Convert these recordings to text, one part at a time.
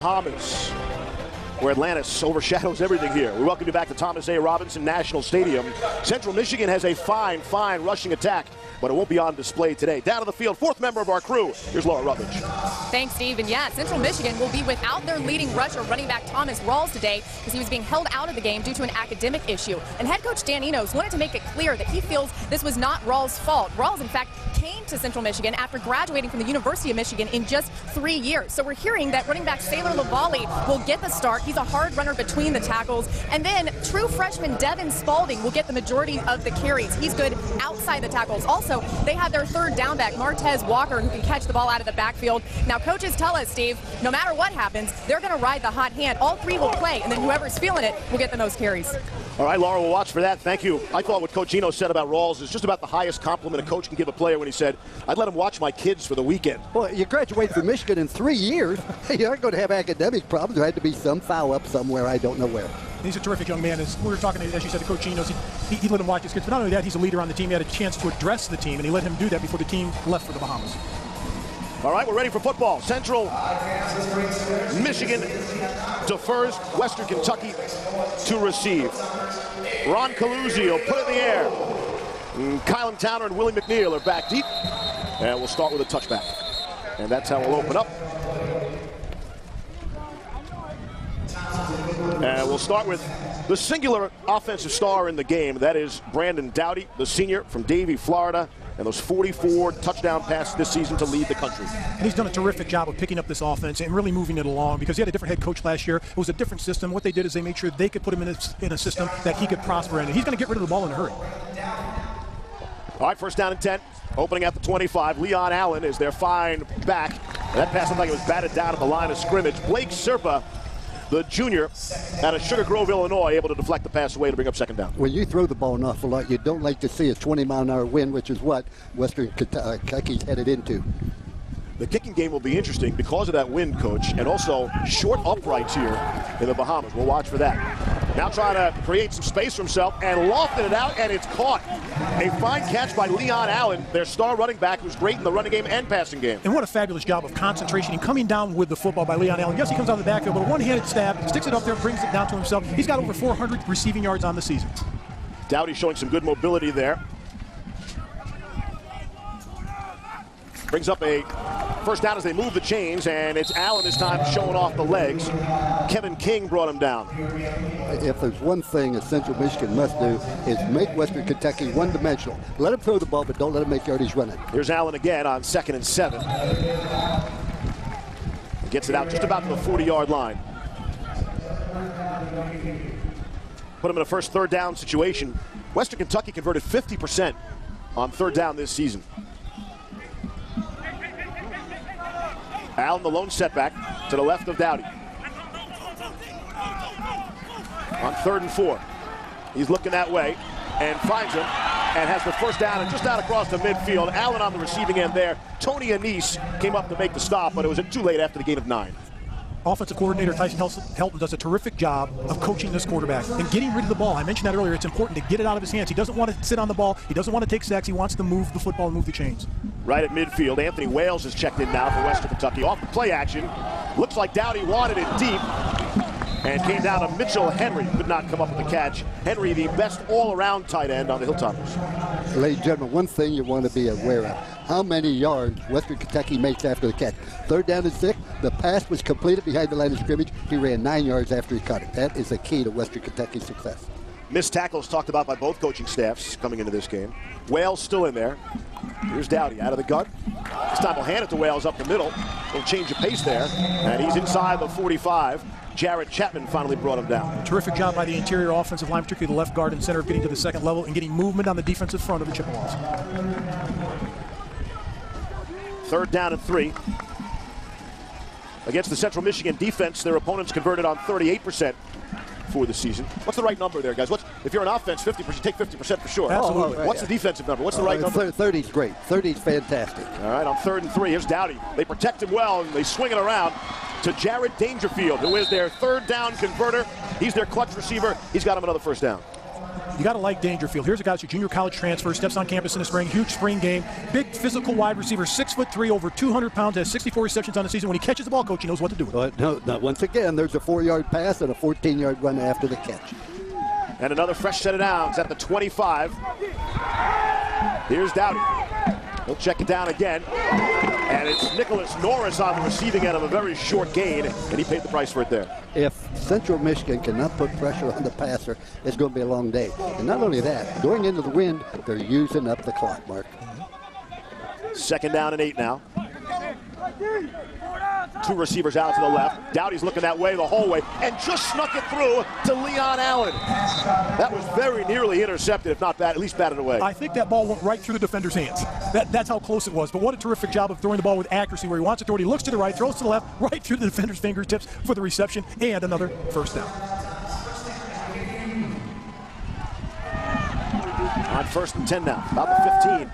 Bahamas, where Atlantis overshadows everything here. We welcome you back to Thomas A. Robinson National Stadium. Central Michigan has a fine rushing attack, but it won't be on display today. Down to the field, fourth member of our crew. Here's Laura Rutledge. Thanks, Steve. And yeah, Central Michigan will be without their leading rusher, running back Thomas Rawls, today because he was being held out of the game due to an academic issue. And head coach Dan Enos wanted to make it clear that he feels this was not Rawls' fault. Rawls, in fact, came to Central Michigan after graduating from the University of Michigan in just 3 years. So we're hearing that running back Sailor Lavallee will get the start. He's a hard runner between the tackles. And then true freshman Devin Spalding will get the majority of the carries. He's good outside the tackles. Also, they have their third down back, Martez Walker, who can catch the ball out of the backfield. Now, coaches tell us, Steve, no matter what happens, they're going to ride the hot hand. All three will play, and then whoever's feeling it will get the most carries. All right, Laura, we'll watch for that. Thank you. I thought what Coach Enos said about Rawls is just about the highest compliment a coach can give a player when he said, I'd let him watch my kids for the weekend. Well, you graduate from Michigan in 3 years. You aren't going to have academic problems. There had to be some foul up somewhere. I don't know where. He's a terrific young man. As we were talking, as you said, to Coach Enos, he let him watch his kids. But not only that, he's a leader on the team. He had a chance to address the team, and he let him do that before the team left for the Bahamas. All right, we're ready for football. Central Michigan defers Western Kentucky to receive. Ron Caluzzi will put it in the air. Kylan Towner and Willie McNeil are back deep. And we'll start with a touchback. And that's how we'll open up. And we'll start with the singular offensive star in the game. That is Brandon Dowdy, the senior from Davie, Florida. And those 44 touchdown passes this season to lead the country. And he's done a terrific job of picking up this offense and really moving it along because he had a different head coach last year. It was a different system. What they did is they made sure they could put him in a system that he could prosper in. And he's going to get rid of the ball in a hurry. All right, first down and 10. Opening at the 25. Leon Allen is their fine back. And that pass looked like it was batted down at the line of scrimmage. Blake Serpa, the junior out of Sugar Grove, Illinois, able to deflect the pass away to bring up second down. When you throw the ball an awful lot, you don't like to see a 20-mile-an-hour wind, which is what Western Kentucky's headed into. The kicking game will be interesting because of that wind, Coach, and also short uprights here in the Bahamas. We'll watch for that. Now trying to create some space for himself and lofted it out, and it's caught. A fine catch by Leon Allen, their star running back, who's great in the running game and passing game. And what a fabulous job of concentration and coming down with the football by Leon Allen. Yes, he comes out of the backfield, but a one-handed stab, sticks it up there, brings it down to himself. He's got over 400 receiving yards on the season. Dowdy showing some good mobility there. Brings up a first down as they move the chains, and it's Allen this time showing off the legs. Kevin King brought him down. If there's one thing that Central Michigan must do is make Western Kentucky one-dimensional. Let him throw the ball, but don't let him make yards running. Here's Allen again on 2nd and 7. He gets it out just about to the 40-yard line. Put him in a first third down situation. Western Kentucky converted 50% on third down this season. Allen, the lone setback, to the left of Dowdy. On 3rd and 4. He's looking that way and finds him and has the first down and just out across the midfield. Allen on the receiving end there. Tony Anise came up to make the stop, but it was too late after the gain of 9. Offensive coordinator Tyson Helton does a terrific job of coaching this quarterback and getting rid of the ball. I mentioned that earlier. It's important to get it out of his hands. He doesn't want to sit on the ball. He doesn't want to take sacks. He wants to move the football and move the chains. Right at midfield, Anthony Wales is checked in now for Western Kentucky. Off the play action. Looks like Dowdy wanted it deep and came down to Mitchell Henry. Could not come up with the catch. Henry, the best all-around tight end on the Hilltoppers. Ladies and gentlemen, one thing you want to be aware of. How many yards Western Kentucky makes after the catch. 3rd down and 6. The pass was completed behind the line of scrimmage. He ran 9 yards after he caught it. That is the key to Western Kentucky's success. Missed tackles talked about by both coaching staffs coming into this game. Wales still in there. Here's Dowdy out of the gun. This time he'll hand it to Wales up the middle. He'll change of pace there. And he's inside the 45. Jared Chapman finally brought him down. Terrific job by the interior offensive line, particularly the left guard and center, of getting to the second level and getting movement on the defensive front of the Chippewas. 3rd down and 3. Against the Central Michigan defense, their opponents converted on 38% for the season. What's the right number there, guys? If you're on offense, 50%, take 50% for sure. Absolutely. What's the defensive number? What's the right number? 30's great. 30's fantastic. All right, on 3rd and 3, here's Dowdy. They protect him well, and they swing it around to Jared Dangerfield, who is their 3rd down converter. He's their clutch receiver. He's got him another first down. You got to like Dangerfield. Here's a guy who's a junior college transfer, steps on campus in the spring, huge spring game, big physical wide receiver, 6'3", over 200 pounds, has 64 receptions on the season. When he catches the ball, coach, he knows what to do with it. No, once again, there's a 4-yard pass and a 14-yard run after the catch. And another fresh set of downs at the 25. Here's Dowdy. He'll check it down again. And it's Nicholas Norris on the receiving end of a very short gain, and he paid the price for it there. If Central Michigan cannot put pressure on the passer, it's going to be a long day. And not only that, going into the wind, they're using up the clock, Mark. 2nd down and 8 now. 2 receivers out to the left. Dowdy's looking that way the whole way and just snuck it through to Leon Allen. That was very nearly intercepted, if not bad, at least batted away. I think that ball went right through the defender's hands. That's how close it was. But what a terrific job of throwing the ball with accuracy where he wants to throw it. He looks to the right, throws to the left, right through the defender's fingertips for the reception and another first down. On 1st and 10 now, about the 15.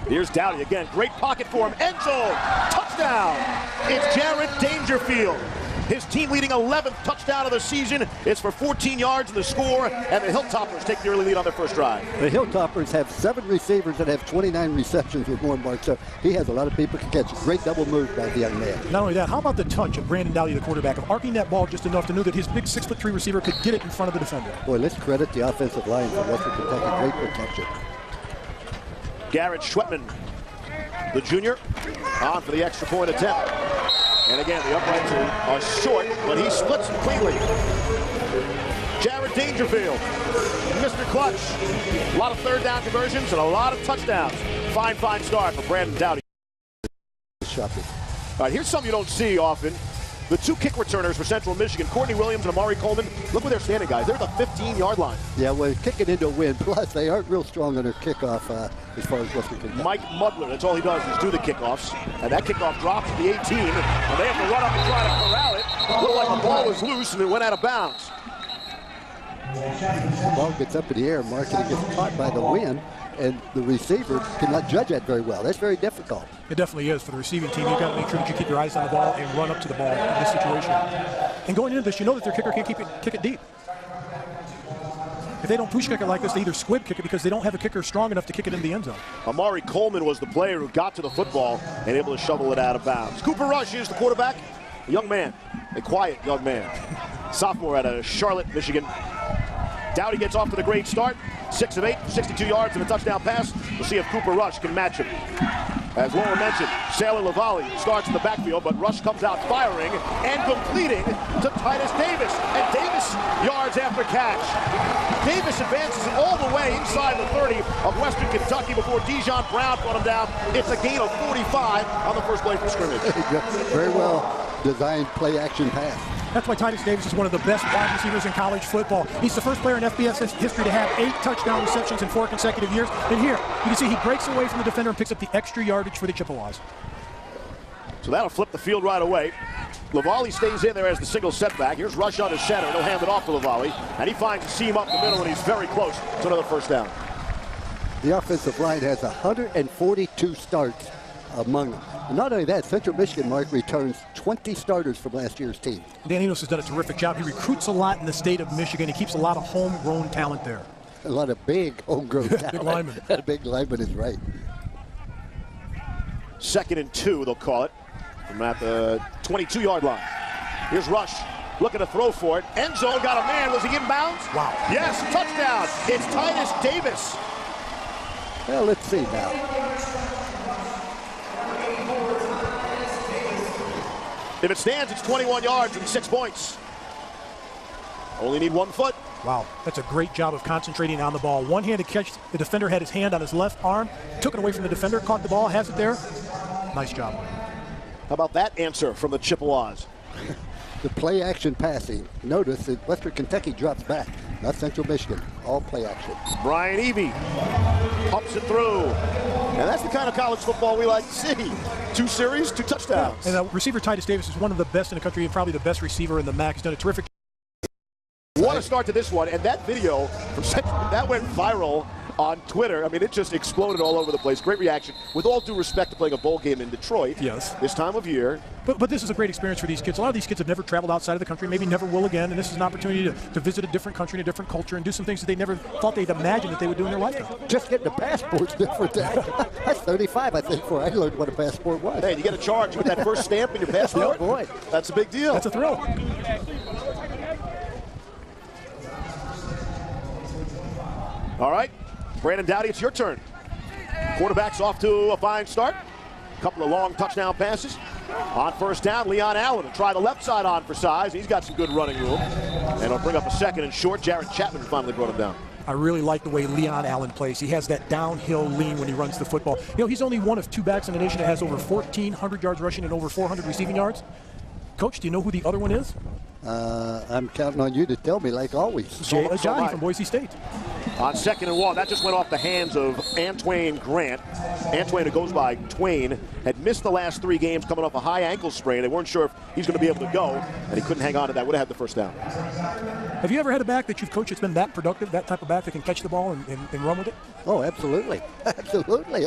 Here's Dowdy again. Great pocket for him. End zone. Touchdown. It's Jared Dangerfield. His team-leading 11th touchdown of the season. It's for 14 yards in the score, and the Hilltoppers take the early lead on their first drive. The Hilltoppers have 7 receivers that have 29 receptions with more marks, so he has a lot of people to catch. Great double move by the young man. Not only that, how about the touch of Brandon Dowdy, the quarterback, of arcing that ball just enough to know that his big 6'3" receiver could get it in front of the defender. Boy, let's credit the offensive line for Western Kentucky. Great protection. Garrett Schwetman, the junior, on for the extra point attempt. And again, the uprights are short, but he splits them cleanly. Jared Dangerfield, Mr. Clutch. A lot of 3rd down conversions and a lot of touchdowns. Fine start for Brandon Dowdy. All right, here's something you don't see often. The 2 kick returners for Central Michigan, Courtney Williams and Amari Coleman. Look where they're standing, guys. They're at the 15-yard line. Yeah, well, kicking into a win. Plus, they aren't real strong on their kickoff as far as Western Kentucky. Mike Mudler, that's all he does is do the kickoffs. And that kickoff drops at the 18, and they have to run up and try to corral it. Looked like the ball was loose, and it went out of bounds. The ball gets up in the air, Mark, and it gets caught by the wind, and the receiver cannot judge that very well. That's very difficult. It definitely is for the receiving team. You've got to make sure that you keep your eyes on the ball and run up to the ball in this situation. And going into this, you know that their kicker can't kick it deep. If they don't push kick it like this, they either squib kick it because they don't have a kicker strong enough to kick it in the end zone. Amari Coleman was the player who got to the football and able to shovel it out of bounds. Cooper Rush is the quarterback. A young man, a quiet young man. Sophomore out of Charlotte, Michigan. Dowdy gets off to the great start. 6 of 8, 62 yards and a touchdown pass. We'll see if Cooper Rush can match him. As Laura mentioned, Sailor Lavallee starts in the backfield, but Rush comes out firing and completing to Titus Davis. And Davis yards after catch. Davis advances all the way inside the 30 of Western Kentucky before Dijon Brown brought him down. It's a gain of 45 on the first play from scrimmage. Very well designed play-action pass. That's why Titus Davis is one of the best wide receivers in college football. He's the first player in FBS history to have 8 touchdown receptions in 4 consecutive years. And here, you can see he breaks away from the defender and picks up the extra yardage for the Chippewas. So that'll flip the field right away. Lavallee stays in there as the single setback. Here's Rush on his center, and he'll hand it off to Lavallee. And he finds a seam up the middle, and he's very close to another first down. The offensive line has 142 starts among them. And not only that, Central Michigan, Mark, returns 20 starters from last year's team. Dan Enos has done a terrific job. He recruits a lot in the state of Michigan. He keeps a lot of homegrown talent there. A lot of big homegrown talent. Big linemen. Big lineman is right. 2nd and 2, they'll call it, from at the 22-yard line. Here's Rush looking to throw for it. End zone, got a man. Was he inbounds? Wow. Yes, touchdown. It's Titus Davis. Well, let's see now. If it stands, it's 21 yards and 6 points. Only need 1 foot. Wow, that's a great job of concentrating on the ball. One-handed catch. The defender had his hand on his left arm, took it away from the defender, caught the ball, has it there. Nice job. How about that answer from the Chippewas? The play-action passing. Notice that Western Kentucky drops back, not Central Michigan. All play-action. Brian Evie pumps it through. And that's the kind of college football we like to see. 2 series, 2 touchdowns. And receiver Titus Davis is one of the best in the country and probably the best receiver in the MAC. He's done a terrific What a start to this one, and that video from that went viral on Twitter. I mean, it just exploded all over the place. Great reaction. With all due respect to playing a bowl game in Detroit, yes, this time of year. But this is a great experience for these kids. A lot of these kids have never traveled outside of the country, maybe never will again, and this is an opportunity to visit a different country and a different culture and do some things that they never thought they'd imagined that they would do in their lifetime. Just getting a passport's different. That's 35, I think, before I learned what a passport was. Hey, you get a charge with that first stamp in your passport? Oh, boy. That's a big deal. That's a thrill. All right, Brandon Dowdy, it's your turn. Quarterback's off to a fine start. Couple of long touchdown passes. On first down, Leon Allen will try the left side on for size. He's got some good running room. And he'll bring up a second and short. Jared Chapman finally brought him down. I really like the way Leon Allen plays. He has that downhill lean when he runs the football. You know, he's only one of two backs in the nation that has over 1,400 yards rushing and over 400 receiving yards. Coach, do you know who the other one is? I'm counting on you to tell me, like always. Jay Ajayi from Boise State. On 2nd and 1, that just went off the hands of Antwain Grant. Antwain, who goes by Twain, had missed the last 3 games coming off a high ankle sprain. They weren't sure if he's going to be able to go, and he couldn't hang on to that. Would have had the first down. Have you ever had a back that you've coached that's been that productive, that type of back that can catch the ball and run with it? Oh, absolutely. Absolutely.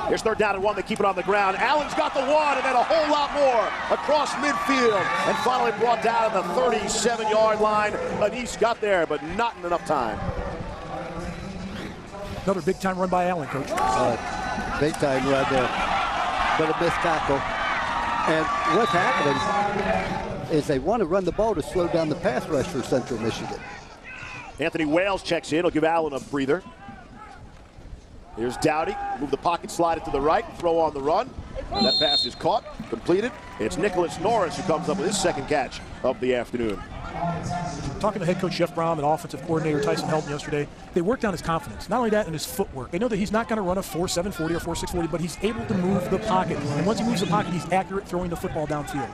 Here's 3rd down and 1. They keep it on the ground. Allen's got the 1, and then a whole lot more across midfield. And finally brought down at the 37-yard line. Anise got there, but not in enough time. Another big-time run by Allen, Coach. Big-time run there. But a missed tackle. And what's happening is they want to run the ball to slow down the pass rush for Central Michigan. Anthony Wales checks in. He'll give Allen a breather. Here's Dowdy. Move the pocket, slide it to the right, throw on the run. And that pass is caught, completed. It's Nicholas Norris who comes up with his second catch of the afternoon. Talking to head coach Jeff Brown and offensive coordinator Tyson Helton yesterday, they worked on his confidence. Not only that, in his footwork. They know that he's not going to run a 4.740 or 4.640, but he's able to move the pocket. And once he moves the pocket, he's accurate throwing the football downfield.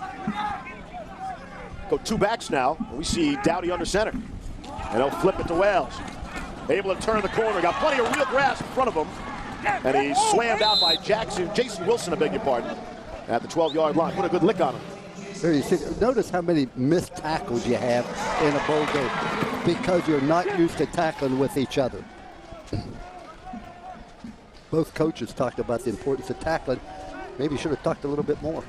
Go 2 backs now. We see Dowdy under center. And he'll flip it to Wales. Able to turn the corner. Got plenty of real grass in front of him. And he's slammed out by Jason Wilson, I beg your pardon, at the 12-yard line. Put a good lick on him. There you see, notice how many missed tackles you have in a bowl game because you're not used to tackling with each other. Both coaches talked about the importance of tackling. Maybe you should have talked a little bit more.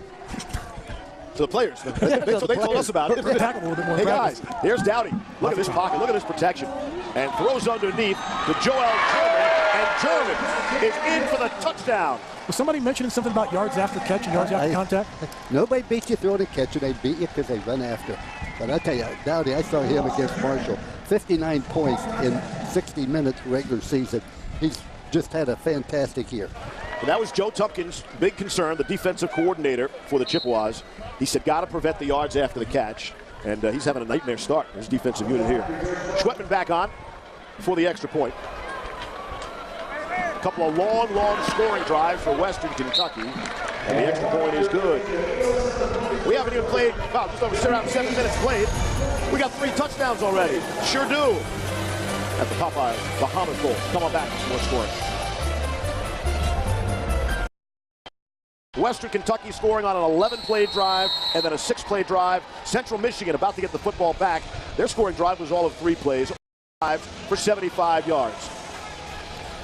To the players. That's what they told us about it. Hey guys, here's Dowdy. Look at this pocket. Look at this protection. And throws underneath to Joel German. And German is in for the touchdown. Was somebody mentioning something about yards after catch and yards after contact? Nobody beats you throwing a catch, and they beat you because they run after. But I tell you, Dowdy, I saw him against Marshall. 59 points in 60 minutes regular season. He's just had a fantastic year. And that was Joe Tumpkin's big concern, the defensive coordinator for the Chippewas. He said, got to prevent the yards after the catch. And he's having a nightmare start, his defensive unit here. Schweppman back on for the extra point. A couple of long scoring drives for Western Kentucky. And the extra point is good. We haven't even played, just over around 7 minutes played. We got 3 touchdowns already. Sure do. At the Bahamas Bowl. Come on back, some more scoring. Western Kentucky scoring on an 11-play drive and then a 6-play drive. Central Michigan about to get the football back. Their scoring drive was all of 3 plays, 5 for 75 yards.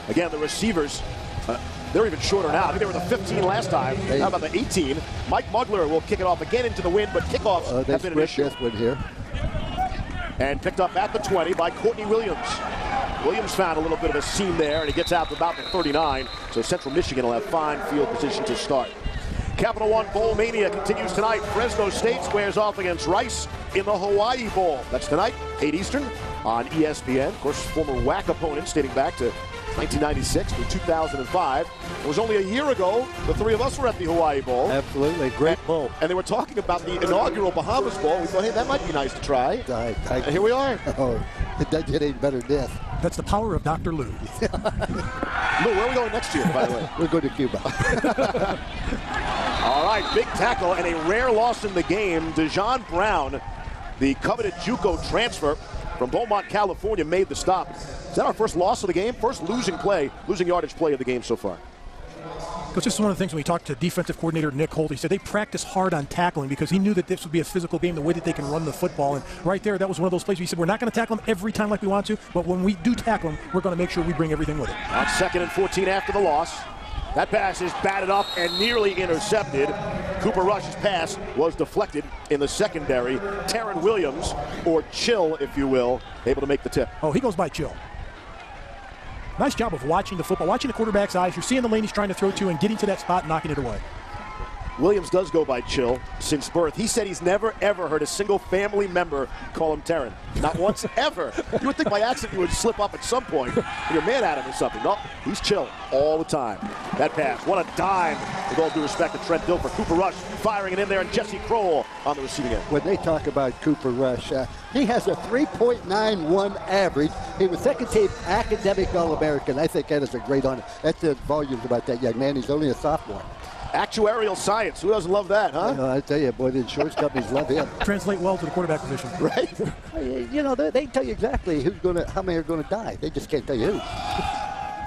Again, the receivers, they're even shorter now. I think they were the 15 last time. How about the 18? Mike Mugler will kick it off again into the wind, but kickoffs have been an issue. This one here. And picked up at the 20 by Courtney Williams. Williams found a little bit of a seam there, and he gets out to about the 39. So Central Michigan will have fine field position to start. Capital One Bowl Mania continues tonight. Fresno State squares off against Rice in the Hawaii Bowl. That's tonight, 8 Eastern on ESPN. Of course, former WAC opponents dating back to 1996 to 2005. It was only a year ago the 3 of us were at the Hawaii Bowl. Absolutely, great bowl. And they were talking about the inaugural Bahamas Bowl. We thought, hey, that might be nice to try. And here we are. Oh, it doesn't get any better than this. That's the power of Dr. Lou. Lou, where are we going next year, by the way? We'll go to Cuba. All right, big tackle and a rare loss in the game. Dejon Brown, the coveted JUCO transfer from Beaumont, California, made the stop. Is that our first loss of the game? First losing yardage play of the game so far. It's just one of the things when we talked to defensive coordinator Nick Holt, he said they practice hard on tackling because he knew that this would be a physical game, the way that they can run the football. And right there, that was one of those plays where he said, we're not going to tackle them every time like we want to, but when we do tackle them, we're going to make sure we bring everything with it. On 2nd and 14 after the loss. That pass is batted up and nearly intercepted. Cooper Rush's pass was deflected in the secondary. Taryn Williams, or Chill, if you will, able to make the tip. Oh, he goes by Chill. Nice job of watching the football, watching the quarterback's eyes. You're seeing the lane he's trying to throw to and getting to that spot and knocking it away. Williams does go by Chill since birth. He said he's never, ever heard a single family member call him Taryn. Not once, ever. You would think by accident you would slip up at some point when you're mad at him or something. No, he's Chill all the time. That pass, what a dime, with all due respect to Trent Dilfer. Cooper Rush firing it in there, and Jesse Kroll on the receiving end. When they talk about Cooper Rush, he has a 3.91 average. He was second team academic All-American. I think that is a great honor. That's the volumes about that young man. He's only a sophomore. Actuarial science. Who doesn't love that, huh? I tell you, boy, the insurance companies love him. Translate well to the quarterback position. Right? You know, they tell you exactly how many are going to die. They just can't tell you who.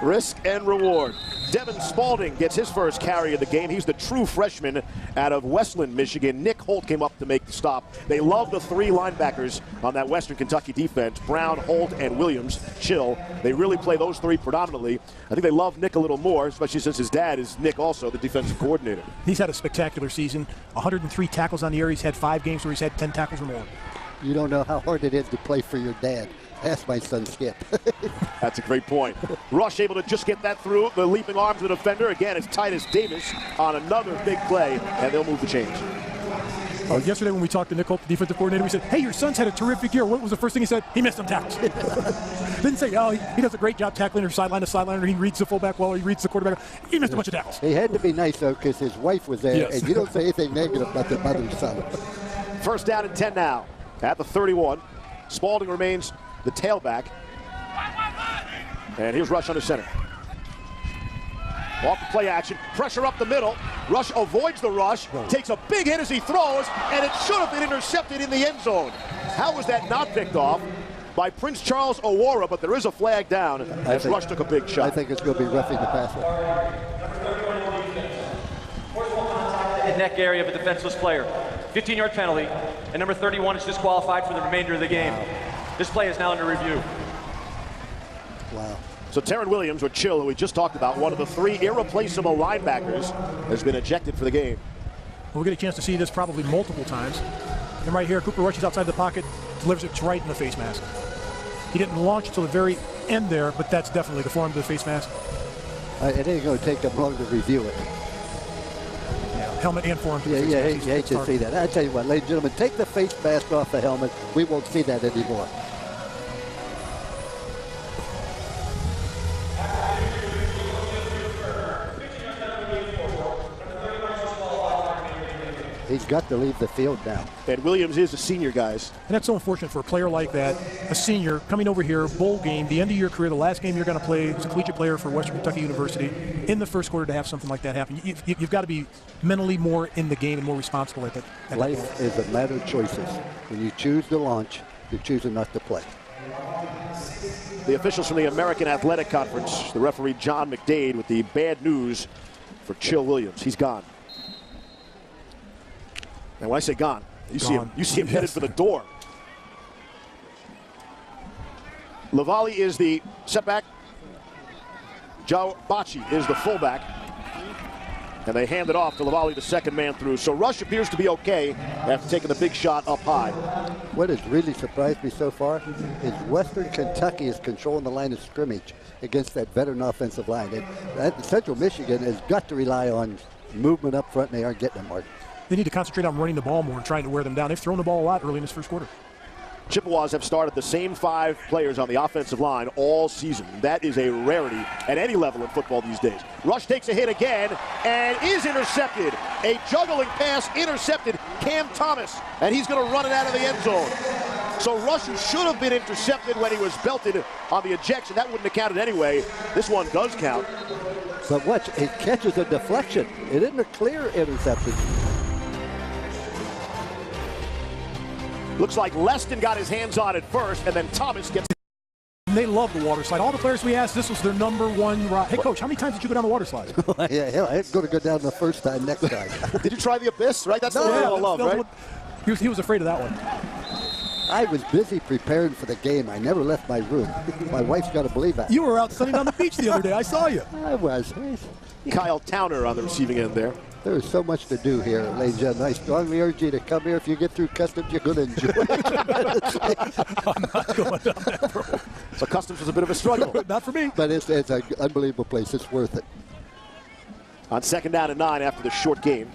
Risk and reward. Devin Spalding gets his first carry of the game. He's the true freshman out of Western Michigan. Nick Holt came up to make the stop. They love the 3 linebackers on that Western Kentucky defense. Brown, Holt, and Williams. Chill. They really play those 3 predominantly. I think they love Nick a little more, especially since his dad is Nick also, the defensive coordinator. He's had a spectacular season. 103 tackles on the year. He's had 5 games where he's had 10 tackles or more. You don't know how hard it is to play for your dad. Ask my son Skip. That's a great point. Rush able to just get that through the leaping arms of the defender. Again, it's Titus Davis on another big play, and they'll move the chains. Yesterday when we talked to Nick Holt, the defensive coordinator, we said, hey, your son's had a terrific year. What was the first thing he said? He missed some tackles. Didn't say, oh, he does a great job tackling or sideline to sideline, or he reads the fullback well, or he reads the quarterback. He missed a bunch of tackles. He had to be nice, though, because his wife was there, yes. And you don't say anything negative about the mother's son. First down and 10 now at the 31. Spalding remains the tailback. And here's Rush under center. Off the play action, pressure up the middle. Rush avoids the rush, takes a big hit as he throws, and it should have been intercepted in the end zone. How was that not picked off by Prince Charles Owora? But there is a flag down as Rush took a big shot. I think it's going to be roughing the passer. The neck area of a defenseless player. 15-yard penalty, and number 31 is disqualified for the remainder of the game. This play is now under review. Wow. So Taryn Williams, or Chill, who we just talked about, one of the 3 irreplaceable linebackers, has been ejected for the game. We'll get a chance to see this probably multiple times. And right here, Cooper Rush is outside the pocket, delivers it right in the face mask. He didn't launch until the very end there, but that's definitely the form of the face mask. It ain't going to take them long to review it. Yeah, helmet and form. Yeah, you hate to see that. I tell you what, ladies and gentlemen, take the face mask off the helmet. We won't see that anymore. He's got to leave the field now. And Williams is a senior, guys. And that's so unfortunate for a player like that, a senior, coming over here, bowl game, the end of your career, the last game you're going to play as a collegiate player for Western Kentucky University, in the first quarter to have something like that happen. You've got to be mentally more in the game and more responsible at that. Life is a matter of choices. When you choose to launch, you're choosing not to play. The officials from the American Athletic Conference, the referee John McDade, with the bad news for Chill Williams. He's gone. And when I say gone, you see him headed for the door. Lavallee is the setback. Joe Bocci is the fullback. And they hand it off to Lavallee, the second man through. So Rush appears to be okay after taking the big shot up high. What has really surprised me so far is Western Kentucky is controlling the line of scrimmage against that veteran offensive line. Central Michigan has got to rely on movement up front, and they aren't getting it, Mark. They need to concentrate on running the ball more and trying to wear them down. They've thrown the ball a lot early in this first quarter. Chippewas have started the same 5 players on the offensive line all season. That is a rarity at any level in football these days. Rush takes a hit again and is intercepted. A juggling pass intercepted Cam Thomas, and he's going to run it out of the end zone. So Rush, who should have been intercepted when he was belted on the ejection, that wouldn't have counted anyway. This one does count. But watch, it catches a deflection. It isn't a clear interception. Looks like Leston got his hands on it first, and then Thomas gets And they love the water slide. All the players we asked, this was their #1 ride. Hey, Coach, how many times did you go down the water slide? Yeah, hell, I'm going to go down the first time next time. Did you try the Abyss, right? That's the one we all love, right? He was afraid of that one. I was busy preparing for the game. I never left my room. My wife's got to believe that. You were out sunning on the beach the other day. I saw you. I was. Kyle Towner on the receiving end there. There is so much to do here, ladies and gentlemen. I strongly urge you to come here. If you get through customs, you're going to enjoy it. I'm not going down that road. So customs was a bit of a struggle. Not for me. But it's an unbelievable place. It's worth it. On 2nd down and 9 after the short game.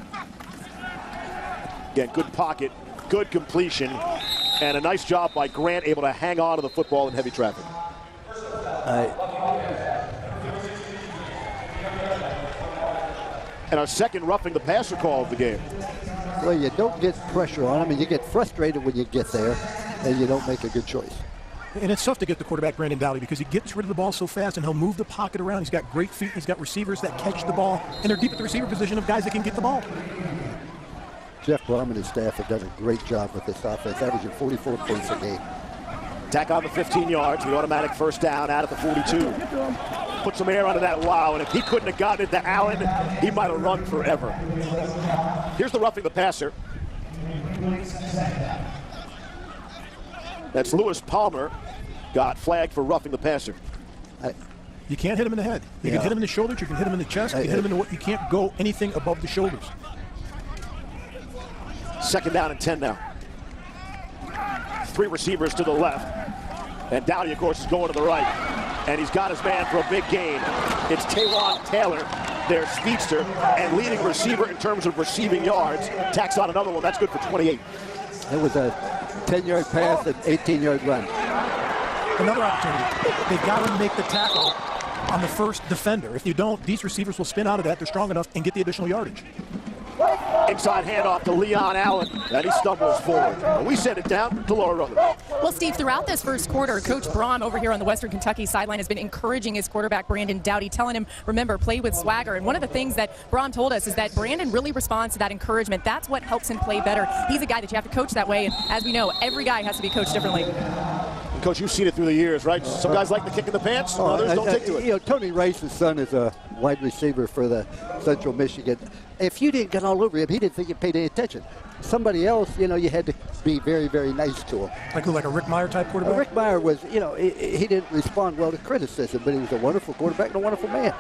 Again, good pocket, good completion, and a nice job by Grant, able to hang on to the football in heavy traffic. And our second roughing the passer call of the game. Well, you don't get pressure on him, and you get frustrated when you get there, and you don't make a good choice. And it's tough to get the quarterback, Brandon Dowdy, because he gets rid of the ball so fast, and he'll move the pocket around. He's got great feet. He's got receivers that catch the ball, and they're deep at the receiver position of guys that can get the ball. Jeff Blum and his staff have done a great job with this offense, averaging 44 points a game. Tack on the 15 yards, the automatic first down out at the 42. Put some air onto that wow, and if he couldn't have gotten it to Allen, he might have run forever. Here's the roughing the passer. That's Lewis Palmer, got flagged for roughing the passer. You can't hit him in the head. You can hit him in the shoulders, you can hit him in the chest, you can hit him in the... You can't go anything above the shoulders. 2nd down and 10 now. 3 receivers to the left. And Dowdy, of course, is going to the right. And he's got his man for a big gain. It's Taywan Taylor, their speedster, and leading receiver in terms of receiving yards. Tacks on another one. That's good for 28. It was a 10-yard pass and 18-yard run. Another opportunity. They've got to make the tackle on the first defender. If you don't, these receivers will spin out of that. They're strong enough and get the additional yardage. Inside handoff to Leon Allen, and he stumbles forward. And we send it down to Laura Rutherford. Well, Steve, throughout this first quarter, Coach Braun over here on the Western Kentucky sideline has been encouraging his quarterback, Brandon Dowdy, telling him, remember, play with swagger. And one of the things that Braun told us is that Brandon really responds to that encouragement. That's what helps him play better. He's a guy that you have to coach that way. And as we know, every guy has to be coached differently. And Coach, you've seen it through the years, right? Some guys like the kick in the pants, others don't take to it. You know, Tony Rice's son is a wide receiver for the Central Michigan. If you didn't get all over him, he didn't think you paid any attention. Somebody else, you know, you had to be very, very nice to him. Like a Rick Meyer type quarterback? Rick Meyer was, you know, he didn't respond well to criticism, but he was a wonderful quarterback and a wonderful man.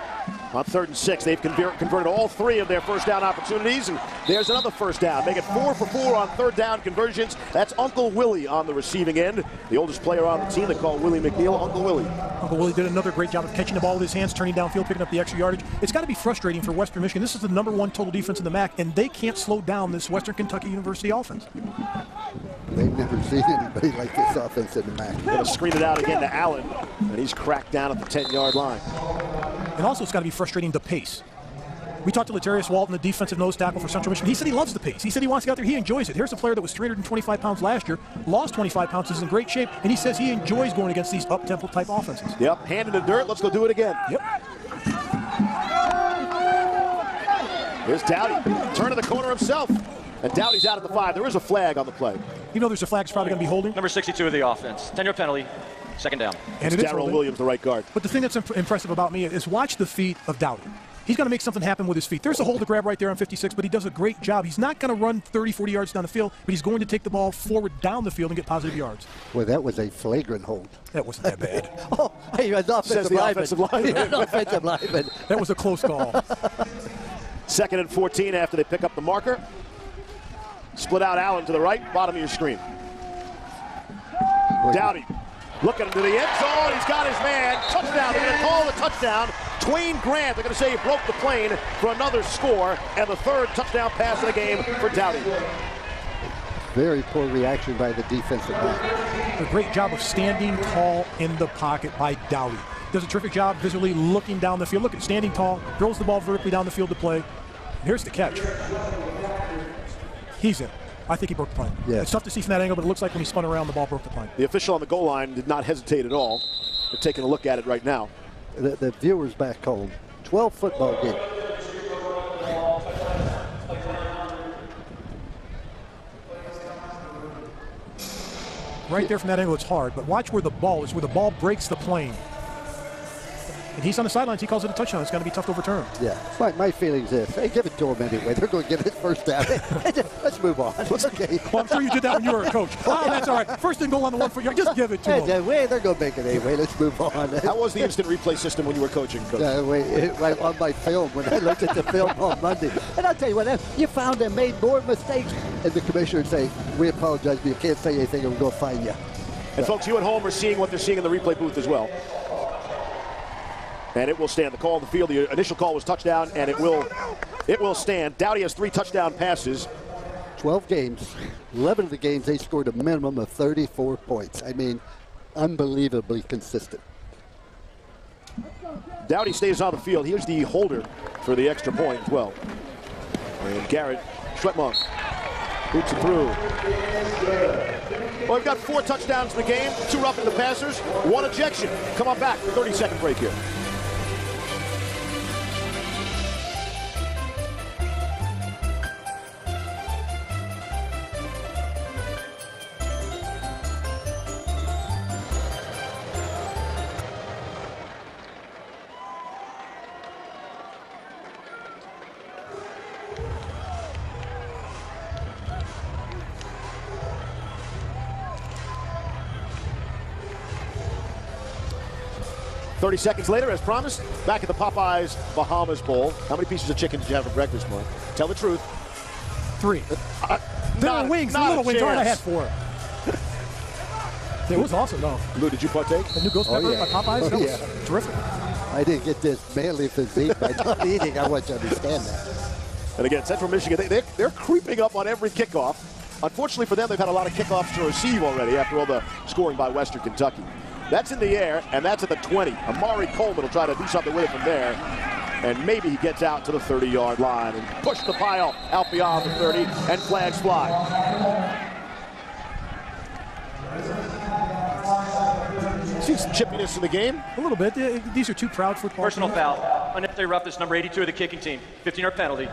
On 3rd and 6, they've converted all 3 of their first down opportunities, and there's another first down. Make it 4 for 4 on 3rd down conversions. That's Uncle Willie on the receiving end. The oldest player on the team, they call Willie McNeil Uncle Willie. Uncle Willie did another great job of catching the ball with his hands, turning downfield, picking up the extra yardage. It's got to be frustrating for Western Michigan. This is the #1 total defense in the MAC, and they can't slow down this Western Kentucky University offense. They've never seen anybody like this offense in the MAC. Going to screen it out again to Allen, and he's cracked down at the 10-yard line. And also, it's got to be frustrating the pace. We talked to Latarius Walton, the defensive nose tackle for Central Michigan. He said he loves the pace. He said he wants to get out there. He enjoys it. Here's a player that was 325 pounds last year, lost 25 pounds, is in great shape, and he says he enjoys going against these up-tempo type offenses. Yep, hand in the dirt. Let's go do it again. Yep. Here's Dowdy, turn to the corner himself. And Dowdy's out at the 5. There is a flag on the play. You know there's a flag he's probably going to be holding. Number 62 of the offense. 10-yard penalty. 2nd down. And it's Darrell Williams, the right guard. But the thing that's impressive about me is watch the feet of Dowdy. He's going to make something happen with his feet. There's a hole to grab right there on 56, but he does a great job. He's not going to run 30, 40 yards down the field, but he's going to take the ball forward down the field and get positive yards. Well, that was a flagrant hold. That wasn't that bad. Oh, he was offensive lineman. Offensive lineman. That was a close call. 2nd and 14 after they pick up the marker. Split out Allen to the right, bottom of your screen. Dowdy looking into the end zone. He's got his man. Touchdown. They're going to call the touchdown. Twain Grant, they're going to say he broke the plane for another score, and the 3rd touchdown pass of the game for Dowdy. Very poor reaction by the defensive back. A great job of standing tall in the pocket by Dowdy. Does a terrific job visually looking down the field. Look at standing tall, throws the ball vertically down the field to play. Here's the catch. He's in. I think he broke the plane. Yes. It's tough to see from that angle, but it looks like when he spun around, the ball broke the plane. The official on the goal line did not hesitate at all. They're taking a look at it right now. The viewers back home, 12 football game. Right there from that angle, it's hard. But watch where the ball is, where the ball breaks the plane. And he's on the sidelines. He calls it a touchdown. It's going to be tough to overturn. Yeah. My feelings is, hey, give it to him anyway. They're going to give it first down. Let's move on. Okay. Well, I'm sure you did that when you were a coach. Oh, that's all right. First and goal on the 1 foot yard. Just give it to him. They're going to make it anyway. Let's move on. How was the instant replay system when you were coaching, Coach? Right on my film, when I looked at the film on Monday. And I'll tell you what, you found them made more mistakes. And the commissioner would say, we apologize, but you can't say anything, and we're going to fine you. And folks, you at home are seeing what they're seeing in the replay booth as well. And it will stand. The call on the field, the initial call was touchdown, and it will stand. Dowdy has 3 touchdown passes. 12 games. 11 of the games, they scored a minimum of 34 points. I mean, unbelievably consistent. Dowdy stays on the field. Here's the holder for the extra point as well. And Garrett Schwetmunk boots it through. Well, we've got 4 touchdowns in the game, 2 roughing the passers, 1 ejection. Come on back, 30-second break here. Thirty seconds later, as promised, back at the Popeyes Bahamas Bowl. How many pieces of chicken did you have for breakfast, Mark? Tell the truth. 3. There were wings, the little wings. All right, I had 4. It was awesome, though. Lou, did you partake? The new ghost pepper by Popeyes? That was terrific. I didn't get this manly physique by not eating. I want you to understand that. And again, Central Michigan, they're creeping up on every kickoff. Unfortunately for them, they've had a lot of kickoffs to receive already after all the scoring by Western Kentucky. That's in the air, and that's at the 20. Amari Coleman will try to do something with it from there. And maybe he gets out to the 30-yard line and push the pile out beyond the 30, and flags fly. See some chippiness in the game? A little bit. These are 2 proud football Personal teams. foul. Unnecessary roughness, number 82 of the kicking team. 15-yard penalty.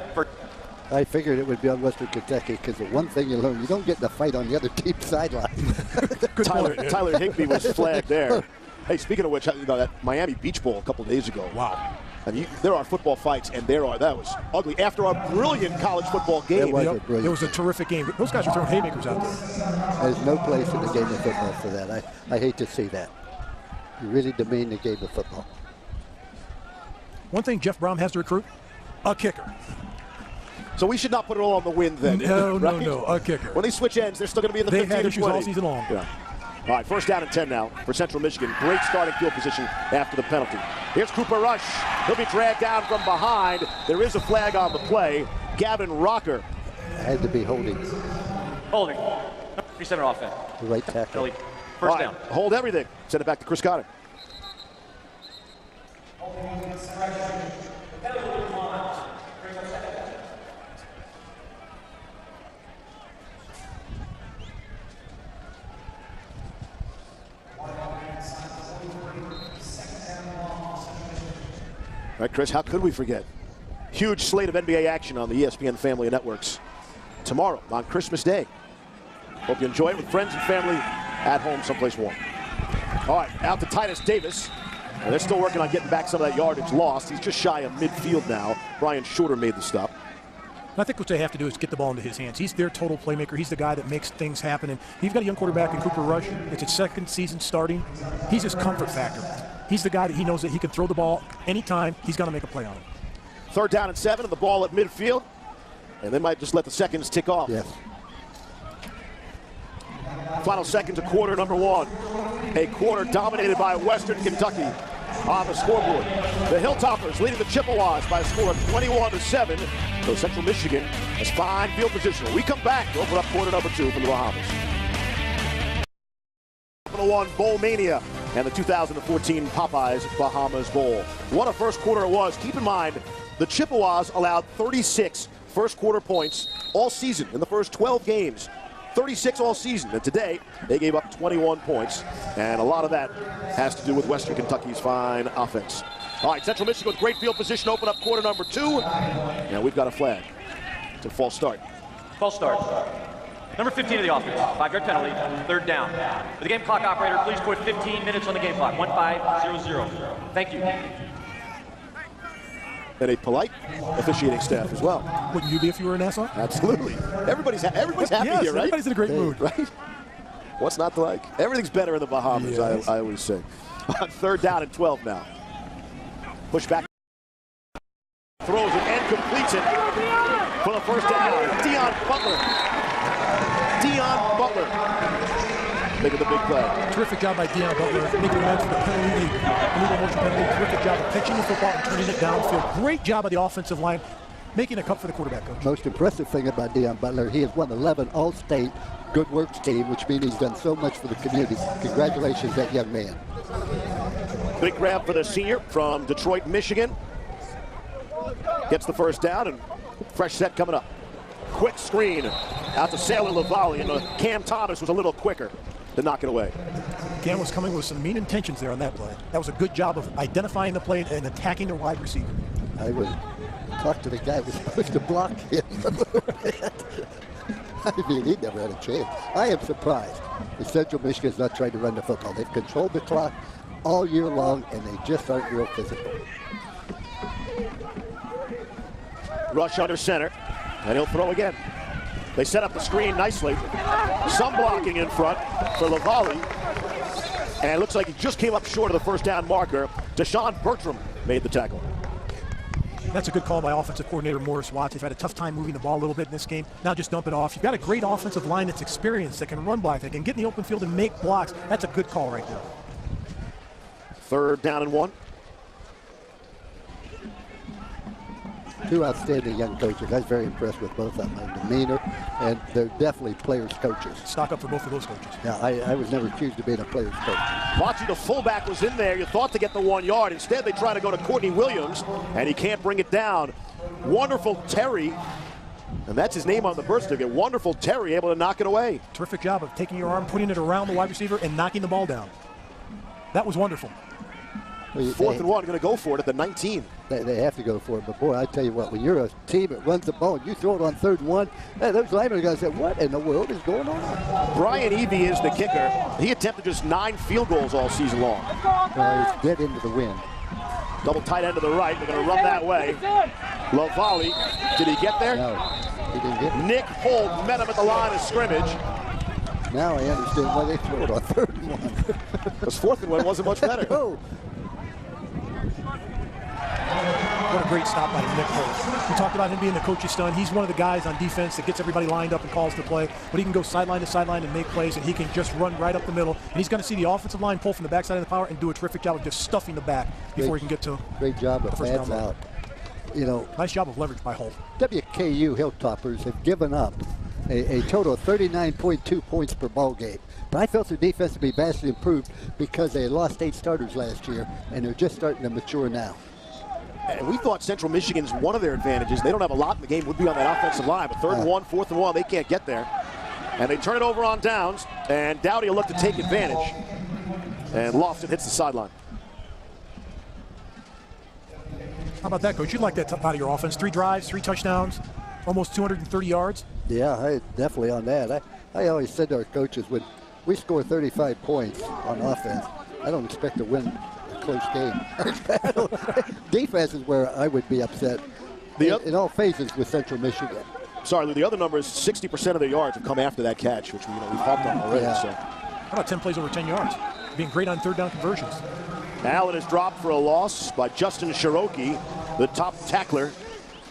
I figured it would be on Western Kentucky because the one thing you learn, you don't get in a fight on the other team's sideline. Tyler Higbee was flagged there. Hey, speaking of which, you know, that Miami Beach Bowl a couple days ago. Wow. And there are football fights, and that was ugly. After a brilliant college football game. It was a terrific game. Those guys were throwing haymakers out there. There's no place in the game of football for that. I hate to see that. You really demean the game of football. One thing Jeff Brom has to recruit, a kicker. So we should not put it all on the wind then. No, right? no, a kicker. When they switch ends, they're still going to be in the 15 had or issues 20. all season long. Yeah. All right, first down and 10 now for Central Michigan. Great starting field position after the penalty. Here's Cooper Rush. He'll be dragged down from behind. There is a flag on the play. Gavin Rocker. Had to be holding. Holding. 37 offense. The right tackle. First down. Hold everything. Send it back to Chris Cotter. All right, Chris, how could we forget? Huge slate of NBA action on the ESPN family of networks tomorrow on Christmas Day. Hope you enjoy it with friends and family at home someplace warm. All right, out to Titus Davis. And they're still working on getting back some of that yardage lost. He's just shy of midfield now. Brian Shorter made the stop. I think what they have to do is get the ball into his hands. He's their total playmaker. He's the guy that makes things happen. And you've got a young quarterback in Cooper Rush. It's his 2nd season starting. He's his comfort factor. He's the guy that he knows that he can throw the ball anytime. He's going to make a play on it. 3rd down and 7, and the ball at midfield. And they might just let the seconds tick off. Yes. Final seconds of quarter number 1. A quarter dominated by Western Kentucky on the scoreboard. The Hilltoppers leading the Chippewas by a score of 21-7. So Central Michigan has fine field position. When we come back to open up quarter number 2 from the Bahamas. 1 Bowl Mania and the 2014 Popeyes Bahamas Bowl. What a first quarter it was. Keep in mind, the Chippewas allowed 36 first quarter points all season in the first 12 games. 36 all season, and today they gave up 21 points, and a lot of that has to do with Western Kentucky's fine offense. All right, Central Michigan with great field position, open up quarter number 2, and we've got a flag. It's a false start. False start. Number 15 of the offense, 5-yard penalty, 3rd down. For the game clock operator, please put 15 minutes on the game clock, 1500. Thank you. And a polite officiating staff as well. Wouldn't you be if you were in Nassau? Absolutely. Everybody's happy Yes, here, right? everybody's in a great mood. Right? What's not to like? Everything's better in the Bahamas, Yes. I always say. 3rd down and 12 now. Push back. Throws it and completes it for the 1st down. Dion Butler making the big play. Terrific job by Dion Butler, making amends for the penalty, illegal motion penalty. Terrific job of pitching the football and turning it downfield. Great job of the offensive line, making a cut for the quarterback, coach. Most impressive thing about Dion Butler, he has won 11 All-State Good Works team, which means he's done so much for the community. Congratulations, that young man. Big grab for the senior from Detroit, Michigan. Gets the 1st down and fresh set coming up. Quick screen out to Sailor LaValle, and Cam Thomas was a little quicker to knock it away. Cam was coming with some mean intentions there on that play. That was a good job of identifying the play and attacking their wide receiver. I would talk to the guy who was supposed to block him a little bit. I mean, he never had a chance. I am surprised that Central Michigan's not trying to run the football. They've controlled the clock all year long, and they just aren't real physical. Rush under center, and he'll throw again. They set up the screen nicely. Some blocking in front for LaValle. And it looks like he just came up short of the 1st down marker. Deshaun Bertram made the tackle. That's a good call by offensive coordinator Morris Watts. They've had a tough time moving the ball a little bit in this game. Now just dump it off. You've got a great offensive line that's experienced, that can run block, that can get in the open field and make blocks. That's a good call right there. 3rd down and 1. Two outstanding young coaches. I was very impressed with both of them. Their demeanor, and they're definitely players' coaches. Stock up for both of those coaches. Yeah, I was never accused of being a player's coach. Watching the fullback was in there. You thought to get the 1 yard. Instead, they try to go to Courtney Williams, and he can't bring it down. Wonderful Terry, and that's his name on the birth certificate. Wonderful Terry, able to knock it away. Terrific job of taking your arm, putting it around the wide receiver, and knocking the ball down. That was wonderful. 4th and 1, going to go for it at the 19. They have to go for it, but boy, I tell you what, when you're a team that runs the ball and you throw it on 3rd and 1, those linemen are going to say, what in the world is going on? Brian Evie is the kicker. He attempted just 9 field goals all season long. He's dead into the wind. Double tight end to the right. They're going to run that way. LaValle, did he get there? No, he didn't get it. Nick Holt met him at the line of scrimmage. Now I understand why they throw it on 3rd and 1. Because 4th and 1 wasn't much better. No. What a great stop by Nick Holt. We talked about him being the coach's son. He's one of the guys on defense that gets everybody lined up and calls the play. But he can go sideline to sideline and make plays, and he can just run right up the middle. And he's going to see the offensive line pull from the backside of the power and do a terrific job of just stuffing the back before he can get to Great job of first pads down out. You know, nice job of leverage by Holt. WKU Hilltoppers have given up a total of 39.2 points per ball game. But I felt their defense to be vastly improved because they lost 8 starters last year, and they're just starting to mature now. And we thought Central Michigan's one of their advantages. They don't have a lot in the game, would be on that offensive line. But 3rd and 1, 4th and 1, they can't get there. And they turn it over on downs, and Dowdy will look to take advantage. And Lofton hits the sideline. How about that, Coach? You'd like that out of your offense. 3 drives, 3 touchdowns, almost 230 yards. Yeah, I definitely on that. I always said to our coaches, when we score 35 points on offense, I don't expect to win a close game. Defense is where I would be upset in all phases with Central Michigan. Sorry, Lou, the other number is 60% of their yards have come after that catch, which we've hopped on already. Yeah. So. How about 10 plays over 10 yards? Being great on 3rd down conversions. Allen is dropped for a loss by Justin Cherokee, the top tackler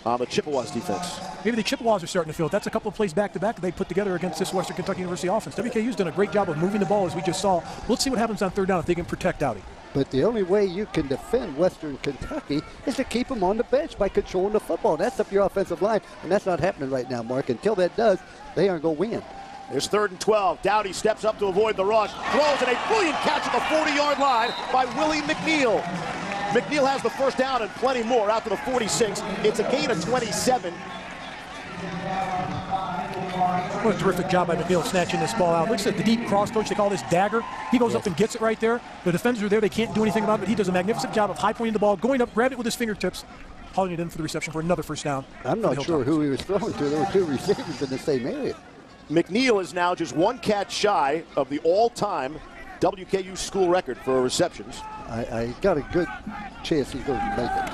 on the Chippewas defense. Maybe the Chippewas are starting to feel it. That's a couple of plays back-to-back that they put together against this Western Kentucky University offense. WKU's done a great job of moving the ball, as we just saw. Let's see what happens on 3rd down if they can protect Dowdy. But the only way you can defend Western Kentucky is to keep them on the bench by controlling the football. That's up your offensive line, and that's not happening right now, Mark. Until that does, they aren't going to win. There's 3rd and 12. Dowdy steps up to avoid the rush. Throws, and a brilliant catch at the 40-yard line by Willie McNeil. McNeil has the 1st down and plenty more out to the 46. It's a gain of 27. What a terrific job by McNeil snatching this ball out. Looks at the deep cross, Coach. They call this dagger. He goes up and gets it right there. The defenders are there. They can't do anything about it, but he does a magnificent job of high-pointing the ball, going up, grabbing it with his fingertips, hauling it in for the reception for another 1st down. I'm not sure who he was throwing to. There were 2 receivers in the same area. McNeil is now just one catch shy of the all-time WKU school record for receptions. I got a good chance he's going to make it.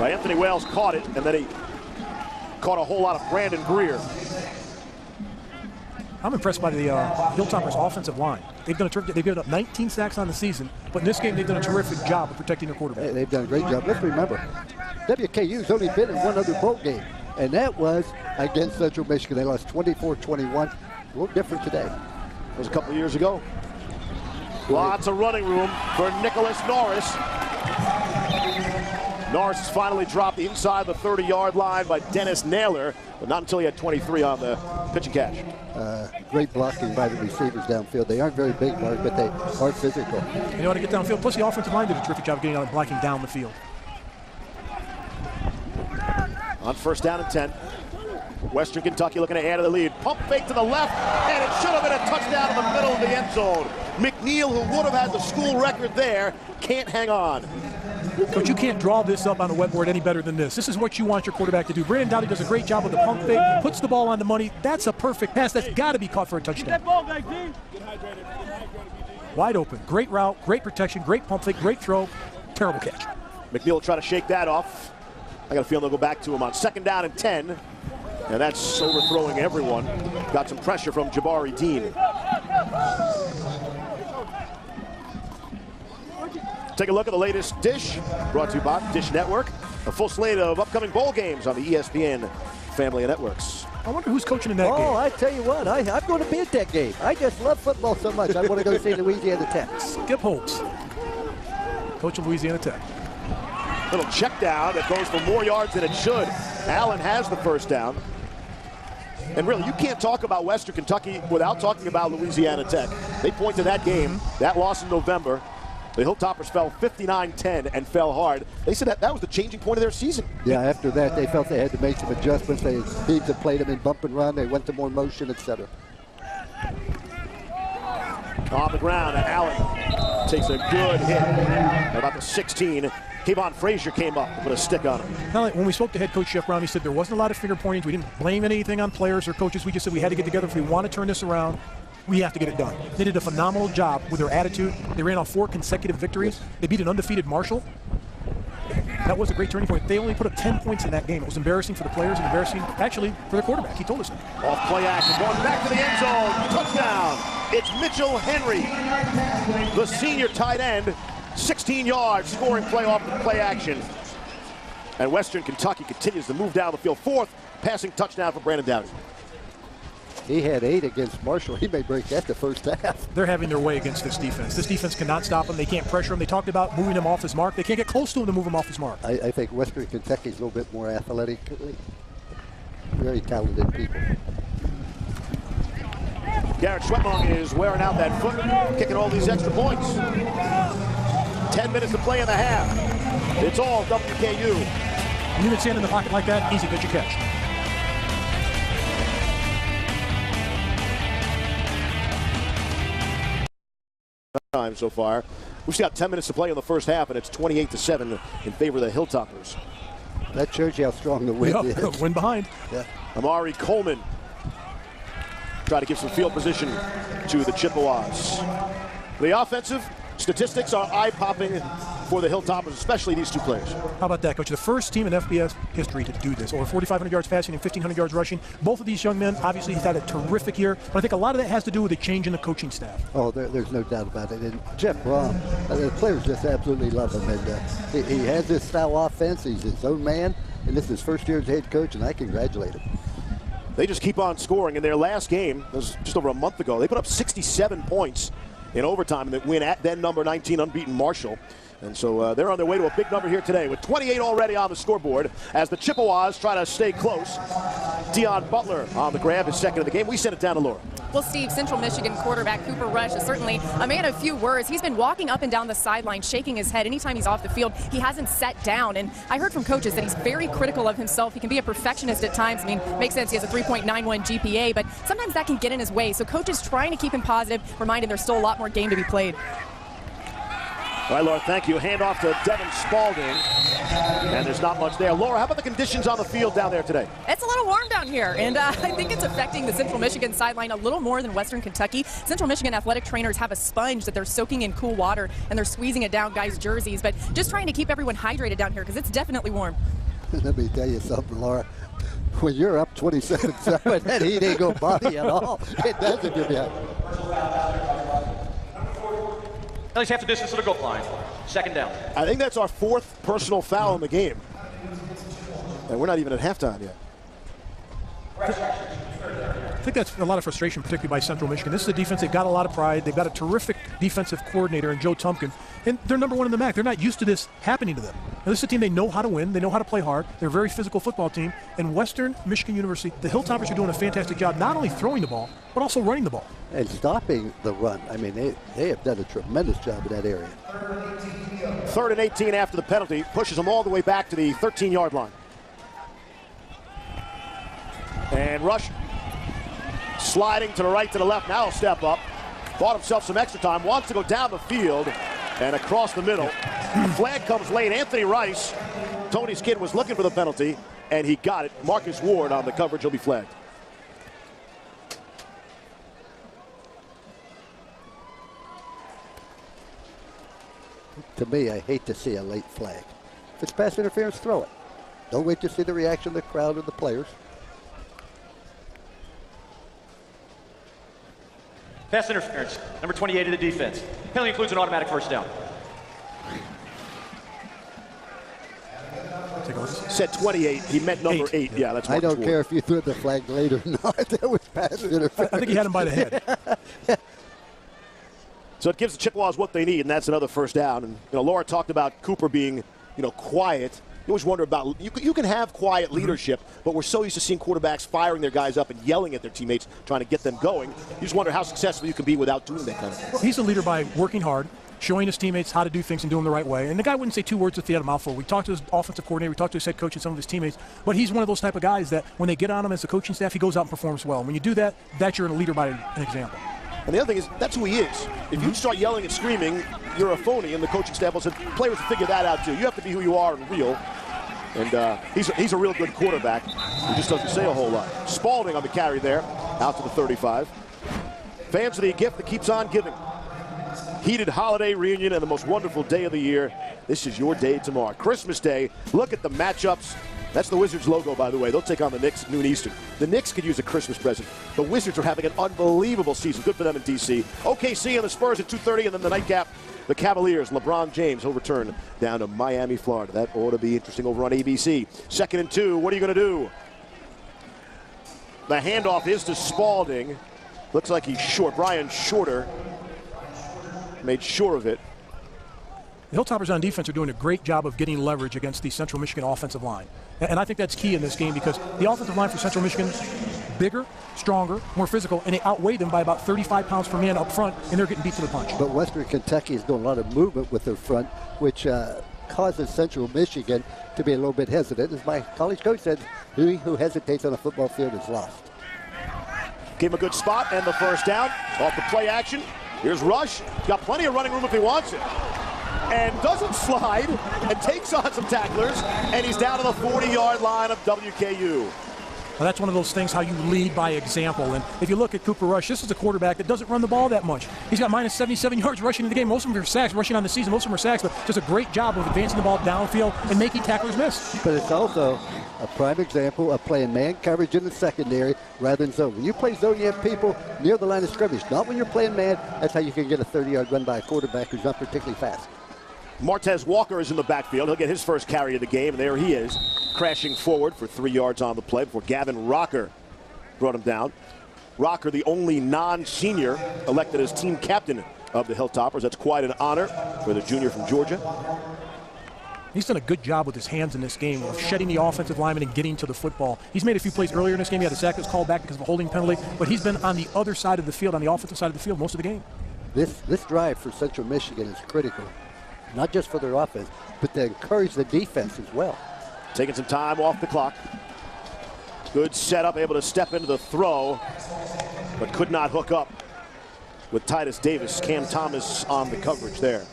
Anthony Wales caught it, and then he caught a whole lot of Brandon Greer. I'm impressed by the Hilltoppers' offensive line. They've given up 19 sacks on the season, but in this game they've done a terrific job of protecting their quarterback. They've done a great job. Let's remember, WKU's only been in one other bowl game, and that was against Central Michigan. They lost 24-21. A little different today. It was a couple of years ago. Lots of running room for Nicholas Norris. Norris has finally dropped inside the 30-yard line by Dennis Naylor, but not until he had 23 on the pitch and catch. Great blocking by the receivers downfield. They aren't very big, Mark, but they are physical. They know how to get downfield. Plus, the offensive line did a terrific job of getting out and blocking down the field. On first down and 10. Western Kentucky looking to add to the lead. Pump fake to the left, and it should have been a touchdown in the middle of the end zone. McNeil, who would have had the school record there, can't hang on. Coach, you can't draw this up on a wetboard any better than this. This is what you want your quarterback to do. Brandon Dowdy does a great job with the pump fake, puts the ball on the money. That's a perfect pass. That's got to be caught for a touchdown. Wide open. Great route, great protection, great pump fake, great throw. Terrible catch. McNeil will try to shake that off. I got a feeling they'll go back to him on second down and 10. And that's overthrowing everyone. Got some pressure from Jabari Dean. Take a look at the latest Dish, brought to you by Dish Network. A full slate of upcoming bowl games on the ESPN family of networks. I wonder who's coaching in that game. Oh, I tell you what, I'm going to be at that game. I just love football so much. I want to go see Louisiana Tech. Skip Holtz, coach of Louisiana Tech. Little check down that goes for more yards than it should. Allen has the first down. And really, you can't talk about Western Kentucky without talking about Louisiana Tech. They point to that game, that loss in November. The Hilltoppers fell 59-10 and fell hard. They said that was the changing point of their season. Yeah, after that, they felt they had to make some adjustments. Teams that played them in bump and run, they went to more motion, etc. On the ground, and Allen takes a good hit at about the 16. Kevon Frazier came up and put a stick on him. Now, when we spoke to head coach Jeff Brown, he said there wasn't a lot of finger pointing. We didn't blame anything on players or coaches. We just said we had to get together. If we want to turn this around, we have to get it done. They did a phenomenal job with their attitude. They ran off 4 consecutive victories. They beat an undefeated Marshall. That was a great turning point. They only put up 10 points in that game. It was embarrassing for the players and embarrassing, actually, for the quarterback. He told us that. Off play action, going back to the end zone. Touchdown. It's Mitchell Henry, the senior tight end. 16 yards, scoring play off the play action. And Western Kentucky continues to move down the field. 4th passing touchdown for Brandon Dowdy. He had 8 against Marshall. He may break that the first half. They're having their way against this defense. This defense cannot stop him. They can't pressure him. They talked about moving him off his mark. They can't get close to him to move him off his mark. I think Western Kentucky is a little bit more athletic. Very talented people. Garrett Schwetmong is wearing out that foot, kicking all these extra points. 10 minutes to play in the half. It's all WKU. When you can stand in the pocket like that, easy, get your catch. Time so far. We've got 10 minutes to play in the first half, and it's 28-7 in favor of the Hilltoppers. That shows you how strong the wind is. Wind behind. Yeah. Amari Coleman try to give some field position to the Chippewas. The offensive statistics are eye-popping for the Hilltoppers, especially these 2 players. How about that, Coach? The first team in FBS history to do this. Over 4,500 yards passing and 1,500 yards rushing. Both of these young men obviously have had a terrific year, but I think a lot of that has to do with the change in the coaching staff. Oh, there's no doubt about it. And Jeff Brown, the players just absolutely love him. And he has this style offense. He's his own man, and this is his first year as head coach, and I congratulate him. They just keep on scoring. In their last game, it was just over a month ago, they put up 67 points in overtime and they win at then number 19 unbeaten Marshall. And so they're on their way to a big number here today with 28 already on the scoreboard as the Chippewas try to stay close. Dion Butler on the grab, his second of the game. We send it down to Laura. Well, Steve, Central Michigan quarterback Cooper Rush is certainly a man of few words. He's been walking up and down the sideline, shaking his head anytime he's off the field. He hasn't sat down, and I heard from coaches that he's very critical of himself. He can be a perfectionist at times. I mean, makes sense. He has a 3.91 GPA, but sometimes that can get in his way. So coaches trying to keep him positive, remind him there's still a lot more game to be played. All right, Laura, thank you. Hand off to Devin Spalding. And there's not much there. Laura, how about the conditions on the field down there today? It's a little warm down here, and I think it's affecting the Central Michigan sideline a little more than Western Kentucky. Central Michigan athletic trainers have a sponge that they're soaking in cool water, and they're squeezing it down guys' jerseys, but just trying to keep everyone hydrated down here because it's definitely warm. Let me tell you something, Laura. When you're up 27-7, that heat ain't going to bother you at all. It doesn't give you. At least half the distance to the goal line. Second down. I think that's our 4th personal foul in the game. And we're not even at halftime yet. I think that's a lot of frustration, particularly by Central Michigan. This is a defense, they've got a lot of pride. They've got a terrific defensive coordinator in Joe Tumpkin. And they're number 1 in the MAC. They're not used to this happening to them. Now, this is a team they know how to win. They know how to play hard. They're a very physical football team. And Western Michigan University, the Hilltoppers are doing a fantastic job, not only throwing the ball, but also running the ball. And stopping the run. I mean, they have done a tremendous job in that area. 3rd and 18 after the penalty. Pushes them all the way back to the 13-yard line. And Rush sliding to the right, to the left. Now he'll step up. Bought himself some extra time. Wants to go down the field and across the middle. The flag comes late. Anthony Rice, Tony's kid, was looking for the penalty, and he got it. Marcus Ward on the coverage. He'll be flagged. To me, I hate to see a late flag. If it's pass interference, throw it. Don't wait to see the reaction of the crowd or the players. Pass interference, number 28 of the defense. Penalty includes an automatic first down. Said 28. He meant number 8. Yeah, that's Marcus I don't Ward. care if you threw the flag late or not. That was pass interference. I think he had him by the head. So it gives the Chippewas what they need, and that's another first down. And Laura talked about Cooper being, quiet. You always wonder about, you can have quiet leadership, but we're so used to seeing quarterbacks firing their guys up and yelling at their teammates, trying to get them going. You just wonder how successful you can be without doing that kind of thing. Well, he's a leader by working hard, showing his teammates how to do things and do them the right way. And the guy wouldn't say 2 words if he had a mouthful. We talked to his offensive coordinator, we talked to his head coach and some of his teammates, but he's one of those type of guys that when they get on him as a coaching staff, he goes out and performs well. And when you do that, that's you're a leader by an example. And the other thing is, that's who he is. If you start yelling and screaming, you're a phony, and the coaching staff will say, players will figure that out too. You have to be who you are and real. And he's a real good quarterback. He just doesn't say a whole lot. Spalding on the carry there, out to the 35. Fans of the gift that keeps on giving. Heated holiday reunion and the most wonderful day of the year. This is your day tomorrow. Christmas Day. Look at the matchups. That's the Wizards logo, by the way. They'll take on the Knicks at noon Eastern. The Knicks could use a Christmas present. The Wizards are having an unbelievable season. Good for them in D.C. OKC and the Spurs at 2:30, and then the nightcap, the Cavaliers. LeBron James, he'll return down to Miami, Florida. That ought to be interesting over on ABC. 2nd and 2. What are you going to do? The handoff is to Spalding. Looks like he's short. Brian Shorter made sure of it. The Hilltoppers on defense are doing a great job of getting leverage against the Central Michigan offensive line. And I think that's key in this game because the offensive line for Central Michigan, bigger, stronger, more physical, and they outweigh them by about 35 pounds per man up front, and they're getting beat to the punch. But Western Kentucky is doing a lot of movement with their front, which causes Central Michigan to be a little bit hesitant. As my college coach said, he who hesitates on a football field is lost. Give him a good spot and the first down. Off the play action. Here's Rush. He's got plenty of running room if he wants it. And doesn't slide and takes on some tacklers. And he's down to the 40-yard line of WKU. Well, that's one of those things, how you lead by example. And if you look at Cooper Rush, this is a quarterback that doesn't run the ball that much. He's got minus 77 yards rushing in the game. Most of them are sacks, rushing on the season. Most of them are sacks, but does a great job of advancing the ball downfield and making tacklers miss. But it's also a prime example of playing man coverage in the secondary rather than zone. When you play zone, you have people near the line of scrimmage. Not when you're playing man. That's how you can get a 30-yard run by a quarterback who's not particularly fast. Martez Walker is in the backfield. He'll get his first carry of the game, and there he is, crashing forward for 3 yards on the play before Gavin Rocker brought him down. Rocker, the only non-senior elected as team captain of the Hilltoppers. That's quite an honor for the junior from Georgia. He's done a good job with his hands in this game of shedding the offensive lineman and getting to the football. He's made a few plays earlier in this game. He had a sack that was called back because of a holding penalty, but he's been on the other side of the field, on the offensive side of the field most of the game. This drive for Central Michigan is critical, not just for their offense, but to encourage the defense as well. Taking some time off the clock. Good setup, able to step into the throw, but could not hook up with Titus Davis. Cam Thomas on the coverage there.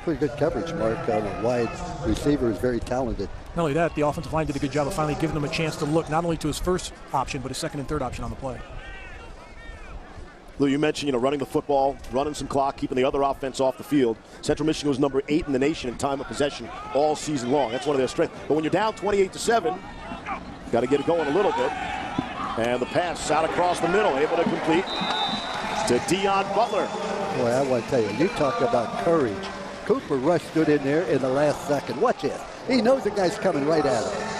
pretty good coverage, Mark, on a wide receiver is very talented. Not only that, the offensive line did a good job of finally giving him a chance to look not only to his first option, but his second and third option on the play. Lou, you mentioned, running the football, running some clock, keeping the other offense off the field. Central Michigan was number 8 in the nation in time of possession all season long. That's one of their strengths. But when you're down 28-7, got to get it going a little bit. And the pass out across the middle, able to complete to Dion Butler. Boy, I want to tell you, you talk about courage. Cooper Rush stood in there in the last second. Watch it. He knows the guy's coming right at him.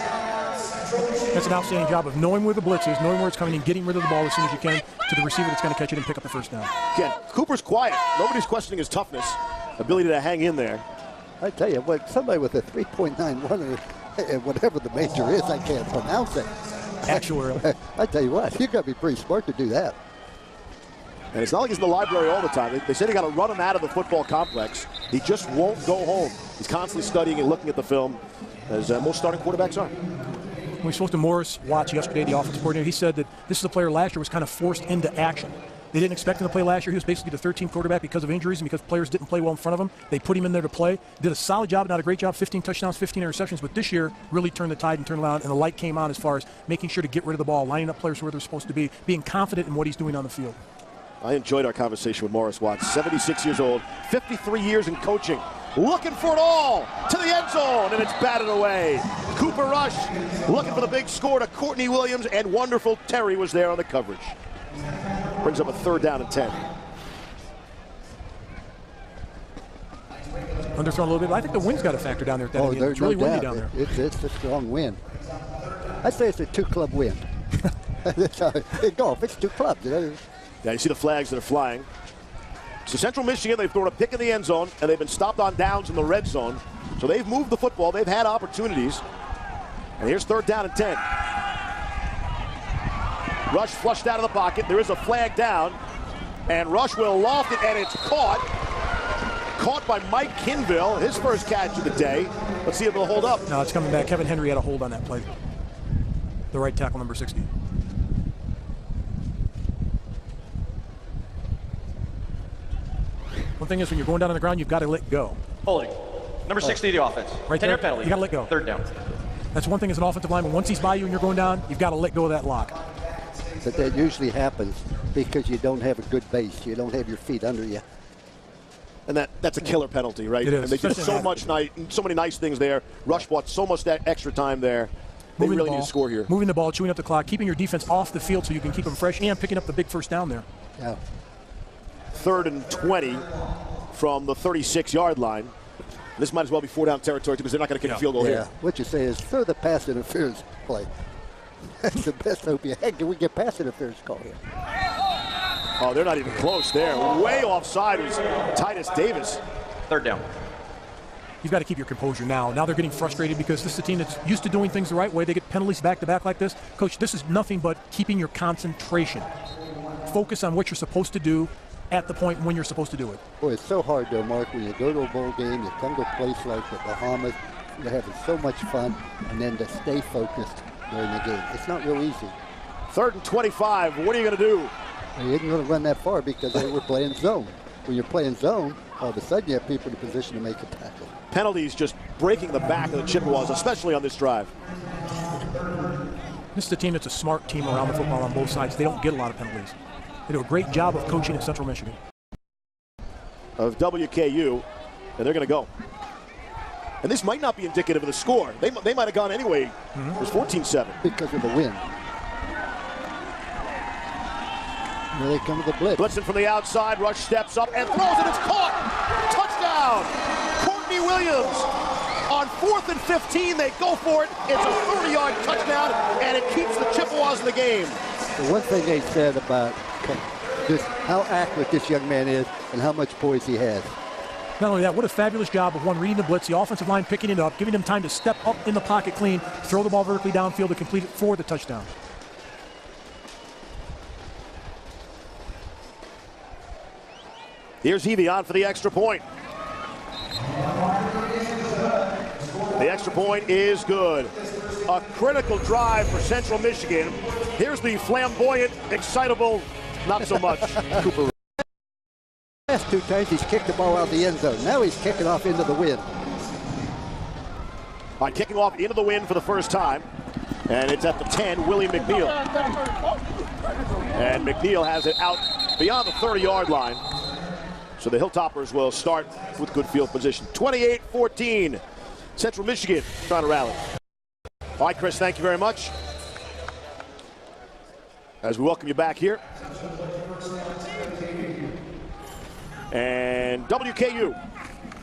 That's an outstanding job of knowing where the blitz is, knowing where it's coming, and getting rid of the ball as soon as you can to the receiver that's going to catch it and pick up the first down. Again, Cooper's quiet. Nobody's questioning his toughness, ability to hang in there. I tell you what, somebody with a 3.91 or whatever the major is, I can't pronounce it. Actuarial. I tell you what, you got to be pretty smart to do that. And it's not like he's in the library all the time. They said they got to run him out of the football complex. He just won't go home. He's constantly studying and looking at the film, as most starting quarterbacks are. We spoke to Morris Watts yesterday, the offensive coordinator. He said that this is a player last year was kind of forced into action. They didn't expect him to play last year. He was basically the 13th quarterback because of injuries and because players didn't play well in front of him. They put him in there to play. Did a solid job, not a great job, 15 touchdowns, 15 interceptions. But this year really turned the tide and turned around, and the light came on as far as making sure to get rid of the ball, lining up players where they're supposed to be, being confident in what he's doing on the field. I enjoyed our conversation with Morris Watts, 76 years old, 53 years in coaching, looking for it all to the end zone, and it's batted away. Cooper Rush looking for the big score to Courtney Williams, and wonderful Terry was there on the coverage. Brings up a 3rd down and 10. Underthrown a little bit, but I think the wind's got a factor down there. It's really windy down there. It's a strong wind. I'd say it's a 2-club wind. In golf, it's 2 clubs. Yeah, you see the flags that are flying. So Central Michigan, they've thrown a pick in the end zone, and they've been stopped on downs in the red zone. So they've moved the football. They've had opportunities. And here's 3rd down and 10. Rush flushed out of the pocket. There is a flag down. And Rush will loft it, and it's caught. Caught by Mike Kinville, his first catch of the day. Let's see if it'll hold up. No, it's coming back. Kevin Henry had a hold on that play. The right tackle, number 60. One thing is, when you're going down on the ground, you've got to let go. Holding. Number 60 to the offense. Right 10-yard there, penalty. you got to let go. 3rd down. That's one thing as an offensive lineman. Once he's by you and you're going down, you've got to let go of that lock. But that usually happens because you don't have a good base. You don't have your feet under you. And that's a killer penalty, right? It is. And they did so many nice things there. Rush bought so much that extra time there. They really need to score here. Moving the ball, chewing up the clock, keeping your defense off the field so you can keep them fresh, and picking up the big first down there. Yeah. 3rd and 20 from the 36-yard line. This might as well be 4-down territory, too, because they're not going to kick a field goal here. What you say is throw the pass interference play. That's the best hope you had. Can we get pass interference call here? Oh, they're not even close there. Way offside was Titus Davis. 3rd down. You've got to keep your composure now. Now they're getting frustrated because this is a team that's used to doing things the right way. They get penalties back-to-back like this. Coach, this is nothing but keeping your concentration. Focus on what you're supposed to do at the point when you're supposed to do it. Boy, it's so hard, though, Mark, when you go to a bowl game, you come to a place like the Bahamas, you're having so much fun, and then to stay focused during the game. It's not real easy. 3rd and 25. What are you going to do? You ain't going to run that far because they were playing zone. When you're playing zone, all of a sudden you have people in a position to make a tackle. Penalties just breaking the back of the Chippewas, especially on this drive. This is a team that's a smart team around the football on both sides. They don't get a lot of penalties. They do a great job of coaching at Central Michigan. Of WKU, and they're going to go. And this might not be indicative of the score. They might have gone anyway. It was 14-7. Because of the wind. Here they come with the blitz. Blitzing from the outside. Rush steps up and throws it. It's caught. Touchdown. Courtney Williams. On 4th and 15, they go for it. It's a 30-yard touchdown, and it keeps the Chippewas in the game. The one thing they said about just how accurate this young man is and how much poise he has. Not only that, what a fabulous job of reading the blitz, the offensive line picking it up, giving them time to step up in the pocket clean, throw the ball vertically downfield to complete it for the touchdown. Here's Heavey on for the extra point. The extra point is good. A critical drive for Central Michigan. Here's the flamboyant, excitable, not so much, Cooper. past 2 times he's kicked the ball out of the end zone. Now he's kicking off into the wind. All right, kicking off into the wind for the first time. And it's at the 10, Willie McNeil. And McNeil has it out beyond the 30-yard line. So the Hilltoppers will start with good field position. 28-14. Central Michigan trying to rally. All right, Chris, thank you very much. As we welcome you back here. And WKU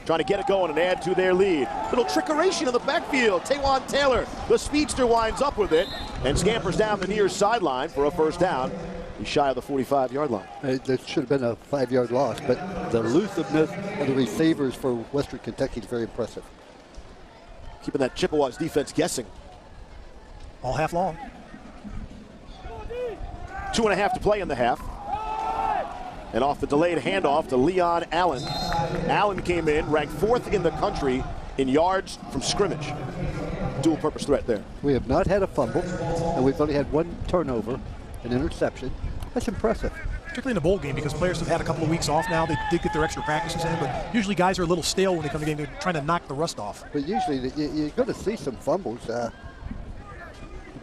trying to get it going and add to their lead. Little trickeration in the backfield. Taywan Taylor, the speedster, winds up with it and scampers down the near sideline for a first down. He's shy of the 45-yard line. There should have been a 5-yard loss, but the elusiveness of the receivers for Western Kentucky is very impressive. Keeping that Chippewas defense guessing. All half long. 2.5 to play in the half. And off the delayed handoff to Leon Allen. Allen came in, ranked 4th in the country in yards from scrimmage. Dual purpose threat there. We have not had a fumble, and we've only had 1 turnover, an interception. That's impressive. Particularly in the bowl game, because players have had a couple of weeks off now. They did get their extra practices in, but usually guys are a little stale when they come to the game. They're trying to knock the rust off. But usually you're going to see some fumbles.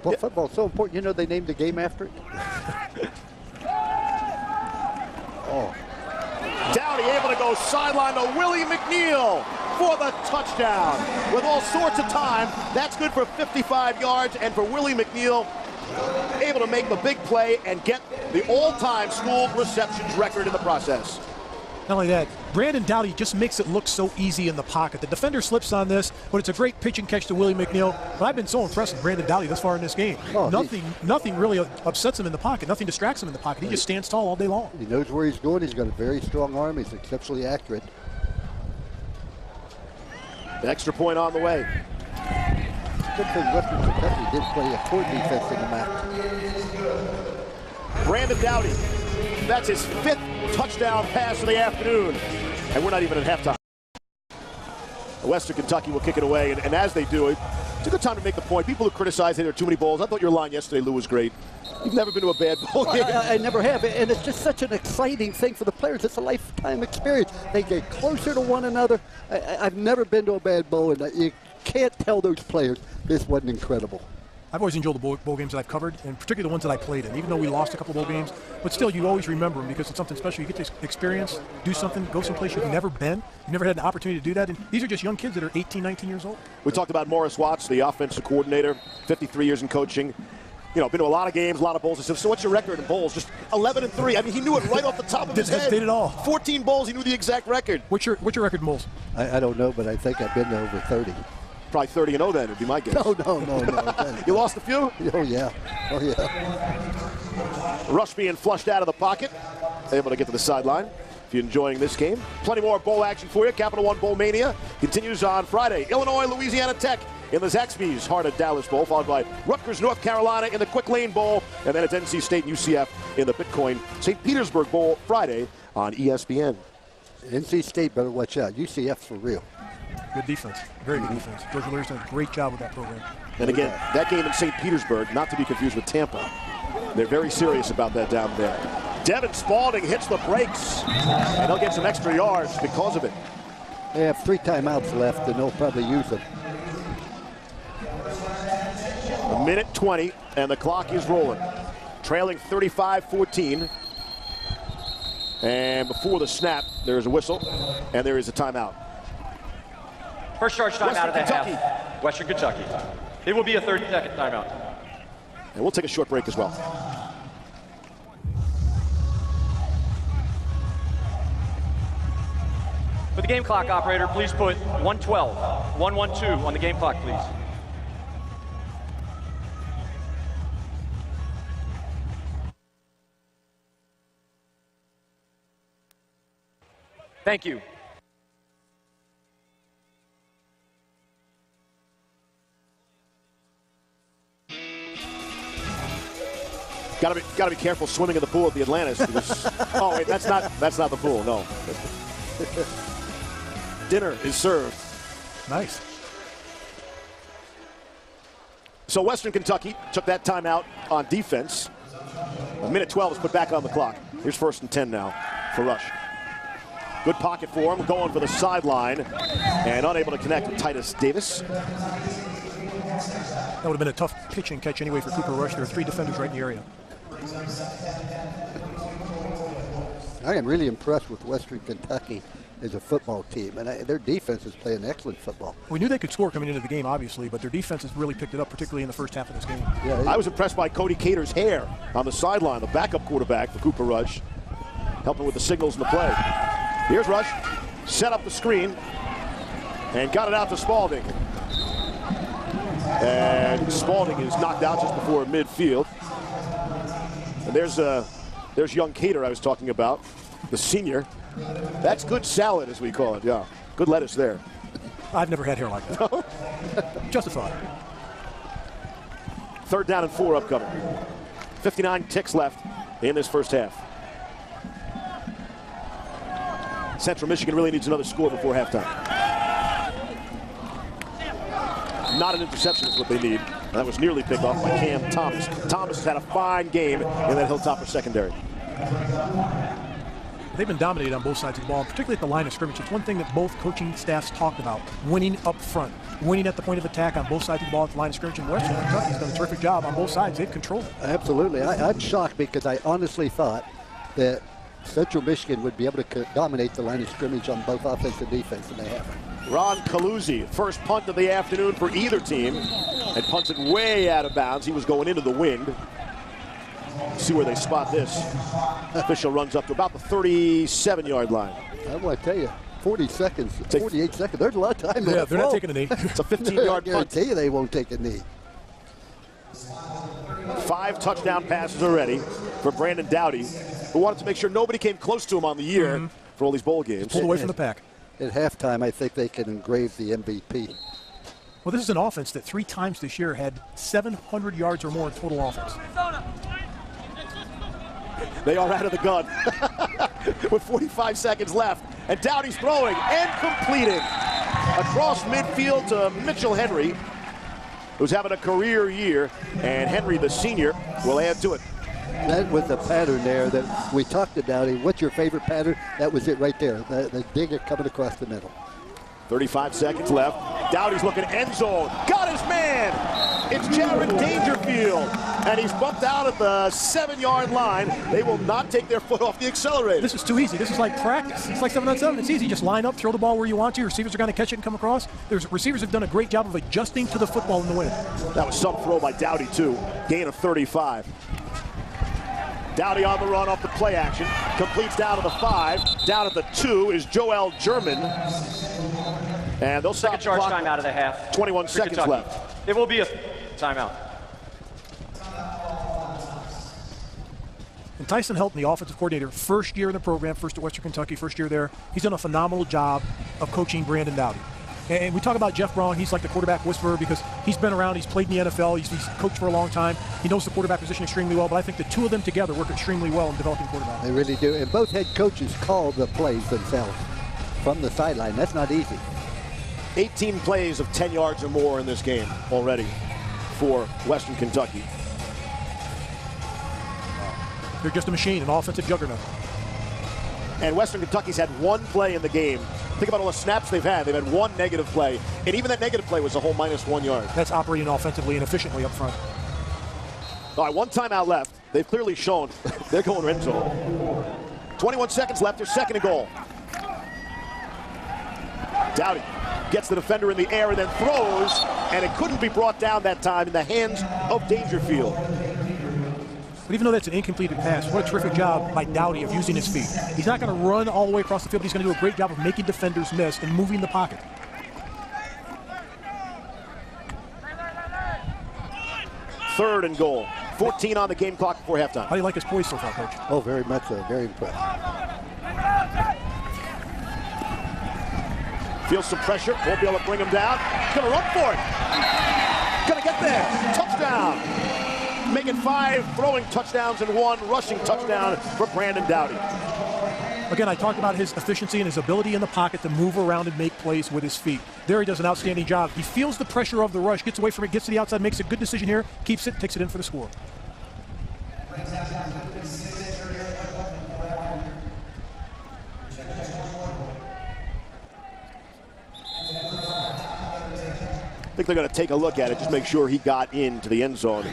Football is so important. You know they named the game after it? Oh. Dowdy able to go sideline to Willie McNeil for the touchdown. With all sorts of time, that's good for 55 yards, and for Willie McNeil, able to make the big play and get the all-time school receptions record in the process. Not only that, Brandon Dowdy just makes it look so easy in the pocket. The defender slips on this, but it's a great pitch and catch to Willie McNeil. But I've been so impressed with Brandon Dowdy thus far in this game. Oh, nothing really upsets him in the pocket. Nothing distracts him in the pocket. He just stands tall all day long. He knows where he's going. He's got a very strong arm. He's exceptionally accurate. The extra point on the way. Good thing Western Kentucky did play a poor defense in the match. Brandon Dowdy, that's his 5th touchdown pass of the afternoon. And we're not even at halftime. Western Kentucky will kick it away, and as they do it, it's a good time to make the point. People who criticize that there are too many balls. I thought your line yesterday, Lou, was great. You've never been to a bad ball game. I never have, and it's just such an exciting thing for the players. It's a lifetime experience. They get closer to one another. I've never been to a bad bowl, and you can't tell those players this wasn't incredible. I've always enjoyed the bowl games that I've covered, and particularly the ones that I played in. Even though we lost a couple of bowl games, but still you always remember them because it's something special. You get to experience, do something, go someplace you've never been. You've never had an opportunity to do that. And these are just young kids that are 18, 19 years old. We talked about Morris Watts, the offensive coordinator, 53 years in coaching. You know, been to a lot of games, a lot of bowls. I said, so what's your record in bowls? Just 11-3. I mean, he knew it right off the top of his head. Did it all. 14 bowls, he knew the exact record. What's your record in bowls? I don't know, but I think I've been to over 30. Probably 30-0 then, would be my guess. No. You lost a few? Oh, yeah. Rush being flushed out of the pocket. Able to get to the sideline. If you're enjoying this game. Plenty more bowl action for you. Capital One Bowl Mania continues on Friday. Illinois, Louisiana Tech in the Zaxby's Heart of Dallas Bowl, followed by Rutgers, North Carolina in the Quick Lane Bowl, and then it's NC State and UCF in the Bitcoin St. Petersburg Bowl Friday on ESPN. NC State better watch out. UCF's for real. Good defense. Very good defense. George O'Leary's done a great job with that program. And again, that game in St. Petersburg, not to be confused with Tampa. They're very serious about that down there. Devin Spalding hits the brakes, and he'll get some extra yards because of it. They have 3 timeouts left, and they'll probably use them. A minute 20, and the clock is rolling. Trailing 35-14. And before the snap, there is a whistle, and there is a timeout. First charge timeout of the half. Western Kentucky. It will be a 30-second timeout. And we'll take a short break as well. For the game clock operator, please put 112, 112 on the game clock, please. Thank you. Gotta be careful swimming in the pool at the Atlantis. Because, oh wait, that's not the pool. No. Dinner is served. Nice. So Western Kentucky took that timeout on defense. A minute 12 is put back on the clock. Here's 1st and 10 now for Rush. Good pocket for him, going for the sideline, and unable to connect with Titus Davis. That would have been a tough pitch and catch anyway for Cooper Rush. There are 3 defenders right in the area. I am really impressed with Western Kentucky as a football team, and their defense is playing excellent football. We knew they could score coming into the game, obviously, but their defense has really picked it up, particularly in the first half of this game. Yeah, I was impressed by Cody Cater's hair on the sideline, the backup quarterback for Cooper Rush, helping with the signals in the play. Here's Rush, set up the screen, and got it out to Spalding. And Spalding is knocked out just before midfield. And there's young Cater I was talking about, the senior. That's good salad, as we call it, yeah. Good lettuce there. I've never had hair like that. No? Just a thought. 3rd down and 4 upcoming. 59 ticks left in this first half. Central Michigan really needs another score before halftime. Not an interception is what they need. That was nearly picked off by Cam Thomas. Thomas has had a fine game in that Hilltopper secondary. They've been dominated on both sides of the ball, particularly at the line of scrimmage. It's one thing that both coaching staffs talked about, winning up front, winning at the point of attack on both sides of the ball at the line of scrimmage. And Western Kentucky's done a terrific job on both sides. They've controlled it. Absolutely. I'm shocked because I honestly thought that Central Michigan would be able to dominate the line of scrimmage on both offense and defense, and they haven't. Ron Caluzzi, first punt of the afternoon for either team, and punts it way out of bounds. He was going into the wind. See where they spot this. Official runs up to about the 37-yard line. I want to tell you, 40 seconds, 48 seconds. There's a lot of time. Yeah, they're not taking a knee. It's a 15-yard punt. I guarantee you they won't take a knee. 5 touchdown passes already for Brandon Dowdy, who wanted to make sure nobody came close to him on the year for all these bowl games. Pulled away from the pack. At halftime, I think they can engrave the MVP. Well, this is an offense that 3 times this year had 700 yards or more in total offense. They are out of the gun with 45 seconds left. And Dowdy's throwing and completing across midfield to Mitchell Henry, who's having a career year. And Henry, the senior, will add to it. That was the pattern there that we talked about. What's your favorite pattern? That was it right there. The digger coming across the middle. 35 seconds left. Dowdy's looking end zone. Got his man. It's Jared Dangerfield. And he's bumped out at the 7-yard line. They will not take their foot off the accelerator. This is too easy. This is like practice. It's like 7-on-7. It's easy. Just line up, throw the ball where you want to. Your receivers are going to catch it and come across. Receivers have done a great job of adjusting to the football in the wind. That was some throw by Dowdy, too. Gain of 35. Dowdy on the run off the play action. Completes down to the 5. Down at the 2 is Joel German. And they'll stop Second charge time out of the half. 21 seconds Kentucky. left. It will be a timeout. And Tyson Helton, the offensive coordinator, first year in the program, first at Western Kentucky, first year there. He's done a phenomenal job of coaching Brandon Dowdy. And we talk about Jeff Braun. He's like the quarterback whisperer because he's been around. He's played in the NFL. He's coached for a long time. He knows the quarterback position extremely well. But I think the two of them together work extremely well in developing quarterbacks. They really do. And both head coaches call the plays themselves from the sideline. That's not easy. 18 plays of 10 yards or more in this game already for Western Kentucky. They're just a machine, an offensive juggernaut. And Western Kentucky's had one play in the game. Think about all the snaps they've had. They've had one negative play. And even that negative play was a whole -1 yard. That's operating offensively and efficiently up front. All right, 1 timeout left. They've clearly shown they're going red zone. 21 seconds left. They're second and goal. Dowdy gets the defender in the air and then throws. And it couldn't be brought down that time in the hands of Dangerfield. But even though that's an incompleted pass, what a terrific job by Dowdy of using his feet. He's not going to run all the way across the field, but he's going to do a great job of making defenders miss and moving the pocket. Third and goal. 14 on the game clock before halftime. How do you like his poise so far, Coach? Oh, very much so. Very impressed. Feels some pressure. Won't be able to bring him down. He's going to run for it. Going to get there. Touchdown. Making 5 throwing touchdowns and 1 rushing touchdown for Brandon Dowdy. Again, I talked about his efficiency and his ability in the pocket to move around and make plays with his feet. There he does an outstanding job. He feels the pressure of the rush, gets away from it, gets to the outside, makes a good decision here, keeps it, takes it in for the score. think they're going to take a look at it, just make sure he got into the end zone.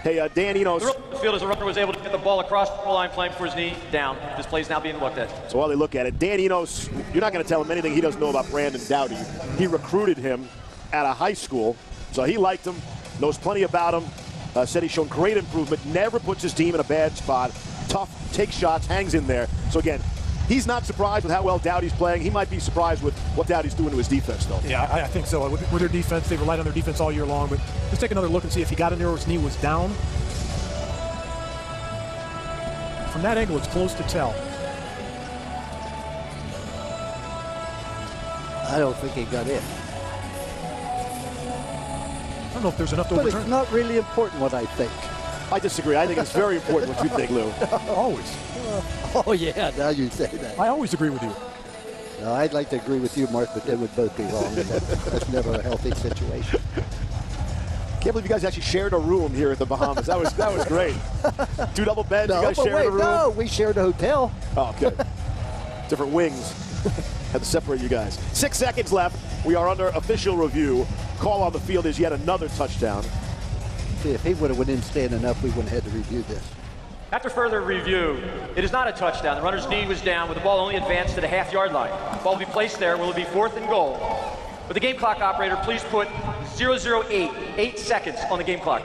Hey, Dan Enos. The field as the runner was able to get the ball across the line, playing for his knee down. This play is now being looked at. So while they look at it, Dan Enos, you're not going to tell him anything he doesn't know about Brandon Dowdy. He recruited him at a high school, so he liked him, knows plenty about him, said he's shown great improvement, never puts his team in a bad spot, tough, takes shots, hangs in there. So again, he's not surprised with how well Dowdy's playing. He might be surprised with what Dowdy's doing to his defense, though. Yeah, I think so. With their defense, they relied on their defense all year long. But let's take another look and see if he got in there or his knee was down. From that angle, it's close to tell. I don't think he got in. I don't know if there's enough to But overturn. it's not really important what I think. I disagree. I think it's very important what you think, Lou. Always. Oh, yeah, now you say that. I always agree with you. No, I'd like to agree with you, Mark, but they would both be wrong. That's never a healthy situation. Can't believe you guys actually shared a room here at the Bahamas. That was great. 2 double beds, No, you guys but shared wait, a room. no, we shared a hotel. Oh, good. Different wings. Had to separate you guys. 6 seconds left. We are under official review. Call on the field is yet another touchdown. See, if he would have went in standing up, we wouldn't have had to review this. After further review, it is not a touchdown. The runner's knee was down with the ball only advanced to the half-yard line. The ball will be placed there. Will it be 4th and goal? Would the game clock operator please put 008, 8 seconds on the game clock?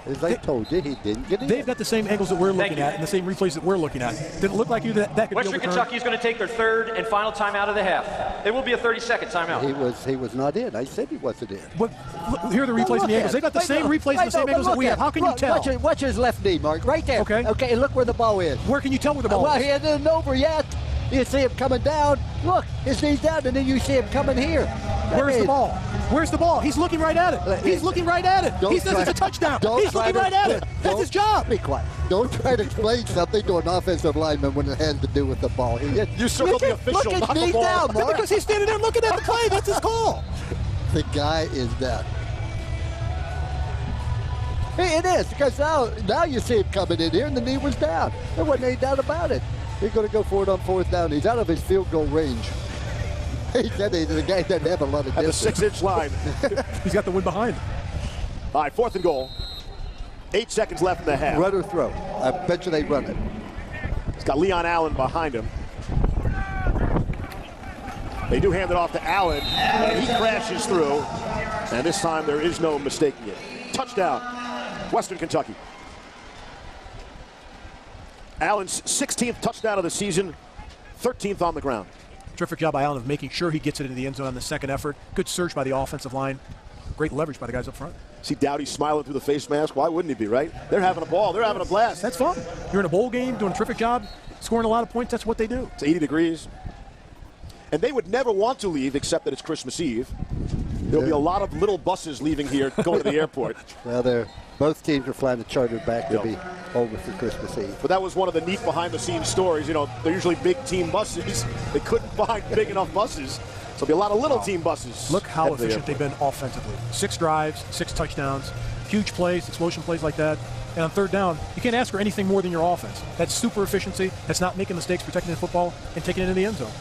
As I told you, he didn't get in. They've got the same angles that we're looking you. at and the same replays that we're looking at. Did it look like you that could Western be overturned? Kentucky is going to take their 3rd and final timeout of the half. It will be a 30-second timeout. He was not in. I said he wasn't in. But look, here are the replays and the angles. They've got the same replays and the same angles that we have. How can you tell? Watch his left knee, Mark. Right there. Okay. Okay, and look where the ball is. Where can you tell where the ball Well, is? he hasn't over yet. You see him coming down. Look, his knee's down, and then you see him coming here. Where's the ball? Where's the ball? He's looking right at it. He's looking right at it. He says it's a touchdown. He's looking right at it. That's his job. Be quiet. Don't try to explain something to an offensive lineman when it has to do with the ball. You circled the official, look not his the knees ball. down, Mark. Because he's standing there looking at the play. That's his call. The guy is down. Hey, it is, because now you see him coming in here, and the knee was down. There wasn't any doubt about it. He's going to go for it on 4th down. He's out of his field goal range. He said the guy doesn't have a lot of At the distance. 6-inch line. He's got the wind behind him. All right, 4th and goal. 8 seconds left in the half. Run or throw. I bet you they run it. He's got Leon Allen behind him. They do hand it off to Allen, and he crashes through. And this time there is no mistaking it. Touchdown, Western Kentucky. Allen's 16th touchdown of the season, 13th on the ground. Terrific job by Allen of making sure he gets it into the end zone on the second effort. Good search by the offensive line. Great leverage by the guys up front. See Dowdy smiling through the face mask. Why wouldn't he be, right? They're having a ball. They're having a blast. That's fun. You're in a bowl game, doing a terrific job, scoring a lot of points. That's what they do. It's 80 degrees. And they would never want to leave except that it's Christmas Eve. There'll be a lot of little buses leaving here going to the airport. Well, both teams are flying the charter back to be over for Christmas Eve. But that was one of the neat behind-the-scenes stories. You know, they're usually big team buses. They couldn't find big enough buses. So there'll be a lot of little team buses. Look how at the efficient they've been offensively. 6 drives, 6 touchdowns, huge plays, explosion plays like that. And on 3rd down, you can't ask for anything more than your offense. That's super efficiency. That's not making mistakes, protecting the football, and taking it into the end zone.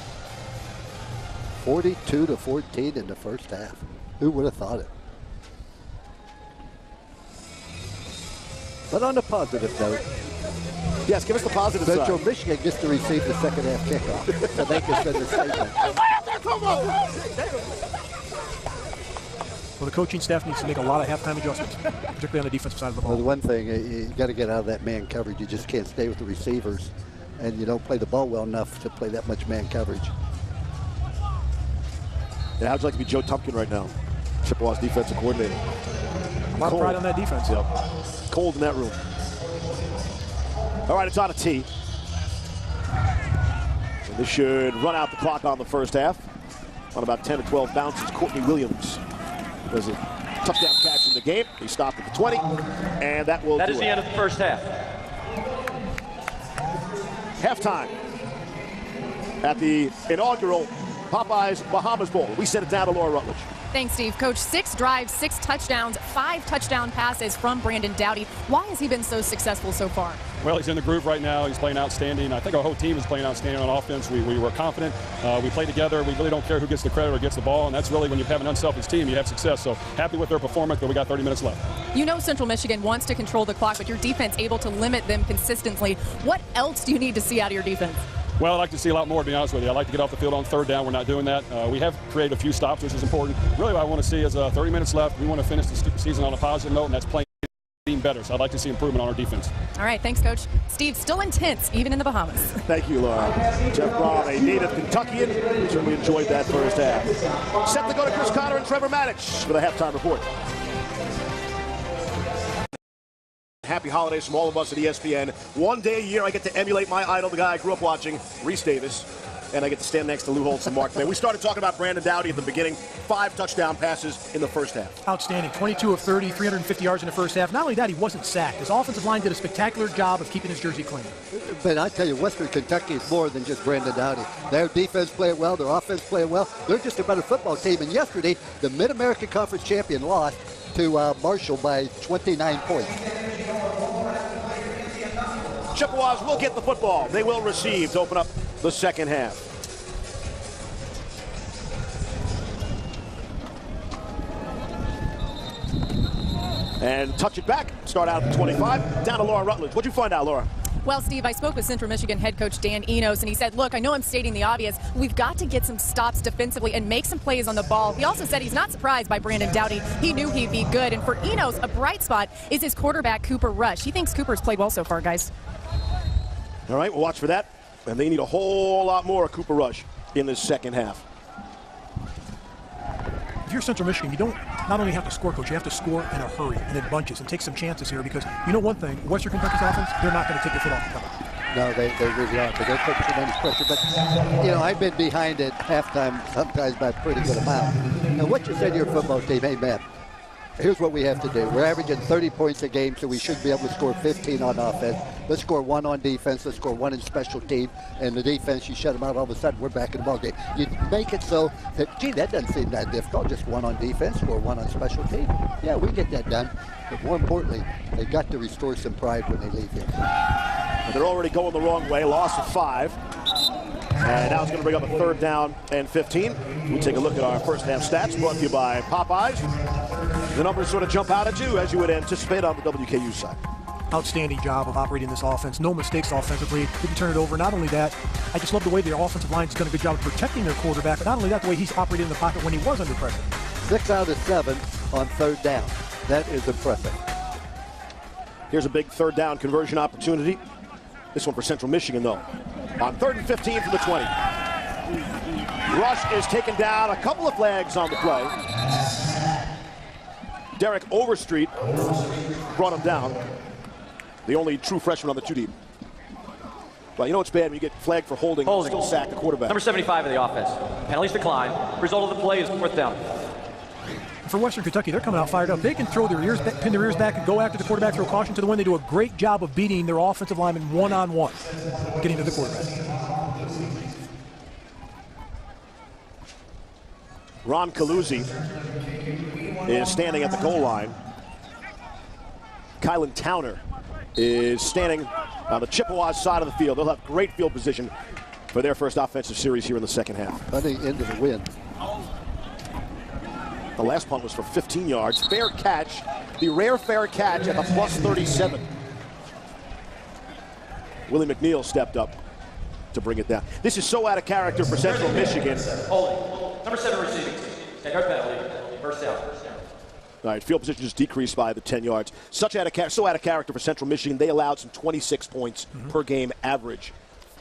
42-14 in the first half. Who would have thought it? But on a positive note, Yes, give us the positive Central side. Michigan gets to receive the second half kickoff, so they can send a statement. Well, the coaching staff needs to make a lot of halftime adjustments, particularly on the defensive side of the Well, the ball. one thing, you got to get out of that man coverage. You just can't stay with the receivers, and you don't play the ball well enough to play that much man coverage. And how'd you like to be Joe Tumpkin right now? Chippewas defensive coordinator. A lot of pride on that defense. Yep. Cold in that room. All right, it's on a tee. And this should run out the clock on the first half. On about 10 or 12 bounces, Courtney Williams does a touchdown catch in the game. He stopped at the 20, and that will That do is it. the end of the first half. Halftime at the inaugural Popeyes Bahamas Bowl. We send it down to Laura Rutledge. Thanks, Steve. Coach, 6 drives, 6 touchdowns, 5 touchdown passes from Brandon Doughty. Why has he been so successful so far? Well, he's in the groove right now. He's playing outstanding. I think our whole team is playing outstanding on offense. We were confident. We play together. We really don't care who gets the credit or gets the ball, and that's really when you have an unselfish team, you have success. So happy with their performance, but we got 30 minutes left. You know Central Michigan wants to control the clock, but your defense able to limit them consistently. What else do you need to see out of your defense? Well, I'd like to see a lot more, to be honest with you. I'd like to get off the field on third down. We're not doing that. We have created a few stops, which is important. Really what I want to see is 30 minutes left. We want to finish the season on a positive note, and that's playing better. So I'd like to see improvement on our defense. All right, thanks, Coach. Steve, still intense, even in the Bahamas. Thank you, Laura. Jeff Braun, a native Kentuckian, certainly enjoyed that first half. Set to go to Chris Connor and Trevor Maddich for the halftime report. Happy holidays from all of us at ESPN. One day a year I get to emulate my idol, the guy I grew up watching, Reese Davis, and I get to stand next to Lou Holtz and Mark May. We started talking about Brandon Doughty at the beginning. 5 touchdown passes in the first half. Outstanding. 22 of 30, 350 yards in the first half. Not only that, he wasn't sacked. His offensive line did a spectacular job of keeping his jersey clean. But I tell you, Western Kentucky is more than just Brandon Doughty. Their defense played well, their offense played well. They're just a better football team. And yesterday, the Mid-American Conference champion lost to Marshall by 29 points. Chippewas will get the football. They will receive to open up the second half. And touch it back. Start out at 25. Down to Laura Rutledge. What'd you find out, Laura? Well, Steve, I spoke with Central Michigan head coach Dan Enos, and he said, look, I know I'm stating the obvious. We've got to get some stops defensively and make some plays on the ball. He also said he's not surprised by Brandon Doughty. He knew he'd be good. And for Enos, a bright spot is his quarterback, Cooper Rush. He thinks Cooper's played well so far, guys. All right, we'll watch for that. And they need a whole lot more of Cooper Rush in this second half. If you're Central Michigan, you don't not only have to score, Coach, you have to score in a hurry and in bunches and take some chances here, because you know one thing, Western Kentucky's offense, they're not going to take their foot off the pedal. No, they really aren't, but they're putting tremendous pressure. But, you know, I've been behind at halftime sometimes by a pretty good amount. And what you said to your football team, hey, man, here's what we have to do. We're averaging 30 points a game, so we should be able to score 15 on offense. Let's score 1 on defense. Let's score 1 in special team. And the defense, you shut them out, all of a sudden we're back in the ballgame. You make it so that, gee, that doesn't seem that difficult. Just 1 on defense, score 1 on special team. Yeah, we get that done. But more importantly, they've got to restore some pride when they leave here. But they're already going the wrong way. Loss of 5. And now it's going to bring up a 3rd down and 15. We'll take a look at our first half stats brought to you by Popeyes. The numbers sort of jump out at you as you would anticipate on the WKU side. Outstanding job of operating this offense. No mistakes offensively. Didn't turn it over. Not only that, I just love the way their offensive line has done a good job of protecting their quarterback. But not only that, the way he's operated in the pocket when he was under pressure. 6 out of 7 on 3rd down. That is impressive. Here's a big 3rd down conversion opportunity. This one for Central Michigan, though. On 3rd and 15 from the 20. Rush is taken down. A couple of flags on the play. Derek Overstreet brought him down. The only true freshman on the 2 deep. Well, you know it's bad when you get flagged for holding. Still sack the quarterback. Number 75 of the offense. Penalties decline. Result of the play is 4th down. For Western Kentucky, they're coming out fired up. They can throw their ears back, pin their ears back, and go after the quarterback, throw caution to the wind. They do a great job of beating their offensive linemen one-on-one, getting to the quarterback. Ron Caluzzi is standing at the goal line. Kylan Towner is standing on the Chippewas side of the field. They'll have great field position for their first offensive series here in the second half. Punting into the wind. The last punt was for 15 yards. Fair catch. The rare fair catch at the plus 37. Willie McNeil stepped up to bring it down. This is so out of character for Central Michigan. Number 7 receiving team. 10-yard penalty. First down. All right, field position just decreased by the 10 yards. So out of character for Central Michigan. They allowed some 26 points per game average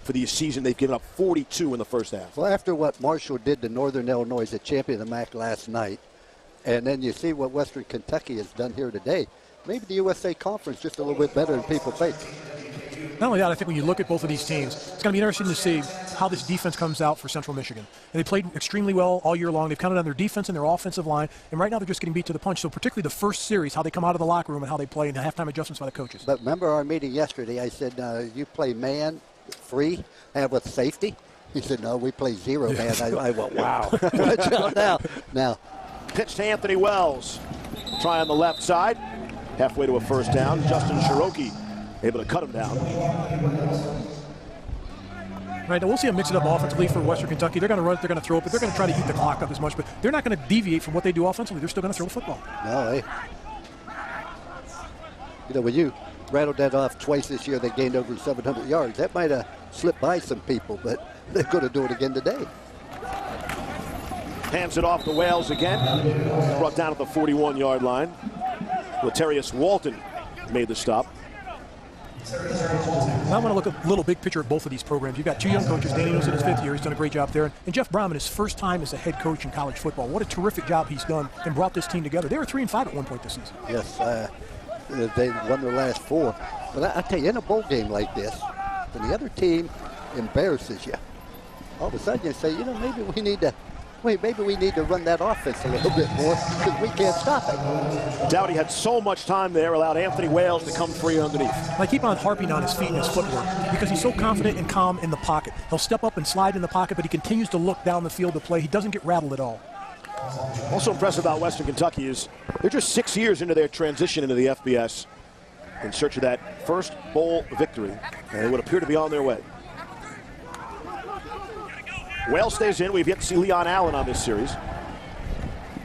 for the season. They've given up 42 in the first half. Well, after what Marshall did to Northern Illinois, the champion of the MAC last night, and then you see what Western Kentucky has done here today, maybe the USA Conference just a little bit better than people think. Not only that, I think when you look at both of these teams, it's going to be interesting to see how this defense comes out for Central Michigan. And they played extremely well all year long. They've counted on their defense and their offensive line, and right now they're just getting beat to the punch. So particularly the first series, how they come out of the locker room and how they play, and the halftime adjustments by the coaches. But remember our meeting yesterday, I said, you play man, free, and with safety? He said, no, we play 0 man. I went, wow. Watch out now. Now, Pitch to Anthony Wells. Try on the left side. Halfway to a first down. Justin Cherokee able to cut him down. Right, now we'll see them mix it up offensively for Western Kentucky. They're going to run it, they're going to throw it, but they're going to try to eat the clock up as much. But they're not going to deviate from what they do offensively. They're still going to throw the football. No, when you rattled that off twice this year, they gained over 700 yards. That might have slipped by some people, but they're going to do it again today. Hands it off to Wales again. Brought down at the 41-yard line. Latarius Walton made the stop. I want to look a little big picture at both of these programs. You've got two young coaches. Danny Enos in his 5th year. He's done a great job there. And Jeff Brom in his first time as a head coach in college football. What a terrific job he's done and brought this team together. They were 3-5 at one point this season. Yes, they won their last 4. But I tell you, in a bowl game like this, when the other team embarrasses you, all of a sudden you say, maybe we need to run that offense a little bit more because we can't stop it. Dowdy had so much time there, allowed Anthony Wales to come free underneath. I keep on harping on his feet and his footwork because he's so confident and calm in the pocket. He'll step up and slide in the pocket, but he continues to look down the field to play. He doesn't get rattled at all. Also impressive about Western Kentucky is they're just 6 years into their transition into the FBS in search of that first bowl victory, and they would appear to be on their way. Wales stays in. We've yet to see Leon Allen on this series.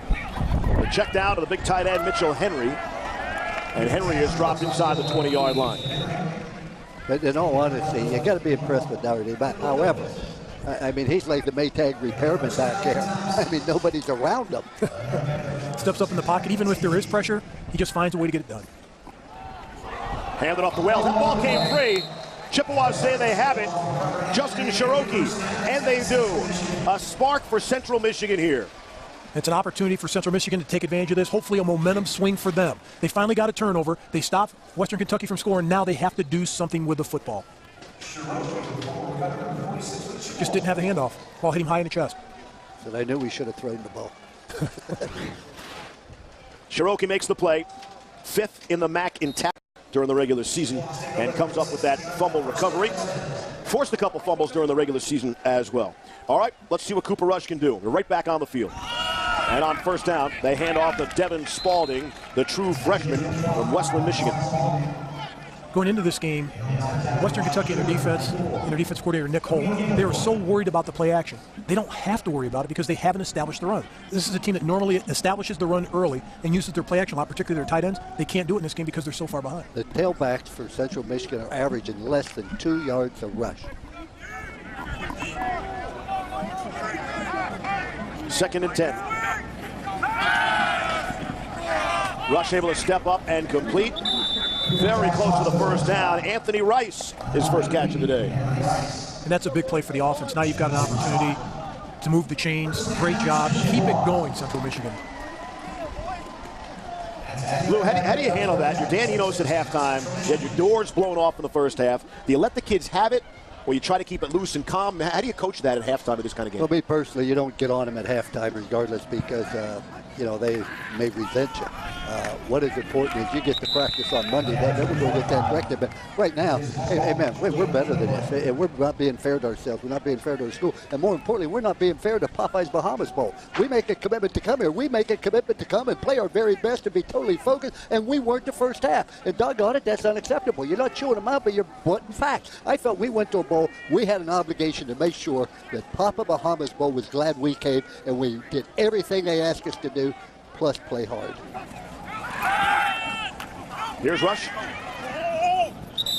They check down to the big tight end, Mitchell Henry. And Henry is dropped inside the 20-yard line. But in all honesty, you got to be impressed with Doherty. But however, I mean, he's like the Maytag repairman back there. I mean, nobody's around him. Steps up in the pocket. Even if there is pressure, he just finds a way to get it done. Handed off to Wales. That ball came free. Chippewas say they have it. Justin Cherokee, and they do. A spark for Central Michigan here. It's an opportunity for Central Michigan to take advantage of this. Hopefully a momentum swing for them. They finally got a turnover. They stopped Western Kentucky from scoring. Now they have to do something with the football. Just didn't have the handoff. Ball hit him high in the chest. So I knew we should have thrown the ball. Cherokee makes the play. 5th in the MAC in tackle during the regular season and comes up with that fumble recovery. Forced a couple fumbles during the regular season as well. All right, let's see what Cooper Rush can do. We're right back on the field. And on first down, they hand off to Devin Spalding, the true freshman from Western Michigan. Going into this game, Western Kentucky and their defense coordinator, Nick Holt, they were so worried about the play action. They don't have to worry about it because they haven't established the run. This is a team that normally establishes the run early and uses their play action a lot, particularly their tight ends. They can't do it in this game because they're so far behind. The tailbacks for Central Michigan are averaging less than 2 yards a rush. 2nd and 10. Rush able to step up and complete. Very close to the first down. Anthony Rice, his first catch of the day. And that's a big play for the offense. Now you've got an opportunity to move the chains. Great job. Keep it going, Central Michigan. Lou, how do you handle that? You're Dan Enos at halftime. You had your doors blown off in the first half. Do you let the kids have it, or you try to keep it loose and calm? How do you coach that at halftime of this kind of game? Well, me personally, you don't get on them at halftime regardless because, they may resent you. What is important is you get to practice on Monday. Then we're going to get that corrected. But right now, hey man, we're better than this. And we're not being fair to ourselves. We're not being fair to our school. And more importantly, we're not being fair to Popeyes Bahamas Bowl. We make a commitment to come here. We make a commitment to come and play our very best and be totally focused. And we weren't the first half. And doggone it, that's unacceptable. You're not chewing them out, but you're wanting facts. I felt we went to a bowl. We had an obligation to make sure that Papa Bahamas Bowl was glad we came and we did everything they asked us to do, plus play hard. Here's Rush.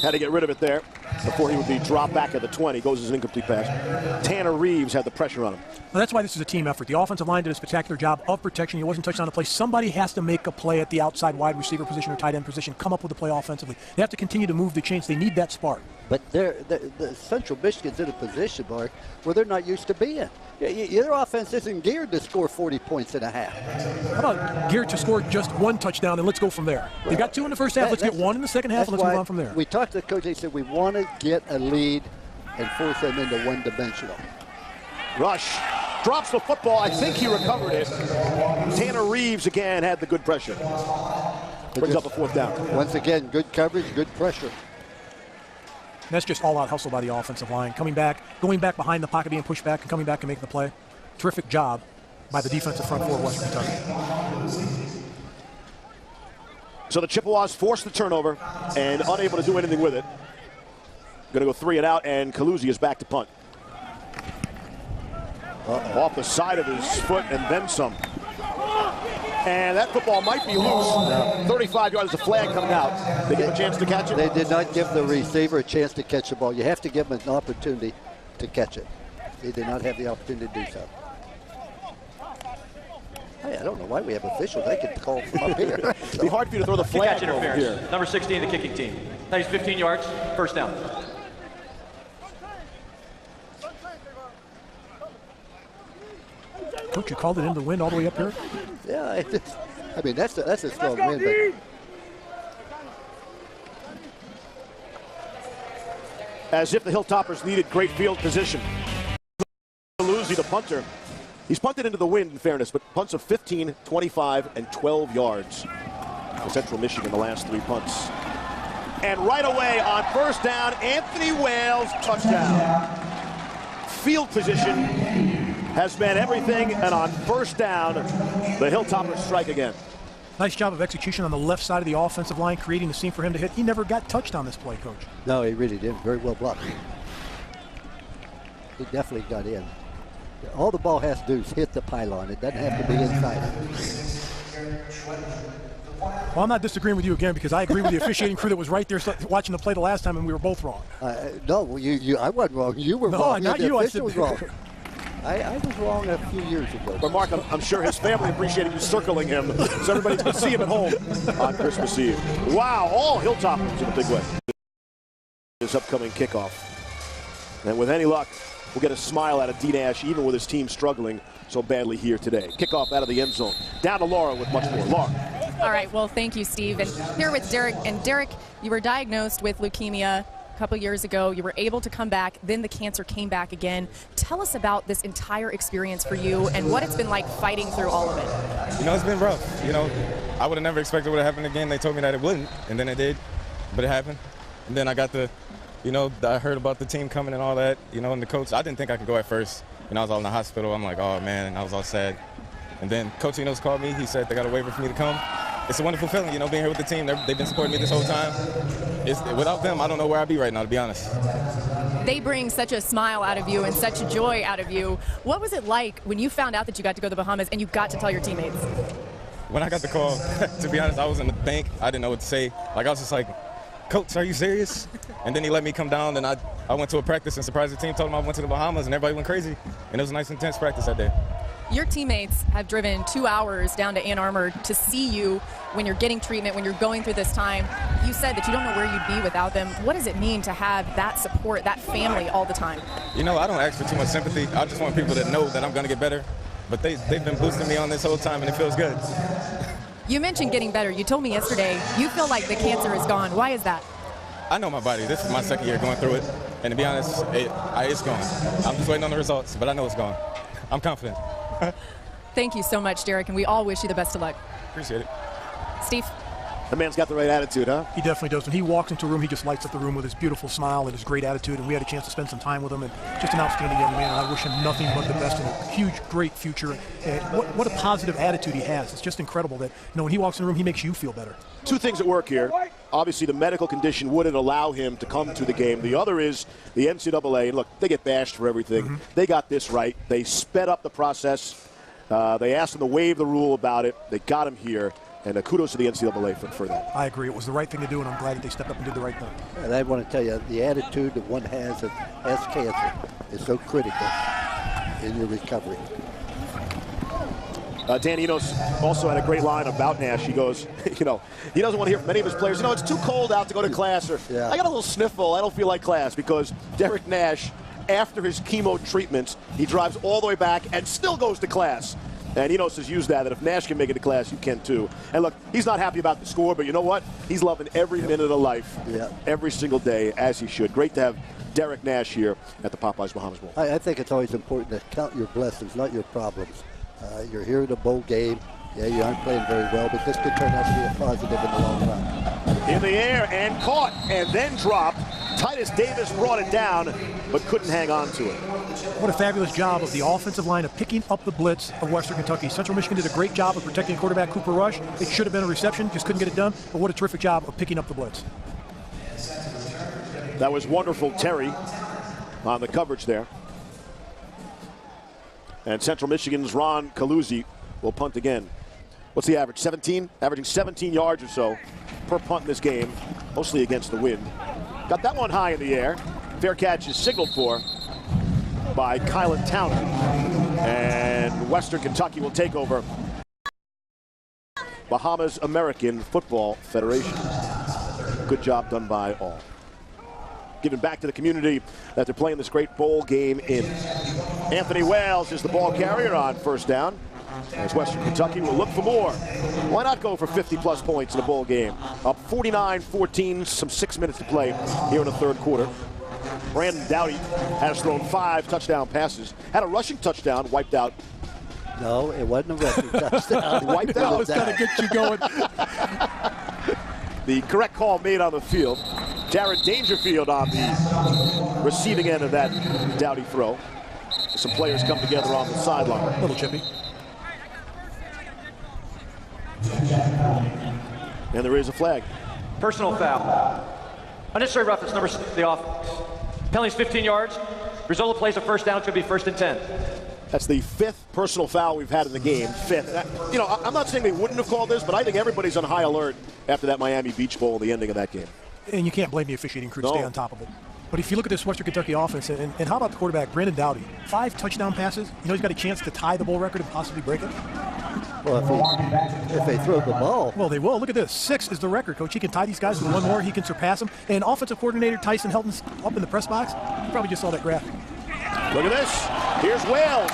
Had to get rid of it there before he would be dropped back at the 20. Goes as an incomplete pass. Tanner Reeves had the pressure on him. Well, that's why this is a team effort. The offensive line did a spectacular job of protection. He wasn't touched on the play. Somebody has to make a play at the outside wide receiver position or tight end position, come up with a play offensively. They have to continue to move the chains. They need that spark. But the Central Michigan's in a position, Mark, where they're not used to being. Their offense isn't geared to score 40 points in a half. How about geared to score just one touchdown and let's go from there? They got 2 in the first half. Let's get 1 in the second half and let's move on from there. We talked to the coach. They said we want to get a lead and force them into one-dimensional. Rush drops the football. I think he recovered it. Tanner Reeves again had the good pressure. Brings up a 4th down. Once again, good coverage, good pressure. And that's just all-out hustle by the offensive line. Coming back, going back behind the pocket, being pushed back, and coming back and making the play. Terrific job by the defensive front four of Western Kentucky. So the Chippewas forced the turnover and unable to do anything with it. Going to go 3 and out, and Calusi is back to punt. Off the side of his foot and then some. And that football might be loose. 35 yards, a flag coming out. They give him a chance to catch it? They did not give the receiver a chance to catch the ball. You have to give him an opportunity to catch it. He did not have the opportunity to do so. Hey, I don't know why we have officials. They can call from up here. It'd be hard for you to throw the flag Catch over interference. here. Number 16, the kicking team. That is 15 yards, first down. Coach, you called it into the wind all the way up here? Yeah, I mean, that's a strong win. But As if the Hilltoppers needed great field position. Calusi, the punter. He's punted into the wind, in fairness, but punts of 15, 25, and 12 yards for Central Michigan, the last 3 punts. And right away on first down, Anthony Wales, touchdown. Field position has meant everything, and on first down, the Hilltoppers strike again. Nice job of execution on the left side of the offensive line, creating the scene for him to hit. He never got touched on this play, Coach. no, he really did. Very well blocked. He definitely got in. All the ball has to do is hit the pylon. It doesn't have to be inside it. Well, I'm not disagreeing with you again because I agree with the officiating crew that was right there watching the play the last time, and we were both wrong. No, I wasn't wrong. You were No, wrong. not The you. I official was said- wrong. I was wrong a few years ago. But Mark, I'm sure his family appreciated you circling him, so everybody can see him at home on Christmas Eve. Wow, all Hilltoppers in a big way. This upcoming kickoff. And with any luck, we'll get a smile out of D Nash, even with his team struggling so badly here today. Kickoff out of the end zone. Down to Laura with much more. Laura. All right, well, thank you, Steve. And here with Derek. And Derek, you were diagnosed with leukemia a couple years ago. You were able to come back. Then the cancer came back again. Tell us about this entire experience for you and what it's been like fighting through all of it. You know, it's been rough. You know, I would have never expected it would have happened again. They told me that it wouldn't, and then it did, but it happened. And then I got the, you know, I heard about the team coming and all that, you know, and the coach. I didn't think I could go at first. And I was all in the hospital. I'm like, oh, man, and I was all sad. And then Coach Enos called me. He said they got a waiver for me to come. It's a wonderful feeling, you know, being here with the team. They've been supporting me this whole time. Without them, I don't know where I'd be right now, to be honest. They bring such a smile out of you and such joy out of you. What was it like when you found out that you got to go to the Bahamas and you got to tell your teammates? When I got the call, to be honest, I was in the bank. I didn't know what to say. Like, I was just like, Coach, are you serious? And then he let me come down, and I went to a practice and surprised the team, told them I went to the Bahamas, and everybody went crazy. And it was a nice, intense practice that day. Your teammates have driven 2 hours down to Ann Arbor to see you when you're getting treatment, when you're going through this time. You said that you don't know where you'd be without them. What does it mean to have that support, that family all the time? You know, I don't ask for too much sympathy. I just want people to know that I'm going to get better. But they've been boosting me on this whole time, and it feels good. You mentioned getting better. You told me yesterday you feel like the cancer is gone. Why is that? I know my body. This is my second year going through it. And to be honest, it's gone. I'm just waiting on the results, but I know it's gone. I'm confident. Thank you so much, Derek, and we all wish you the best of luck. Appreciate it. Steve? The man's got the right attitude, huh? He definitely does. When he walks into a room, he just lights up the room with his beautiful smile and his great attitude, and we had a chance to spend some time with him, and just an outstanding young man. I wish him nothing but the best and a huge, great future. And what a positive attitude he has. It's just incredible that, you know, when he walks in the room, he makes you feel better. Two things at work here. Obviously, the medical condition wouldn't allow him to come to the game. The other is the NCAA. And look, they get bashed for everything. Mm-hmm. They got this right. They sped up the process. They asked him to waive the rule about it. They got him here. And kudos to the NCAA for that. I agree. It was the right thing to do, and I'm glad that they stepped up and did the right thing. And I want to tell you, the attitude that one has cancer is so critical in your recovery. Dan Enos also had a great line about Nash. He goes, you know, he doesn't want to hear from any of his players, you know, it's too cold out to go to class, or I got a little sniffle, I don't feel like class, because Derek Nash, after his chemo treatments, he drives all the way back and still goes to class. And Enos has used that if Nash can make it to class, you can too. And look, he's not happy about the score, but you know what? He's loving every minute of life, every single day, as he should. Great to have Derek Nash here at the Popeyes Bahamas Bowl. I think it's always important to count your blessings, not your problems. You're here in a bowl game. Yeah, you aren't playing very well, but this could turn out to be a positive in the long run. In the air and caught and then dropped. Titus Davis brought it down, but couldn't hang on to it. What a fabulous job of the offensive line of picking up the blitz of Western Kentucky. Central Michigan did a great job of protecting quarterback Cooper Rush. It should have been a reception, just couldn't get it done. But what a terrific job of picking up the blitz. That was wonderful, Terry, on the coverage there. And Central Michigan's Ron Caluzzi will punt again. What's the average? 17? Averaging 17 yards or so per punt in this game, mostly against the wind. Got that one high in the air. Fair catch is signaled for by Kylan Townend. And Western Kentucky will take over Bahamas American Football Federation. Good job done by all. Giving back to the community that they're playing this great bowl game in. Anthony Wales is the ball carrier on first down. As Western Kentucky will look for more. Why not go for 50-plus points in a bowl game? Up 49-14, some 6 minutes to play here in the third quarter. Brandon Doughty has thrown 5 touchdown passes. Had a rushing touchdown, wiped out. No, it wasn't a rushing touchdown. Wiped out. That was going to get you going. The correct call made on the field. Jared Dangerfield on the receiving end of that Doughty throw. Some players come together on the sideline. A little chippy. And there is a flag. Personal foul. Unnecessary roughness, number 6, the offense. Penalty's 15 yards. Result of plays a first down. It's going to be 1st and 10. That's the 5th personal foul we've had in the game. 5th. You know, I'm not saying they wouldn't have called this, but I think everybody's on high alert after that Miami Beach Bowl, the ending of that game. And you can't blame the officiating crew to stay on top of it. But if you look at this Western Kentucky offense, and how about the quarterback, Brandon Doughty? 5 touchdown passes. You know he's got a chance to tie the bowl record and possibly break it. Well, if they throw the ball. Well, they will. Look at this. 6 is the record, Coach. He can tie these guys with one more. He can surpass them. And offensive coordinator Tyson Helton's up in the press box. You probably just saw that graphic. Look at this. Here's Wales.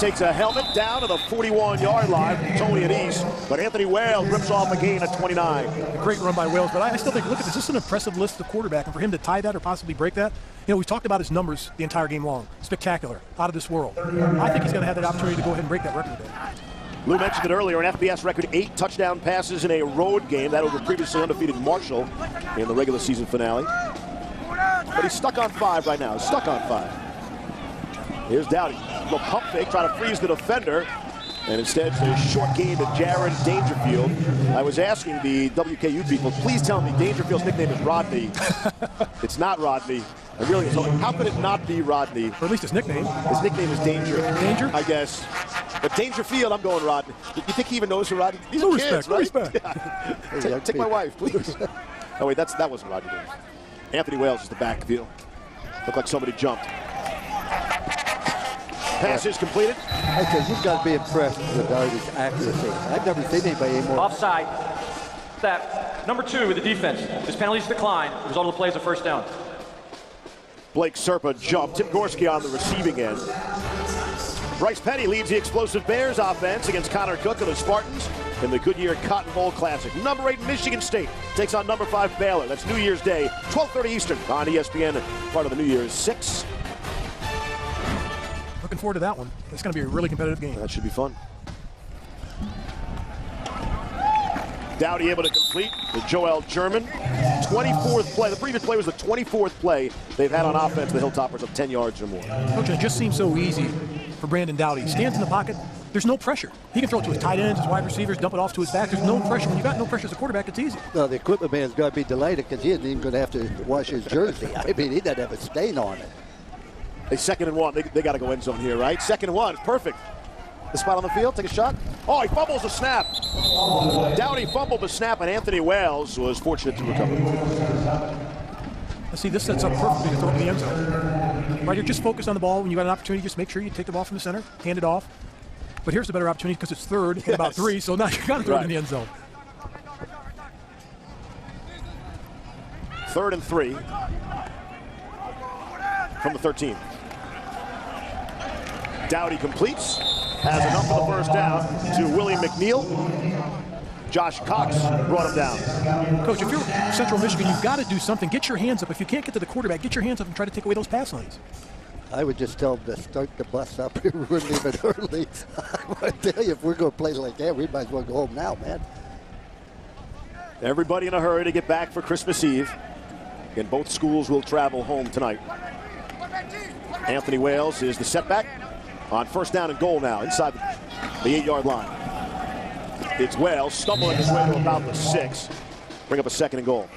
Takes a helmet down to the 41-yard line from Tony Anise. But Anthony Wales rips off a gain of 29. A great run by Wales. But I still think, look at this. This is an impressive list of quarterback. And for him to tie that or possibly break that, you know, we've talked about his numbers the entire game long. Spectacular. Out of this world. I think he's going to have that opportunity to go ahead and break that record today. Lou mentioned it earlier, an FBS record 8 touchdown passes in a road game. That over previously undefeated Marshall in the regular season finale. But he's stuck on 5 right now. He's stuck on 5. Here's Doughty. Little pump fake, trying to freeze the defender. And instead, a short gain to Jared Dangerfield. I was asking the WKU people, please tell me Dangerfield's nickname is Rodney. It's not Rodney. I really, so how could it not be Rodney? Or at least his nickname. His nickname is Danger. Danger? I guess. But Dangerfield, I'm going Rodney. You think he even knows who Rodney? These are kids, right? Respect. Yeah. Take my wife, please. Oh wait, that wasn't Rodney. Anthony Wales is the backfield. Looked like somebody jumped. Pass is completed. Okay, you've got to be impressed with Doughty's accuracy. I've never seen anybody anymore. Offside. That number 2 with the defense. His penalties decline. The result of the play is a first down. Blake Serpa jumped. Tim Gorski on the receiving end. Bryce Petty leads the explosive Bears offense against Connor Cook of the Spartans in the Goodyear Cotton Bowl Classic. Number 8 Michigan State takes on number 5 Baylor. That's New Year's Day, 12:30 Eastern on ESPN, part of the New Year's 6. Looking forward to that one. It's going to be a really competitive game. That should be fun. Doughty able to complete the Joel German. 24th play. The previous play was the 24th play they've had on offense, the Hilltoppers, of 10 yards or more. Coach, it just seems so easy for Brandon Doughty. He stands in the pocket. There's no pressure. He can throw it to his tight ends, his wide receivers, dump it off to his back. There's no pressure. When you got no pressure as a quarterback, it's easy. No, the equipment man's got to be delighted because he isn't even going to have to wash his jersey. I mean, he doesn't have a stain on it. A 2nd and 1. They got to go end zone here, right? 2nd and 1. Perfect. The spot on the field. Take a shot. Oh, he fumbles the snap. Doughty fumbled the snap, and Anthony Wales was fortunate to recover. See, this sets up perfectly to throw it in the end zone. Right here, just focus on the ball. When you got an opportunity, just make sure you take the ball from the center, hand it off. But here's the better opportunity because it's 3rd and about 3, so now you got to throw it in the end zone. 3rd and 3 from the 13. Doughty completes, has enough for the first down to Willie McNeil. Josh Cox brought him down. Coach, if you're Central Michigan, you've got to do something. Get your hands up. If you can't get to the quarterback, get your hands up and try to take away those pass lanes. I would just tell them to start the bus up. We're leaving early. I tell you, if we're going to play like that, we might as well go home now, man. Everybody in a hurry to get back for Christmas Eve. And both schools will travel home tonight. Anthony Wales is the setback on first down and goal now inside the 8-yard line. It's Wales stumbling his way to about the 6. Bring up a second and goal.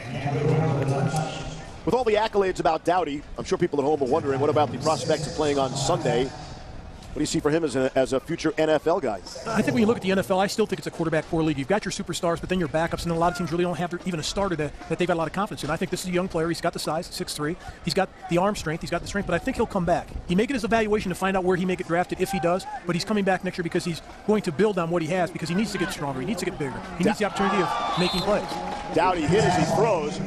With all the accolades about Dowdy, I'm sure people at home are wondering, what about the prospects of playing on Sunday? What do you see for him as a future NFL guy? I think when you look at the NFL, I still think it's a quarterback-poor league. You've got your superstars, but then your backups, and then a lot of teams really don't have even a starter that they've got a lot of confidence in. I think this is a young player. He's got the size, 6'3". He's got the arm strength. He's got the strength, but I think he'll come back. He may get his evaluation to find out where he may get drafted if he does, but he's coming back next year because he's going to build on what he has because he needs to get stronger. He needs to get bigger. He needs the opportunity of making plays. Dowdy hit as he throws.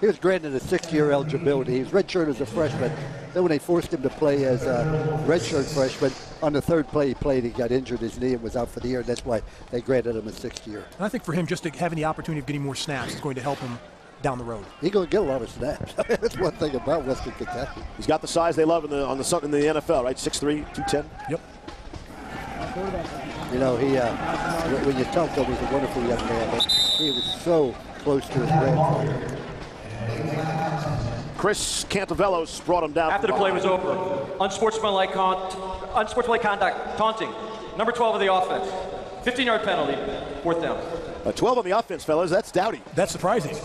He was granted a 6-year eligibility. He was redshirt as a freshman. Then when they forced him to play as a redshirt freshman, on the third play he played, he got injured his knee and was out for the year. And that's why they granted him a 6th year. And I think for him, just having the opportunity of getting more snaps is going to help him down the road. He's going to get a lot of snaps. That's one thing about Western Kentucky. He's got the size they love in the NFL, right? 6'3", 210. Yep. You know, when you talk to him, he's a wonderful young man, but he was so close to his grandfather. Chris Cantavelos brought him down. After the play was over, unsportsmanlike conduct, taunting, number 12 of the offense, 15-yard penalty, 4th down. 12 on the offense, fellas. That's Dowdy. That's surprising.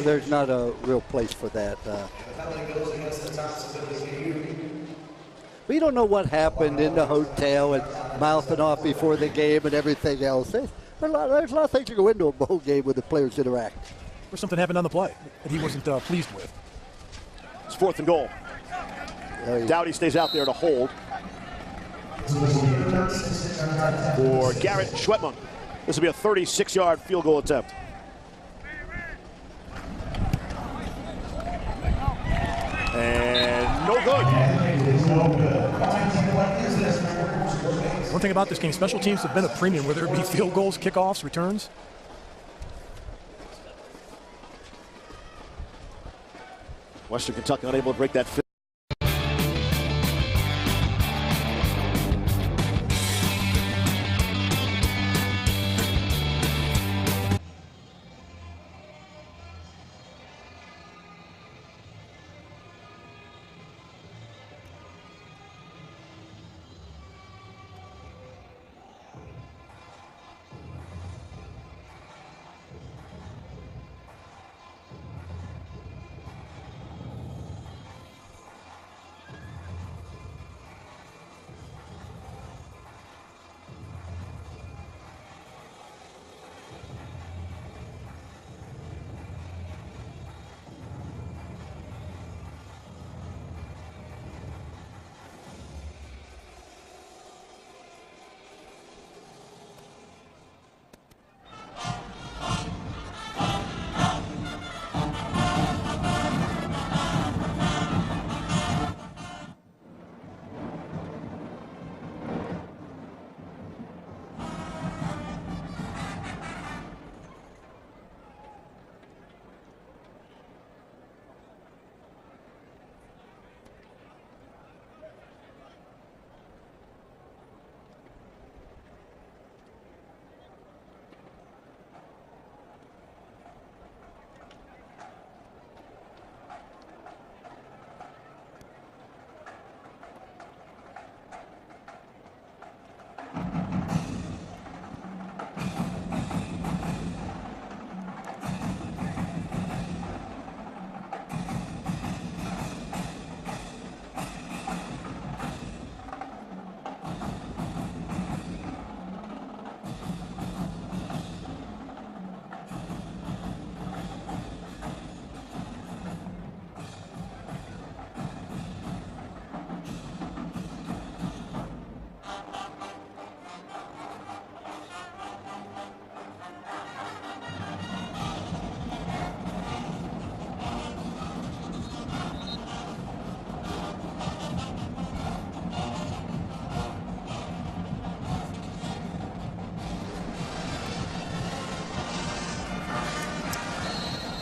There's not a real place for that. We don't know what happened in the hotel and mouthing off before the game and everything else. There's a lot of things that go into a bowl game when the players interact. Or something happened on the play that he wasn't pleased with. It's 4th and goal. Dowdy stays out there to hold for Garrett Schwetman. This will be a 36-yard field goal attempt. And no good. One thing about this game, special teams have been a premium, whether it be field goals, kickoffs, returns. Western Kentucky unable to break that.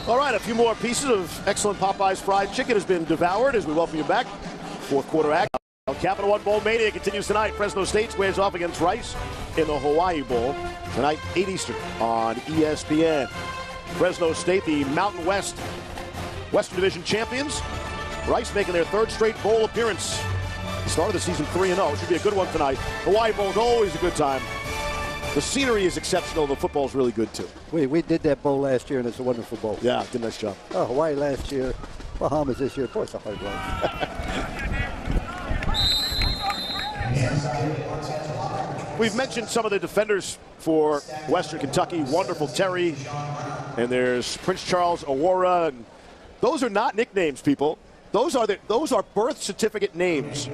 All right, a few more pieces of excellent Popeyes fried chicken has been devoured as we welcome you back. 4th quarter act. Capital One Bowl Mania continues tonight. Fresno State squares off against Rice in the Hawaii Bowl. Tonight, 8 Eastern on ESPN. Fresno State, the Mountain West Western Division champions. Rice making their third straight bowl appearance. The start of the season 3-0. Should be a good one tonight. Hawaii Bowl is always a good time. The scenery is exceptional. The football's really good, too. We did that bowl last year, and it's a wonderful bowl. Yeah, did a nice job. Oh, Hawaii last year, Bahamas this year. Of course, a hard one. We've mentioned some of the defenders for Western Kentucky. Wonderful Terry, and there's Prince Charles Awara. And those are not nicknames, people. Those are birth certificate names.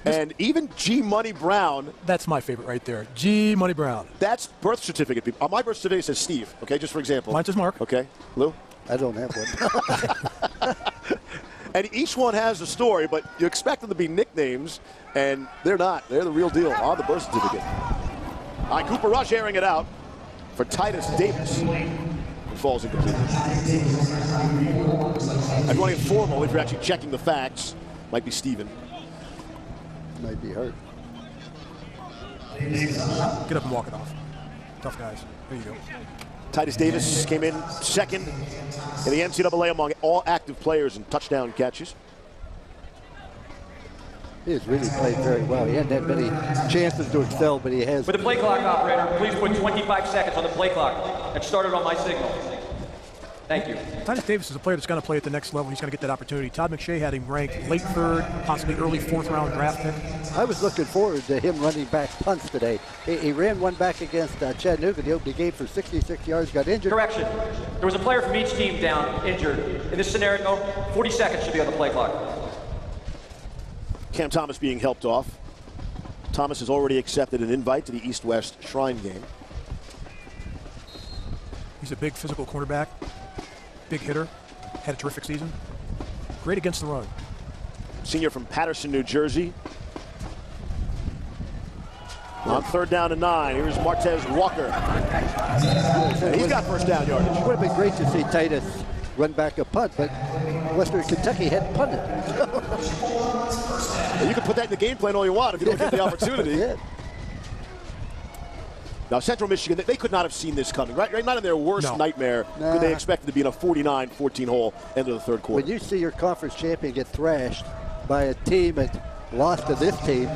And even G. Money Brown. That's my favorite right there. G. Money Brown. That's birth certificate, people. On my birth certificate says Steve, okay, just for example. Mine says Mark. Okay. Lou? I don't have one. And each one has a story, but you expect them to be nicknames, and they're not. They're the real deal on the birth certificate. All right, Cooper Rush airing it out for Titus Davis. It falls incomplete. I'm going informal if you're actually checking the facts. Might be Steven. Might be hurt. Get up and walk it off. Tough guys. There you go. Titus Davis came in second in the NCAA among all active players in touchdown catches. He has really played very well. He hadn't had many chances to excel, but he has. With the play clock operator, please put 25 seconds on the play clock. It started on my signal. Thank you. Titus Davis is a player that's going to play at the next level. He's going to get that opportunity. Todd McShay had him ranked late third, possibly early fourth round draft pick. I was looking forward to him running back punts today. He ran one back against Chattanooga the opening game for 66 yards, got injured. Correction. There was a player from each team down, injured. In this scenario, 40 seconds should be on the play clock. Cam Thomas being helped off. Thomas has already accepted an invite to the East-West Shrine game. He's a big physical quarterback, big hitter, had a terrific season. Great against the run. Senior from Patterson, New Jersey. On 3rd down and 9, here's Martez Walker. And he's got first down yardage. It would have been great to see Titus run back a punt, but Western Kentucky hadn't punted. You can put that in the game plan all you want if you don't get the opportunity. Yeah. Now, Central Michigan, they could not have seen this coming, right? Not in their worst nightmare could they expect it to be in a 49-14 hole end of the third quarter. When you see your conference champion get thrashed by a team that lost to this team.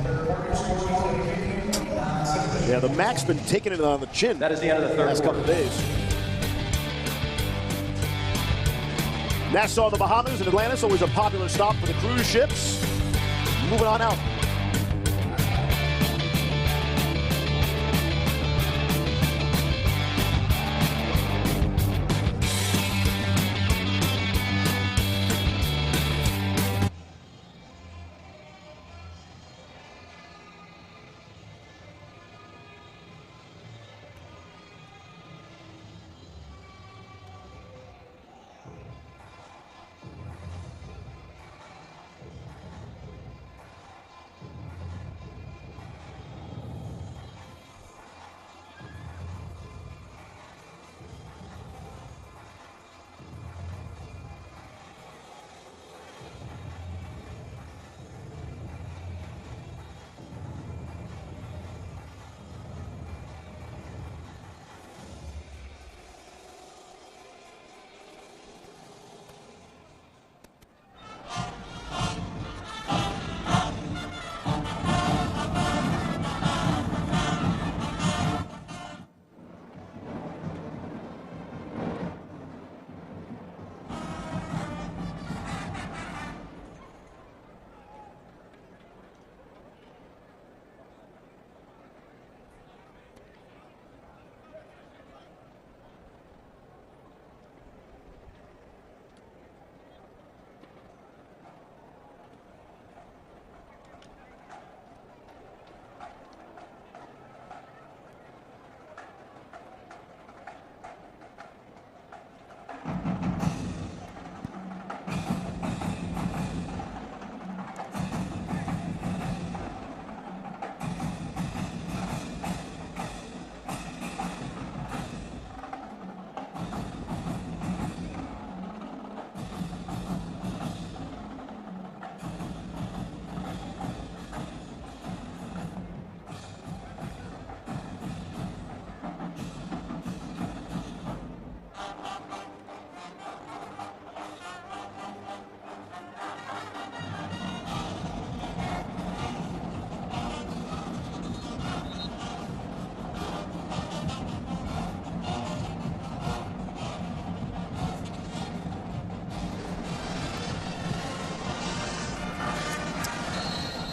Yeah, the MAC's been taking it on the chin. That is the end of the third last couple of days. Nassau, the Bahamas, and Atlantis, always a popular stop for the cruise ships. Moving on out.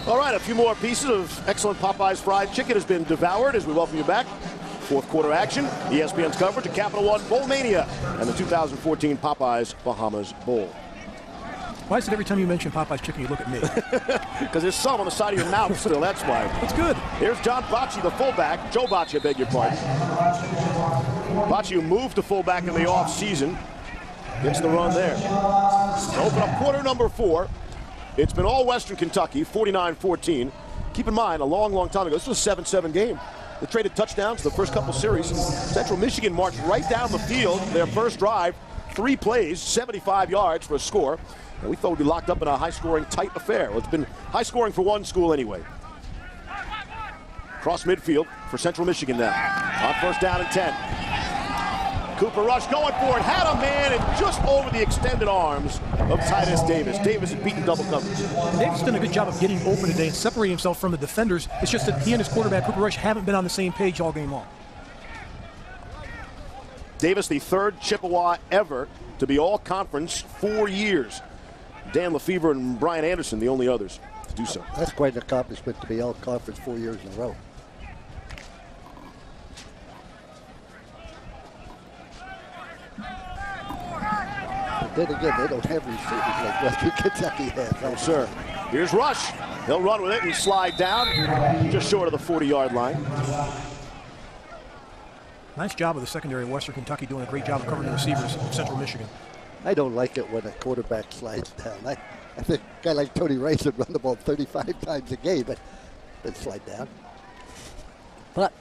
All right, a few more pieces of excellent Popeyes fried chicken has been devoured as we welcome you back. Fourth quarter action, ESPN's coverage of Capital One Bowl Mania and the 2014 Popeyes Bahamas Bowl. Why is it every time you mention Popeye's chicken, you look at me? Because there's some on the side of your mouth still, that's why. That's good. Here's John Bocci, the fullback. Joe Bocci, I beg your pardon. Bocci, who moved to fullback in the offseason, gets the run there. To open up quarter number 4. It's been all Western Kentucky, 49-14. Keep in mind, a long, long time ago, this was a 7-7 game. They traded touchdowns the first couple series. Central Michigan marched right down the field, their first drive, 3 plays, 75 yards for a score. And we thought we'd be locked up in a high-scoring, tight affair. Well, it's been high-scoring for one school anyway. Cross midfield for Central Michigan now. On first down and 10. Cooper Rush going for it. Had a man and just over the extended arms of Titus Davis. Davis had beaten double coverage. Davis done a good job of getting open today and separating himself from the defenders. It's just that he and his quarterback, Cooper Rush, haven't been on the same page all game long. Davis, the 3rd Chippewa ever to be all-conference 4 years. Dan Lefevre and Brian Anderson, the only others to do so. That's quite an accomplishment to be all-conference 4 years in a row. But then again, they don't have receivers like Western Kentucky has. No, sir. Here's Rush. He'll run with it and slide down just short of the 40-yard line. Nice job of the secondary of Western Kentucky doing a great job of covering the receivers of Central Michigan. I don't like it when a quarterback slides down. I think a guy like Tony Rice would run the ball 35 times a game, but slide down. But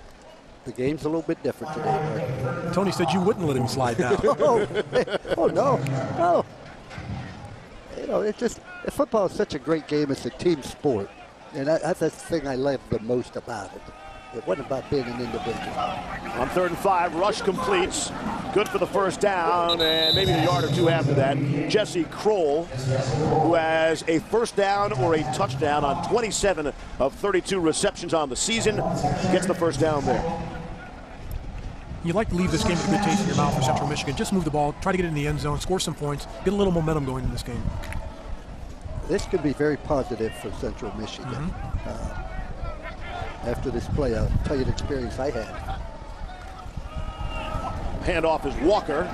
the game's a little bit different today, Mark. Tony said you wouldn't let him slide down. Oh, no. You know, it's just, football is such a great game. It's a team sport. And that's the thing I love the most about it. It wasn't about being an individual. On 3rd and 5, Rush completes. Good for the first down, and maybe a yard or two after that. Jesse Kroll, who has a first down or a touchdown on 27 of 32 receptions on the season, gets the first down there. You'd like to leave this game with a good taste in your mouth for Central Michigan. Just move the ball, try to get it in the end zone, score some points, get a little momentum going in this game. This could be very positive for Central Michigan. After this play, I'll tell you the experience I had. Handoff is Walker,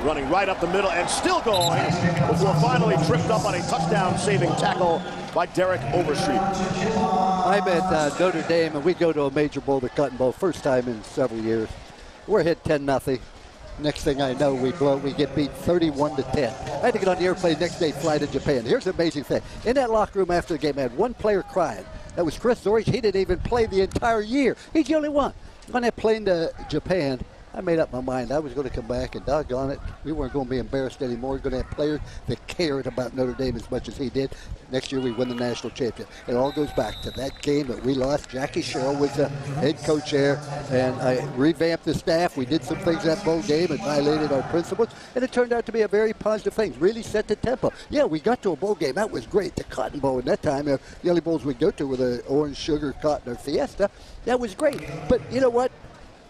running right up the middle and still going before finally tripped up on a touchdown-saving tackle by Derek Overstreet. I'm at Notre Dame, and we go to a major bowl, the Cotton Bowl, first time in several years. We're hit 10-0. Next thing I know, we get beat 31-10. I had to get on the airplane next day, fly to Japan. Here's the amazing thing. In that locker room after the game, I had one player crying. That was Chris Zorich. He didn't even play the entire year. He's the only one. On that plane to Japan, I made up my mind I was going to come back, and doggone it, we weren't going to be embarrassed anymore. We we're going to have players that cared about Notre Dame as much as he did. Next year we win the national championship. It all goes back to that game that we lost. Jackie Sherrill was the head coach there, and I revamped the staff. We did some things that bowl game and violated our principles, and it turned out to be a very positive thing. Really set the tempo. Yeah, we got to a bowl game. That was great. The Cotton Bowl at that time, the only bowls we'd go to were the Orange Sugar, Cotton, or Fiesta. That was great. But you know what?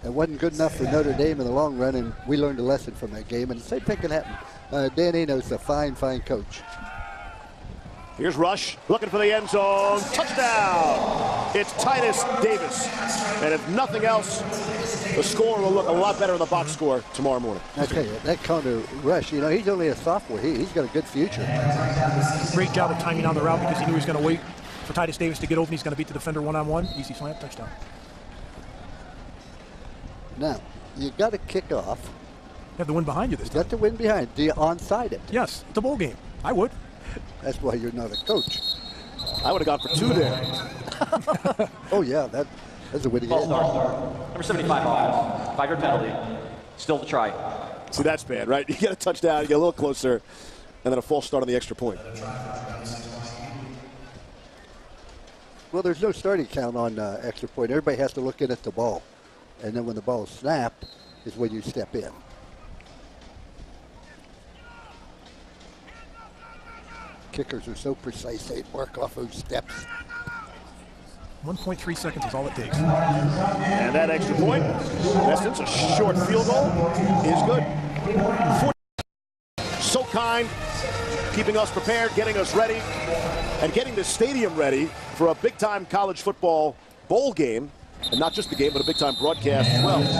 It wasn't good enough for Notre Dame in the long run, and we learned a lesson from that game, and the same thing can happen. Dan Enos is a fine, fine coach. Here's Rush, looking for the end zone. Touchdown! It's Titus Davis. And if nothing else, the score will look a lot better in the box score tomorrow morning. I tell you, that kind of Rush, you know, he's only a sophomore. He's got a good future. Great job of timing on the route because he knew he was going to wait for Titus Davis to get open. He's going to beat the defender one-on-one. Easy slant, touchdown. Now, you got to kick off. You have the wind behind you this time. You got the wind behind. Do you onside it? Yes, it's a bowl game. I would. That's why you're not a coach. I would have gone for 2 there. Oh, yeah, that's a way to get it. Number 75 off. 5-yard penalty. Still to try. See, that's bad, right? You get a touchdown, you get a little closer, and then a false start on the extra point. Well, there's no starting count on extra point. Everybody has to look in at the ball. And then when the ball is snapped is when you step in. Kickers are so precise, they mark off those steps. 1.3 seconds is all it takes. And that extra point, in essence, a short field goal, is good. So kind, keeping us prepared, getting us ready. and getting the stadium ready for a big-time college football bowl game, and not just the game, but a big-time broadcast as well. For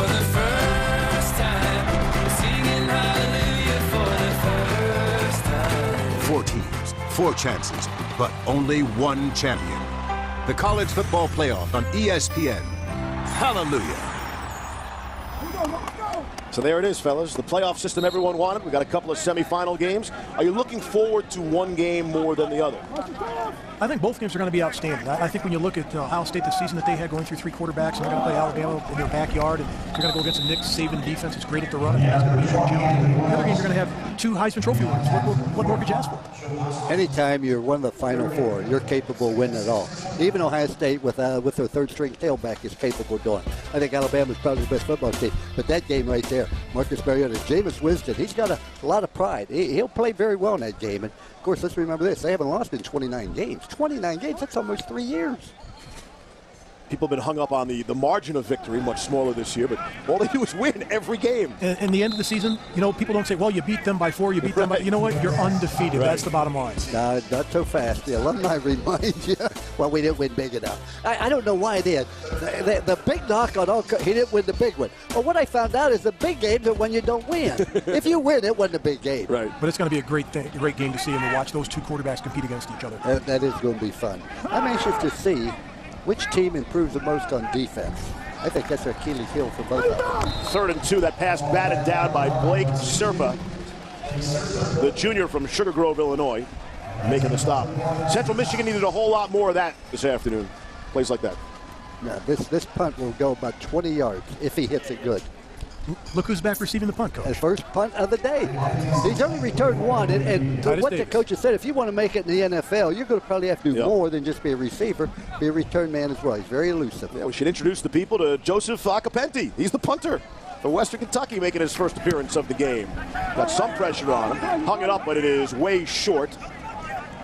the first time, singing hallelujah for the first time. 4 teams, 4 chances, but only one champion. The College Football Playoff on ESPN. Hallelujah. So there it is, fellas. The playoff system everyone wanted. We got a couple of semifinal games. Are you looking forward to one game more than the other? I think both games are going to be outstanding. I think when you look at Ohio State, the season that they had going through 3 quarterbacks, and they're going to play Alabama in their backyard, and they're going to go against a Nick Saban defense that's great at the run. I think that's going to be a big challenge. The other games are going to have 2 Heisman Trophy winners. What more could you ask for? Anytime you're one of the Final Four, you're capable of winning it all. Even Ohio State with their 3rd-string tailback is capable of doing it. I think Alabama's probably the best football team. But that game right there, Marcus Mariota, Jameis Winston, he's got a lot of pride. He'll play very well in that game. And, of course, let's remember this. They haven't lost in 29 games. 29 games, that's almost 3 years. People have been hung up on the margin of victory, much smaller this year, but all they do is win every game. In the end of the season, people don't say, well, you beat them by 4, you beat them by... You know what? You're undefeated. Right. That's the bottom line. No, not so fast. The alumni remind you, well, we didn't win big enough. I don't know why it is. The big knock on all... He didn't win the big one. Well, what I found out is the big games are when you don't win. If you win, it wasn't a big game. Right. But it's going to be a great game to see and to watch those 2 quarterbacks compete against each other. That is going to be fun. I'm anxious to see which team improves the most on defense. I think that's Achilles' heel for both of them. 3rd and 2. That pass batted down by Blake Serpa, the junior from Sugar Grove, Illinois, making the stop. Central Michigan needed a whole lot more of that this afternoon. Plays like that. Now, this punt will go about 20 yards if he hits it good. Look who's back receiving the punt, Coach. His first punt of the day. He's only returned 1, and what the coach has said, if you want to make it in the NFL, you're going to probably have to do more than just be a receiver, be a return man as well. He's very elusive. Yeah, we should introduce the people to Joseph Acapenti. He's the punter for Western Kentucky, making his first appearance of the game. Got some pressure on him. Hung it up, but it is way short,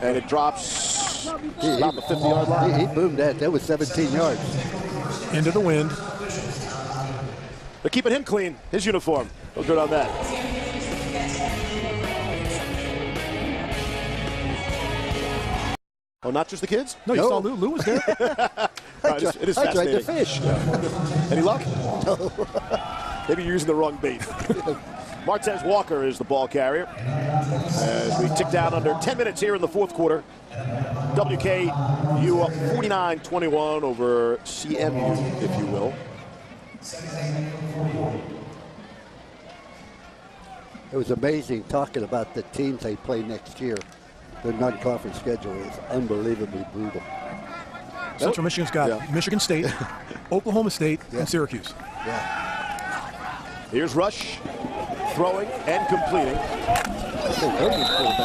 and it drops about the 50-yard line. He boomed that. That was 17 yards. Into the wind. They're keeping him clean, his uniform. Look good on that. Oh, not just the kids? No, you saw Lou. Lou was there. It is I tried to fascinating. fish. Yeah. Any luck? No. Maybe you're using the wrong bait. Martez Walker is the ball carrier. As we tick down under 10 minutes here in the 4th quarter. WKU up 49-21 over CMU, if you will. It was amazing talking about the teams they play next year. Their non-conference schedule is unbelievably brutal. Central Michigan's got Michigan State, Oklahoma State, and Syracuse. Yeah. Here's Rush throwing and completing.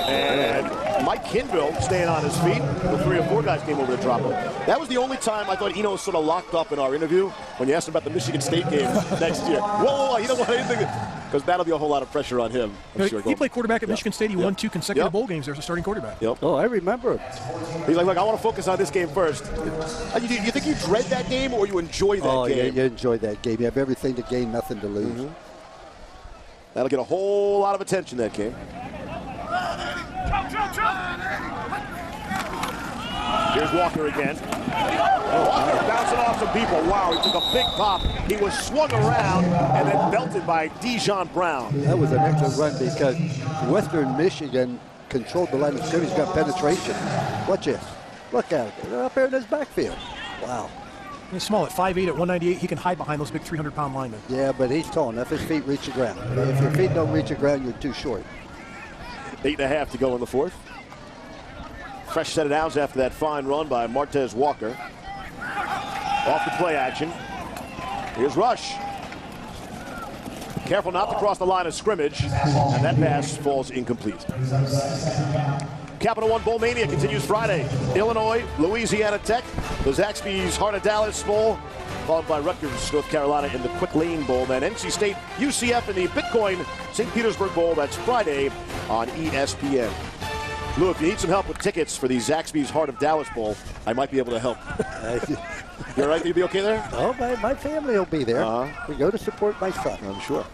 And Mike Kinville staying on his feet. The 3 or 4 guys came over to drop him. That was the only time I thought Eno was sort of locked up in our interview when you asked him about the Michigan State game next year. Whoa, he don't want anything, because that'll be a whole lot of pressure on him. I'm sure. He played quarterback at Michigan State. He won 2 consecutive bowl games there as a starting quarterback. Oh, I remember him. He's like, look, I want to focus on this game first. You think you dread that game or you enjoy that game? Oh, yeah, you enjoy that game. You have everything to gain, nothing to lose. That'll get a whole lot of attention, that game. Here's Walker again. Walker bouncing off some people. Wow, he took a big pop. He was swung around and then belted by Dijon Brown. That was an excellent run because Western Michigan controlled the line of scrimmage, got penetration. Watch this. Look at it. They're up there in his backfield. Wow. He's small at 5'8", at 198. He can hide behind those big 300-pound linemen. Yeah, but he's tall enough. His feet reach the ground. If your feet don't reach the ground, you're too short. 8.5 to go in the 4th. Fresh set of downs after that fine run by Martez Walker. Off the play action. Here's Rush. Careful not to cross the line of scrimmage, and that pass falls incomplete. Capital One Bowl Mania continues Friday. Illinois, Louisiana Tech, the Zaxby's Heart of Dallas Bowl, followed by Rutgers, North Carolina in the Quick Lane Bowl. Then NC State, UCF in the Bitcoin St. Petersburg Bowl. That's Friday on ESPN. Lou, if you need some help with tickets for the Zaxby's Heart of Dallas Bowl, I might be able to help. You all right? You'll be okay there? Oh, my family will be there. We go to support my son. I'm sure.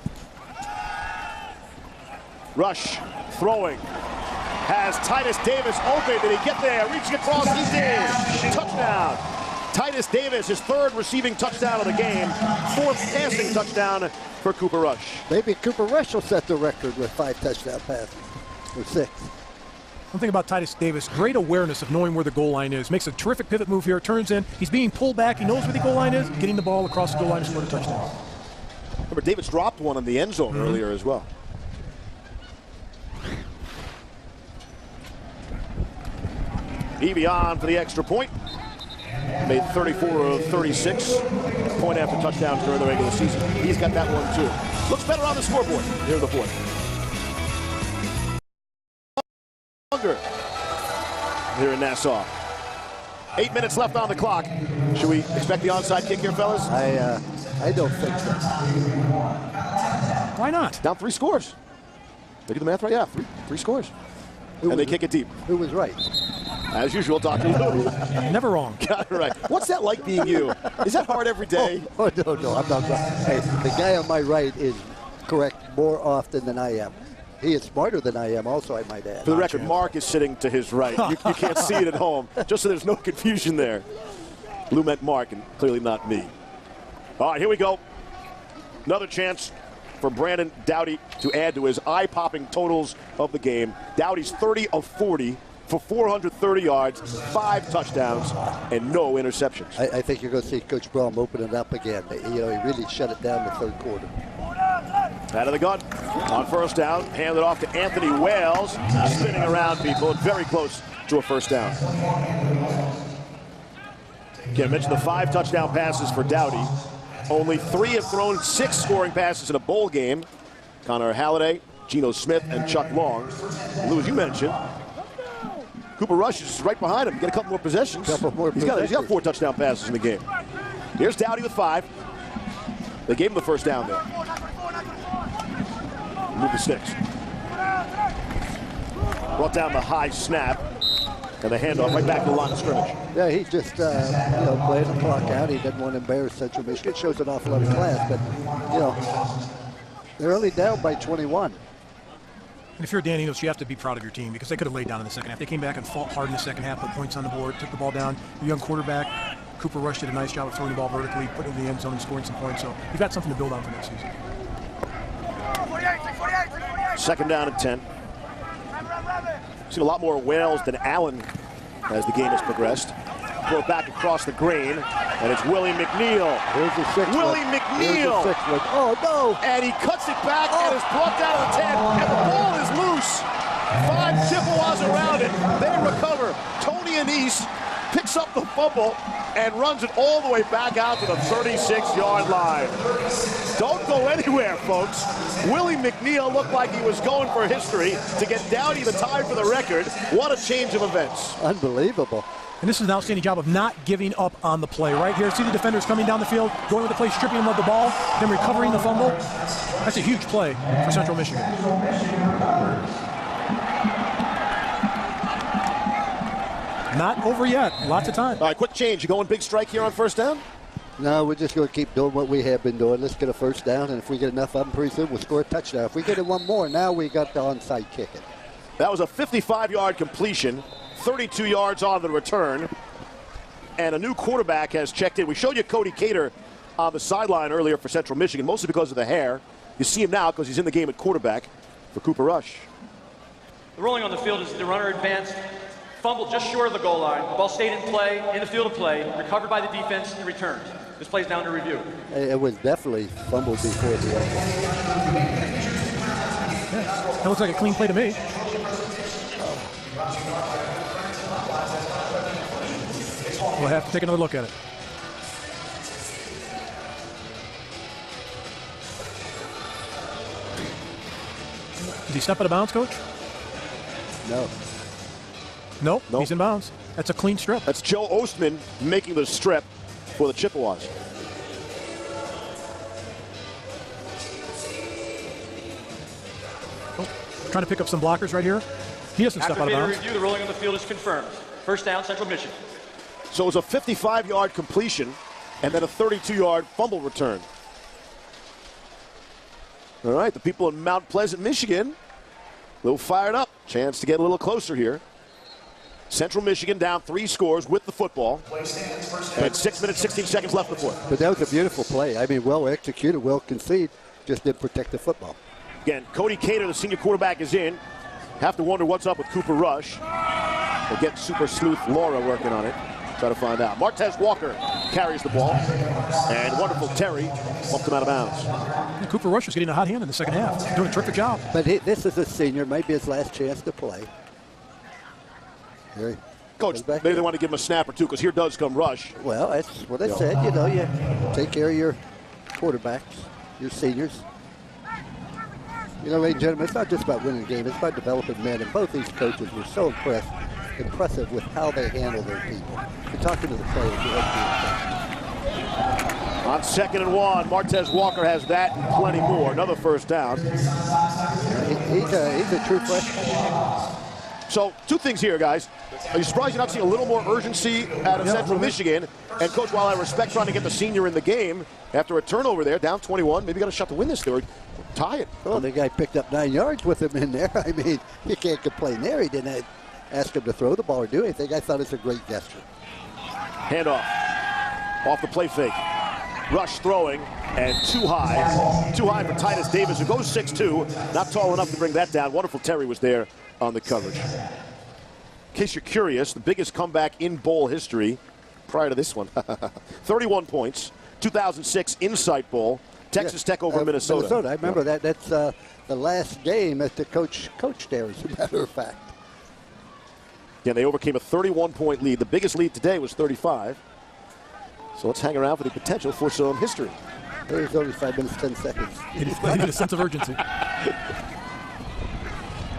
Rush throwing. Has Titus Davis open. Did he get there? Reaching across. He did. Touchdown. Titus Davis, his 3rd receiving touchdown of the game. 4th passing touchdown for Cooper Rush. Maybe Cooper Rush will set the record with 5 touchdown passes. Or 6. One thing about Titus Davis, great awareness of knowing where the goal line is. Makes a terrific pivot move here, turns in. He's being pulled back. He knows where the goal line is. Getting the ball across the goal line to score a touchdown. Remember, Davis dropped one in the end zone earlier as well. Evie on for the extra point. Made 34 of 36 point after touchdowns during the regular season. He's got that one too. Looks better on the scoreboard here in the 4th. Here in Nassau. 8 minutes left on the clock. Should we expect the onside kick here, fellas? I don't think so. Why not? Down 3 scores. Did I do the math right? Yeah, three scores. And they kick it deep. Who was right? As usual, Dr. Lou. Never wrong. Got it right. What's that like being you? Is that hard every day? Oh, no, I'm not. Hey, the guy on my right is correct more often than I am. He is smarter than I am also, I might add. For the record, Mark is sitting to his right. You can't see it at home, just so there's no confusion there. Lou meant Mark and clearly not me. All right, here we go. Another chance for Brandon Doughty to add to his eye-popping totals of the game. Doughty's 30 of 40 for 430 yards, 5 touchdowns, and no interceptions. I think you're going to see Coach Brom open it up again. He really shut it down in the 3rd quarter. Out of the gun on 1st down, handed off to Anthony Wales, spinning around people and very close to a 1st down. Again, I mentioned the 5 touchdown passes for Doughty. Only 3 have thrown 6 scoring passes in a bowl game. Connor Halliday, Geno Smith, and Chuck Long. Lou, as you mentioned, Cooper Rush is right behind him. Get a couple more possessions. He's got 4 touchdown passes in the game. Here's Doughty with 5. They gave him the 1st down there. Move the sticks. Brought down the high snap. And the handoff right back to the line of scrimmage. Yeah, he's just, playing the clock out. He doesn't want to embarrass Central Michigan. It shows an awful lot of class, but, they're only down by 21. And if you're Dan Enos, you have to be proud of your team because they could have laid down in the second half. They came back and fought hard in the second half, put points on the board, took the ball down. Your young quarterback, Cooper Rush, did a nice job of throwing the ball vertically, putting it in the end zone and scoring some points. So you've got something to build on for next season. 2nd down and 10. Seen a lot more Wales than Allen as the game has progressed. Throw back across the grain, and it's Willie McNeil. Here's the 6th Willie one. McNeil. Here's the 6th one. Oh, no. And he cuts it back and is brought down to the 10, and the ball is loose. 5 Chippewas around it. They recover. Tony Anise picks up the fumble and runs it all the way back out to the 36-yard line. Don't go anywhere, folks. Willie McNeil looked like he was going for history to get Doughty the tie for the record. What a change of events. Unbelievable. And this is an outstanding job of not giving up on the play. Right here, see the defenders coming down the field, going with the play, stripping them of the ball, then recovering the fumble. That's a huge play for Central Michigan. Not over yet. Lots of time. All right, quick change. You going big strike here on 1st down? No, we're just going to keep doing what we have been doing. Let's get a 1st down, and if we get enough of them pretty soon, we'll score a touchdown. If we get it one more, now we got the onside kicking. That was a 55-yard completion, 32 yards on the return, and a new quarterback has checked in. We showed you Cody Cater on the sideline earlier for Central Michigan, mostly because of the hair. You see him now because he's in the game at quarterback for Cooper Rush. The rolling on the field is the runner advanced, fumbled just short of the goal line. The ball stayed in play, in the field of play, recovered by the defense, and returned. This play's down to review. It was definitely fumbled before the end. Yeah, that looks like a clean play to me. We'll have to take another look at it. Did he step out of bounds, Coach? No. Nope, he's in bounds. That's a clean strip. That's Joe Ostman making the strip for the Chippewas. Oh, trying to pick up some blockers right here. He doesn't step out of bounds. After review, the rolling on the field is confirmed. 1st down, Central Michigan. So it was a 55-yard completion and then a 32-yard fumble return. All right, the people in Mount Pleasant, Michigan little fired up. Chance to get a little closer here. Central Michigan down 3 scores with the football. And 6 minutes, 16 seconds left in the fourth. But that was a beautiful play. I mean, well executed, well conceived. Just didn't protect the football. Again, Cody Cater, the senior quarterback, is in. Have to wonder what's up with Cooper Rush. We'll get super sleuth Laura working on it. Try to find out. Martez Walker carries the ball. And wonderful Terry bumped him out of bounds. And Cooper Rush was getting a hot hand in the second half. Doing a terrific job. But this is a senior, maybe his last chance to play. Here Coach, maybe they want to give him a snap or two, because here does come Rush. Well, that's what I said. You know, you take care of your quarterbacks, your seniors. You know, ladies and gentlemen, it's not just about winning the game. It's about developing men. And both these coaches were so impressive with how they handle their people. You're talking to the players. On 2nd and 1, Martez Walker has that and plenty more. Another first down. He's a true freshman. So, 2 things here, guys. Are you surprised you're not seeing a little more urgency out of Central Michigan? And, Coach, while I respect trying to get the senior in the game, after a turnover there, down 21, maybe got a shot to win this third. Tie it. Well, the guy picked up 9 yards with him in there. I mean, you can't complain there. He didn't ask him to throw the ball or do anything. I thought it's a great gesture. Handoff. Off the play fake. Rush throwing, and too high. Too high for Titus Davis, who goes 6'2". Not tall enough to bring that down. Wonderful Terry was there on the coverage. In case you're curious, the biggest comeback in bowl history prior to this one. 31 points. 2006 Insight Bowl. Texas Tech over Minnesota. I remember that. That's the last game that the coach coached there, as a matter of fact. Yeah, they overcame a 31-point lead. The biggest lead today was 35. So let's hang around for the potential for some history. There's only 5 minutes, 10 seconds. He needed a sense of urgency.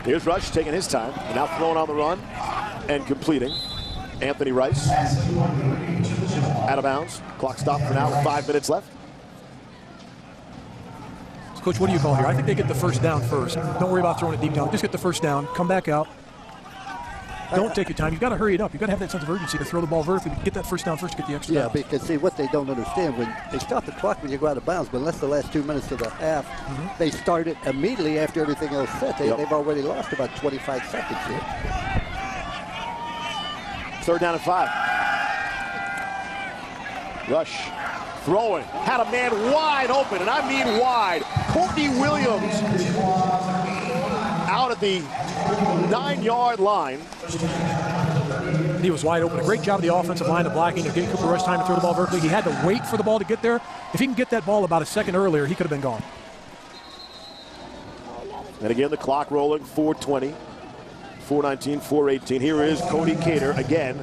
Here's Rush taking his time. And now throwing on the run and completing. Anthony Rice out of bounds. Clock stopped for now with 5 minutes left. So, Coach, what do you call here? I think they get the first down first. Don't worry about throwing it deep down. Just get the first down. Come back out. Don't take your time. You've got to hurry it up. You've got to have that sense of urgency to throw the ball vertically. Get that first down first to get the extra down. Because, see, what they don't understand, when they stop the clock when you go out of bounds, but unless the last 2 minutes of the half, they start it immediately after everything else set. They've already lost about 25 seconds here. 3rd down and 5. Rush throwing. Had a man wide open, and I mean wide. Courtney Williams out at the 9-yard line. He was wide open. A great job of the offensive line of blocking and getting Cooper Rush time to throw the ball vertically. He had to wait for the ball to get there. If he can get that ball about a second earlier, he could have been gone. And again, the clock rolling, 4:20, 4:19, 4:18. Here is Cody Cater again,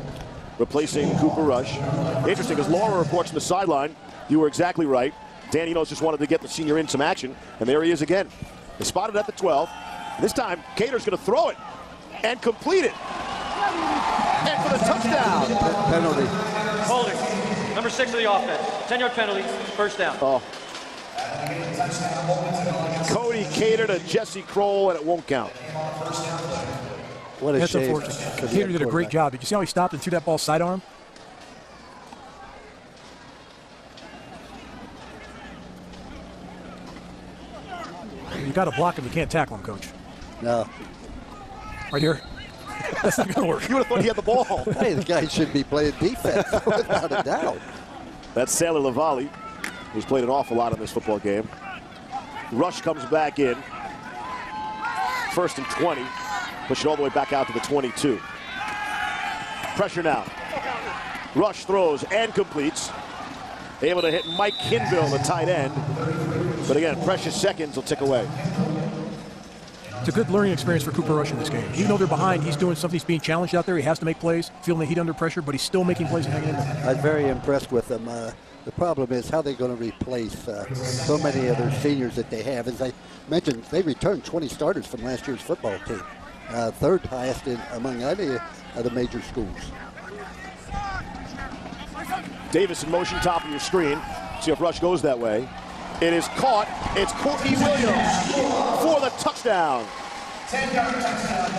replacing Cooper Rush. Interesting, as Laura reports on the sideline, you were exactly right. Dan Enos just wanted to get the senior in some action, and there he is again. They spotted at the 12. This time, Cater's going to throw it and complete it. And for the touchdown. Penalty. Holding. Number 6 of the offense. 10-yard penalty. First down. Cody Cater to Jesse Kroll, and it won't count. What a That's shame. unfortunate. Cater did a great job. Did you see how he stopped and threw that ball sidearm? You got to block him. You can't tackle him, Coach. No. Right here. That's not going to work. You would have thought he had the ball. Hey, the guy should be playing defense, without a doubt. That's Sailor Lavallee, who's played an awful lot in this football game. Rush comes back in. 1st and 20. Push it all the way back out to the 22. Pressure now. Rush throws and completes. Able to hit Mike Kinville, the tight end. But again, precious seconds will tick away. It's a good learning experience for Cooper Rush in this game. Even though they're behind, he's doing something. He's being challenged out there. He has to make plays, feeling the heat under pressure, but he's still making plays and hanging in there. I'm very impressed with them. The problem is how they're going to replace so many other seniors that they have. As I mentioned, they returned 20 starters from last year's football team. 3rd highest among any of the major schools. Davis in motion, top of your screen. See if Rush goes that way. It is caught. It's Courtney Williams for the touchdown. 10-yard touchdown.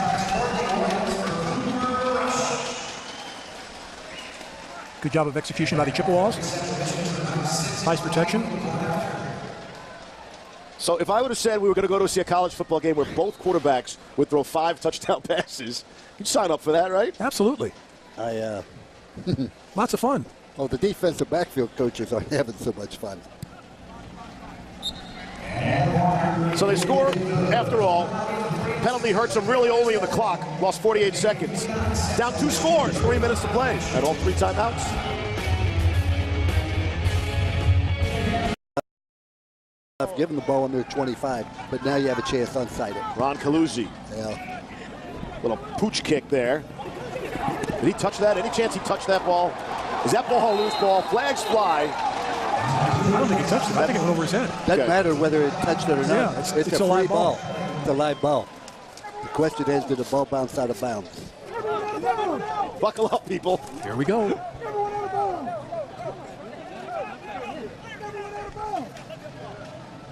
Good job of execution by the Chippewas. Nice protection. So if I would have said we were going to go to see a college football game where both quarterbacks would throw 5 touchdown passes, you'd sign up for that, right? Absolutely. Lots of fun. Well, the defensive backfield coaches aren't having so much fun. So they score after all. Penalty hurts them really only in the clock. Lost 48 seconds. Down 2 scores, 3 minutes to play. At all 3 timeouts. I've given the ball under 25, but now you have a chance to onside it. Ron Caluzzi. Yeah. Little pooch kick there. Did he touch that? Any chance he touched that ball? Is that ball a loose ball? Flags fly. I don't think he touched it. I think it went over his head. Doesn't matter whether it touched it or not. Yeah, it's a free live ball. It's a live ball. The question is, did the ball bounce out of bounds? Buckle up, people. Here we go.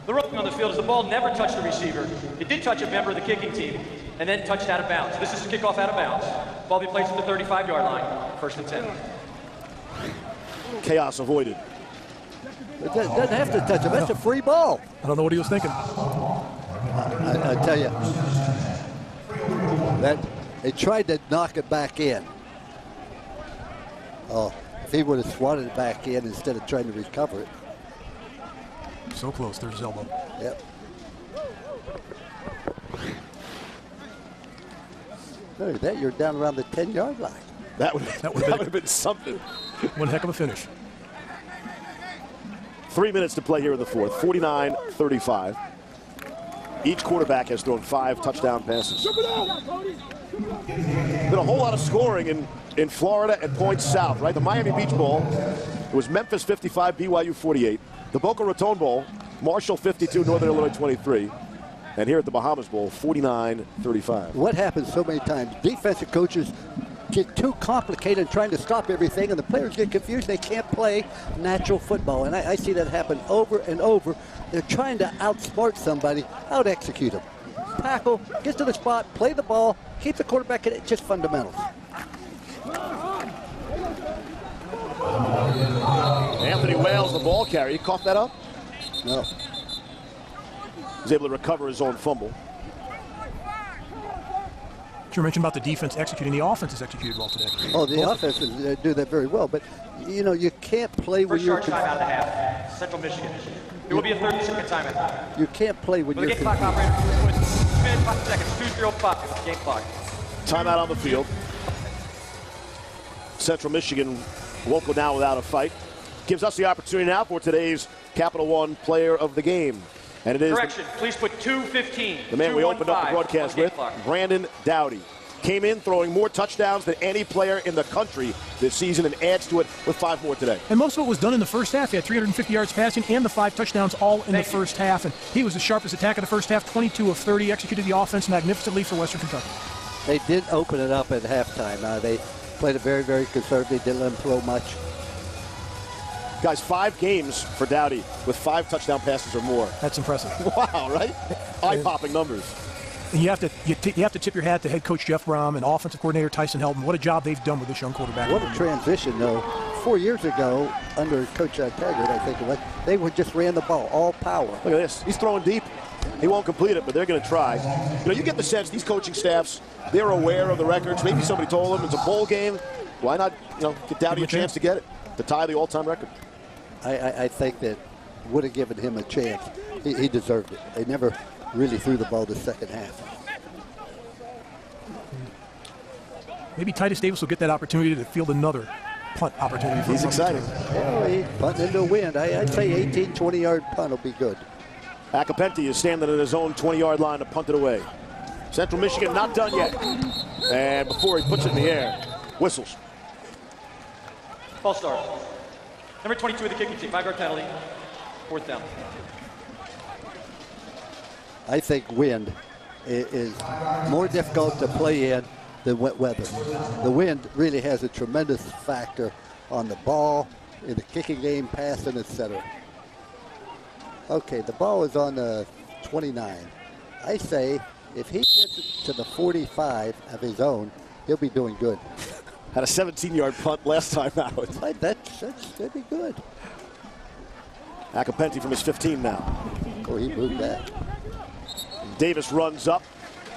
The ruling on the field is the ball never touched the receiver. It did touch a member of the kicking team and then touched out of bounds. This is a kickoff out of bounds. Ball be placed at the 35-yard line. First and 10. Chaos avoided. It doesn't have to touch him. That's a free ball. I don't know what he was thinking. I tell you, that they tried to knock it back in. Oh, if he would have swatted it back in instead of trying to recover it. So close. There's his elbow. Yep. Look at that. You're down around the 10-yard line. That would have been something. One heck of a finish. 3 minutes to play here in the fourth. 49-35. Each quarterback has thrown 5 touchdown passes. Been a whole lot of scoring in Florida and points south, right? The Miami Beach Bowl, it was Memphis 55, BYU 48. The Boca Raton Bowl, Marshall 52, Northern Illinois 23. And here at the Bahamas Bowl, 49-35. What happens so many times? Defensive coaches get too complicated in trying to stop everything, and the players get confused. They can't play natural football, and I see that happen over and over. They're trying to outsmart somebody, out-execute them. Tackle, get to the spot, play the ball, keep the quarterback in it, just fundamentals. Anthony Wales, the ball carrier, he caught that up? No. He's able to recover his own fumble. You mentioned about the defense executing. The offense is executed well today. Oh, the offense do that very well, but you know, you can't play when you're... First short time out of the half, Central Michigan. It will be a 30-second timeout. You can't play when For the you're... game clock operator, 2 minutes, 5 seconds, 2:05, game clock. Timeout on the field. Central Michigan won't go down without a fight. Gives us the opportunity now for today's Capital One Player of the Game. And it is... Correction, please put 2:15. The man we opened up the broadcast with, Brandon Dowdy. Came in throwing more touchdowns than any player in the country this season and adds to it with 5 more today. And most of it was done in the first half. He had 350 yards passing and the 5 touchdowns all in the first half. And he was the sharpest attack of the first half, 22 of 30, executed the offense magnificently for Western Kentucky. They did open it up at halftime. They played it very, very conservative. Didn't let him throw much. Guys, 5 games for Dowdy with 5 touchdown passes or more. That's impressive. Wow, right? Eye-popping numbers. And you have to tip your hat to head coach Jeff Brom and offensive coordinator Tyson Helton. What a job they've done with this young quarterback. What a transition, though. 4 years ago, under Coach Taggart, I think it was, they just ran the ball, all power. Look at this. He's throwing deep. He won't complete it, but they're going to try. You know, you get the sense these coaching staffs, they're aware of the records. Maybe somebody told them it's a bowl game. Why not, get Dowdy a chance to get it, to tie the all-time record? I think that would have given him a chance. He deserved it. They never really threw the ball the second half. Maybe Titus Davis will get that opportunity to field another punt opportunity. He's excited. Well, he's punting into the wind. I'd say 18, 20-yard punt will be good. Acapenti is standing at his own 20-yard line to punt it away. Central Michigan not done yet. And before he puts it in the air, whistles. False start. Number 22 of the kicking team, 5-yard penalty, 4th down. I think wind is more difficult to play in than wet weather. The wind really has a tremendous factor on the ball, in the kicking game, passing, etc. Okay, the ball is on the 29. I say if he gets it to the 45 of his own, he'll be doing good. Had a 17-yard punt last time out. That'd be good. Acapenti from his 15 now. Oh, he moved that. Davis runs up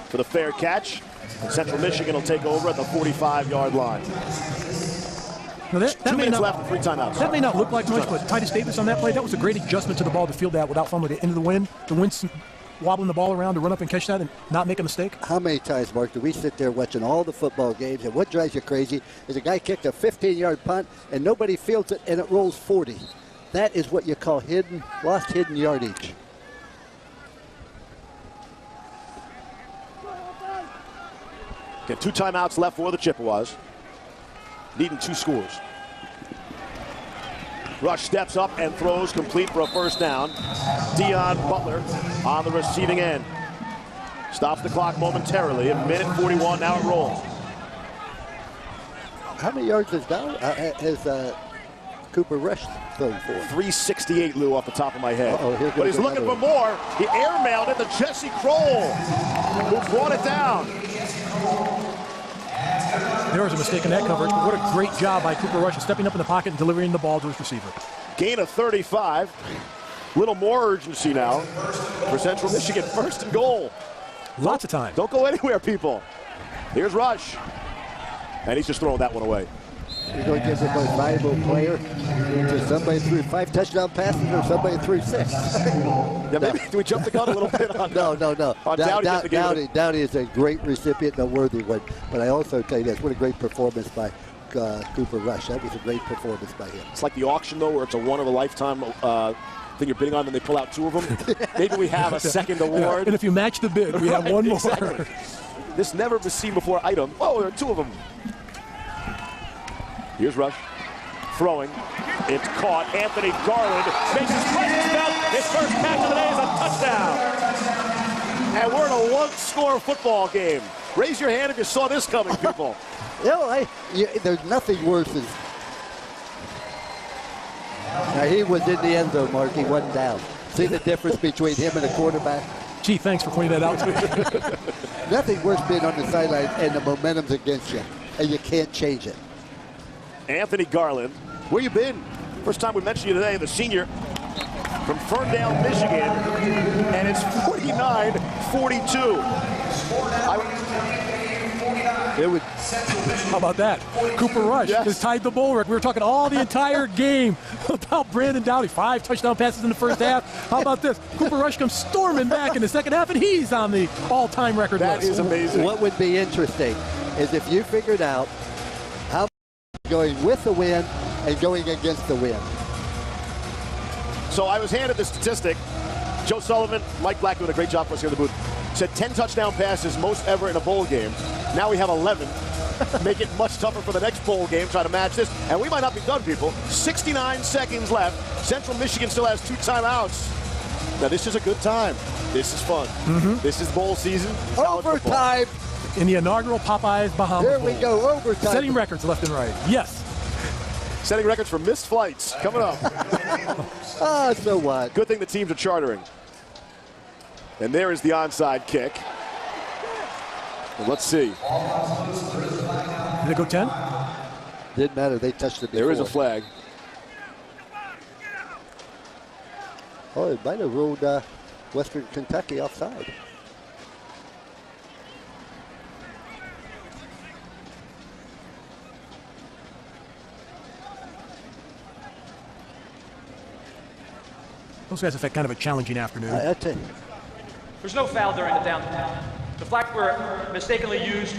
for the fair catch. And Central Michigan will take over at the 45-yard line. Now that 2 may minutes not, left and 3 timeouts. That may not look like much, but Titus Davis on that play, that was a great adjustment to the ball to field that without fumbling it into the wind. The wind's wobbling the ball around to run up and catch that and not make a mistake. How many times, Mark, do we sit there watching all the football games, and what drives you crazy is a guy kicked a 15-yard punt, and nobody fields it, and it rolls 40. That is what you call lost hidden yardage. Get 2 timeouts left for the Chippewas. Needing 2 scores. Rush steps up and throws complete for a first down. Dion Butler on the receiving end. Stops the clock momentarily. A minute 41, now it rolls. How many yards has Cooper Rush thrown for? 368, Lou, off the top of my head. But he's looking for one. more. He airmailed it to Jesse Kroll, who brought it down. There was a mistake in that coverage, but what a great job by Cooper Rush stepping up in the pocket and delivering the ball to his receiver. Gain of 35. Little more urgency now for Central Michigan. 1st and goal. Lots of time. Don't go anywhere, people. Here's Rush. And he's just throwing that one away. You're going to give the most valuable player to somebody threw 5 touchdown passes or somebody threw 6. Yeah, maybe do we jump the gun a little bit on No. on Dowdy? Dowdy is a great recipient and a worthy one. But I also tell you this, what a great performance by Cooper Rush. That was a great performance by him. It's like the auction, though, where it's a one-of-a-lifetime thing you're bidding on, and they pull out 2 of them. Maybe we have a second award. And if you match the bid, we have one more. Exactly. This never was seen before item. Oh, there are 2 of them. Here's Rush. Throwing. It's caught. Anthony Garland makes his presence felt. His first catch of the day is a touchdown. And we're in a 1-score football game. Raise your hand if you saw this coming, people. There's nothing worse than... Now, he was in the end zone, Mark. He wasn't down. See the difference between him and a quarterback? Gee, thanks for pointing that out to me. Nothing worse being on the sideline and the momentum's against you, and you can't change it. Anthony Garland, where you been? First time we mentioned you today, the senior from Ferndale, Michigan, and it's 49-42. How about that? Cooper Rush has tied the bowl record. We were talking all the entire game about Brandon Dowdy. 5 touchdown passes in the first half. How about this? Cooper Rush comes storming back in the second half, and he's on the all-time record list. That is amazing. What would be interesting is if you figured out how going with the wind and going against the wind. So I was handed the statistic. Joe Sullivan, Mike Black doing a great job for us here in the booth. Said 10 touchdown passes, most ever in a bowl game. Now we have 11. Make it much tougher for the next bowl game, try to match this. And we might not be done, people. 69 seconds left. Central Michigan still has 2 timeouts. Now this is a good time. This is fun. This is bowl season. Overtime. In the inaugural Popeyes Bahamas There Bowl. we go, overtime. Setting records left and right. Yes. Setting records for missed flights coming up. So what? Good thing the teams are chartering. And there is the onside kick. And let's see. Did it go 10? Didn't matter. They touched it before. There is a flag. Oh, it might have ruled Western Kentucky offside. Those guys have had kind of a challenging afternoon. There's no foul during the down. The flags were mistakenly used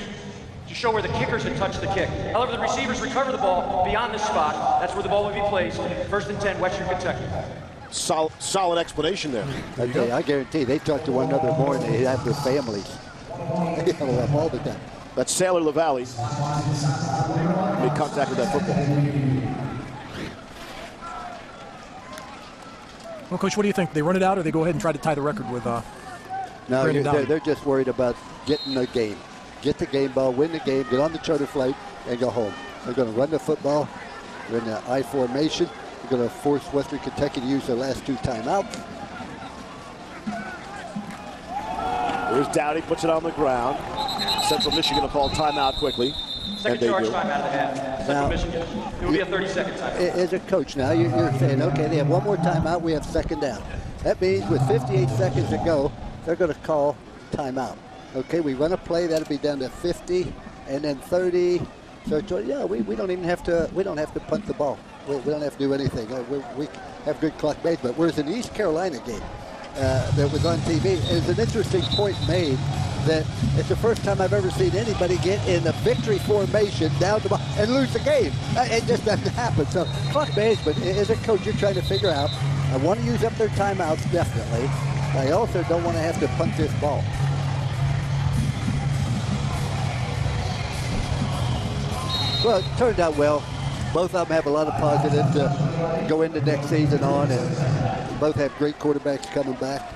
to show where the kickers had touched the kick. However, the receivers recovered the ball beyond this spot. That's where the ball would be placed. 1st and 10, Western Kentucky. Solid explanation there. Okay, I guarantee they talk to one another more than they have their families. They have all the time. That's Sailor LaValle. Made contact with that football. Well, Coach, what do you think? They run it out, or they go ahead and try to tie the record with No, Brandon Dowdy? they're just worried about getting the game. Get the game ball, win the game, get on the charter flight, and go home. They're going to run the football. They're in the I formation. They're going to force Western Kentucky to use their last 2 timeouts. There's Dowdy, puts it on the ground. Central Michigan will call timeout quickly. Second charge time out of the half. Central Michigan. It will be a 30-second timeout. As a coach now, you're saying, okay, they have one more timeout. We have 2nd down. That means with 58 seconds to go, they're going to call timeout. Okay, we run a play, that'll be down to 50, and then 30. So yeah, we don't even have to. We don't have to punt the ball. We don't have to do anything. We have good clock management. Whereas in the East Carolina game that was on TV, there's an interesting point made that it's the first time I've ever seen anybody get in a victory formation down the ball and lose the game. It just doesn't happen. So clock management, as a coach, you're trying to figure out. I want to use up their timeouts, definitely. I also don't want to have to punt this ball. Well, it turned out well. Both of them have a lot of positives to go into next season on, and both have great quarterbacks coming back.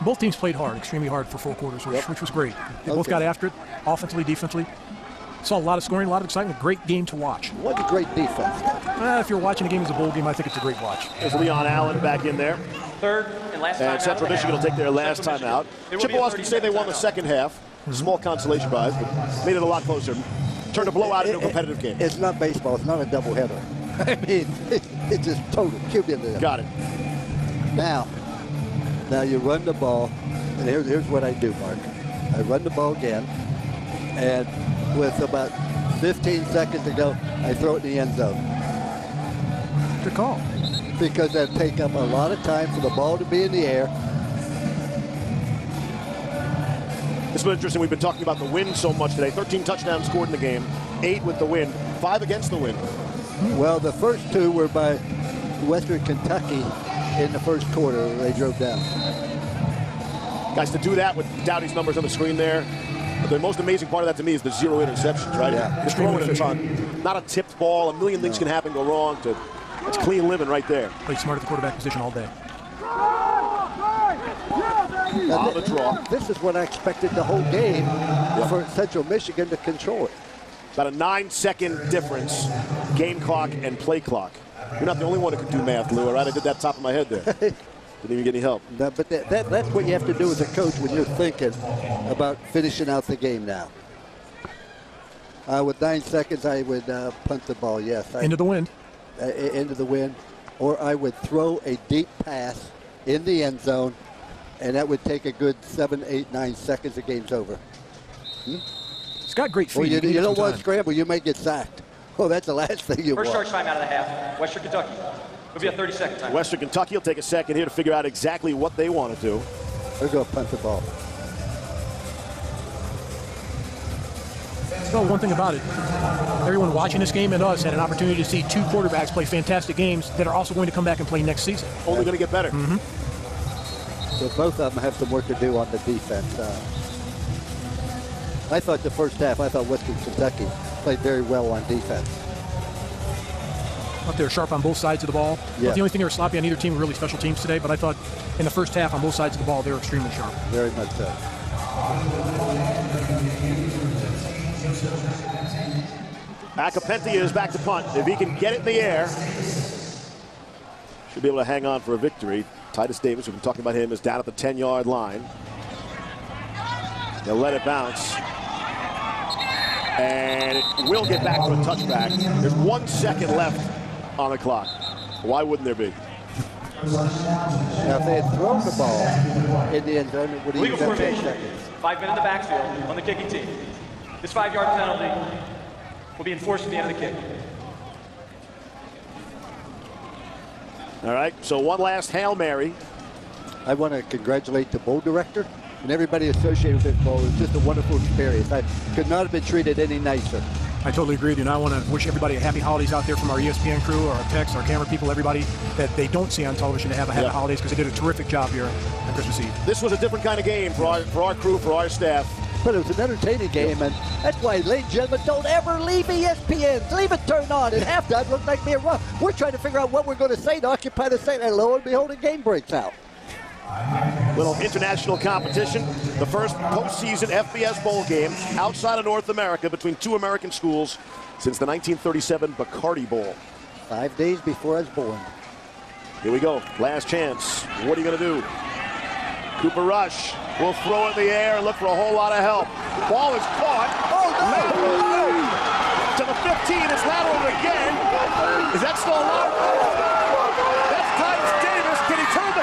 Both teams played hard, extremely hard for 4 quarters, which was great. They both got after it, offensively, defensively. Saw a lot of scoring, a lot of excitement, great game to watch. What a great defense. If you're watching a game as a bowl game, I think it's a great watch. There's Leon Allen back in there. Third and last time And Central Michigan will take their last time out. Chippewas can say they won the second half. Small consolation prize, but made it a lot closer. Turned a blowout into a competitive game. It's not baseball. It's not a doubleheader. I mean, it's just total cumulative. Got it. Now you run the ball, and here's what I do, Mark. I run the ball again, and with about 15 seconds to go, I throw it in the end zone. Good call. Because that take up a lot of time for the ball to be in the air. It's been interesting. We've been talking about the wind so much today. 13 touchdowns scored in the game, 8 with the wind, 5 against the wind. Well, the first 2 were by Western Kentucky in the first quarter. They drove down. Guys, to do that with Dowdy's numbers on the screen there, the most amazing part of that to me is the 0 interceptions, right? Yeah. Just throwing a ton. Not a tipped ball. A million things can happen, go wrong. It's clean living right there. Played smart at the quarterback position all day. On the draw. This is what I expected the whole game for Central Michigan to control it. About a 9-second difference, game clock and play clock. You're not the only one who can do math, Lou, all right? I did that top of my head there. Didn't even get any help. No, but that's what you have to do as a coach when you're thinking about finishing out the game now. With 9 seconds, I would punt the ball, yes. Into the wind. Into the wind. Or I would throw a deep pass in the end zone, and that would take a good 7, 8, 9 seconds. The game's over. It's got great feet. Well, you don't want to scramble. You may get sacked. Oh, that's the last thing you want. First charge time out of the half, Western Kentucky. It'll be a 30-second time. Western Kentucky will take a second here to figure out exactly what they want to do. They're going to punt the ball. No, one thing about it, everyone watching this game and us had an opportunity to see 2 quarterbacks play fantastic games that are also going to come back and play next season. Only going to get better. So both of them have some work to do on the defense. I thought the first half, Western Kentucky played very well on defense. Thought they were sharp on both sides of the ball. Yeah. The only thing they were sloppy on either team were really special teams today, but I thought in the first half on both sides of the ball, they were extremely sharp. Very much so. Acapenti is back to punt. If he can get it in the air, should be able to hang on for a victory. Titus Davis, we've been talking about him, is down at the 10-yard line. They'll let it bounce. And it will get back to a touchback. There's 1 second left on the clock. Why wouldn't there be? Now, if they had thrown the ball in the end zone, it would have Legal been 10 formation. seconds. 5 men in the backfield on the kicking team. This 5-yard penalty will be enforced at the end of the kick. All right, so one last Hail Mary. I want to congratulate the bowl director and everybody associated with this bowl. It was just a wonderful experience. I could not have been treated any nicer. I totally agree with you, and I want to wish everybody a happy holidays out there from our ESPN crew, our techs, our camera people, everybody that they don't see on television to have a happy holidays because they did a terrific job here on Christmas Eve. This was a different kind of game for our crew, for our staff. But it was an entertaining game, and that's why, ladies and gentlemen, don't ever leave ESPN. Leave it turned on. At halftime, looked like being wrong. We're trying to figure out what we're going to say to occupy the state, and lo and behold, the game breaks out. Little international competition. The first postseason FBS bowl game outside of North America between 2 American schools since the 1937 Bacardi Bowl. 5 days before I was born. Here we go. Last chance. What are you going to do? Cooper Rush will throw it in the air and look for a whole lot of help. Ball is caught. Oh, no! To the 15. It's lateral again. Is that still alive? That's Titus Davis. Can he turn the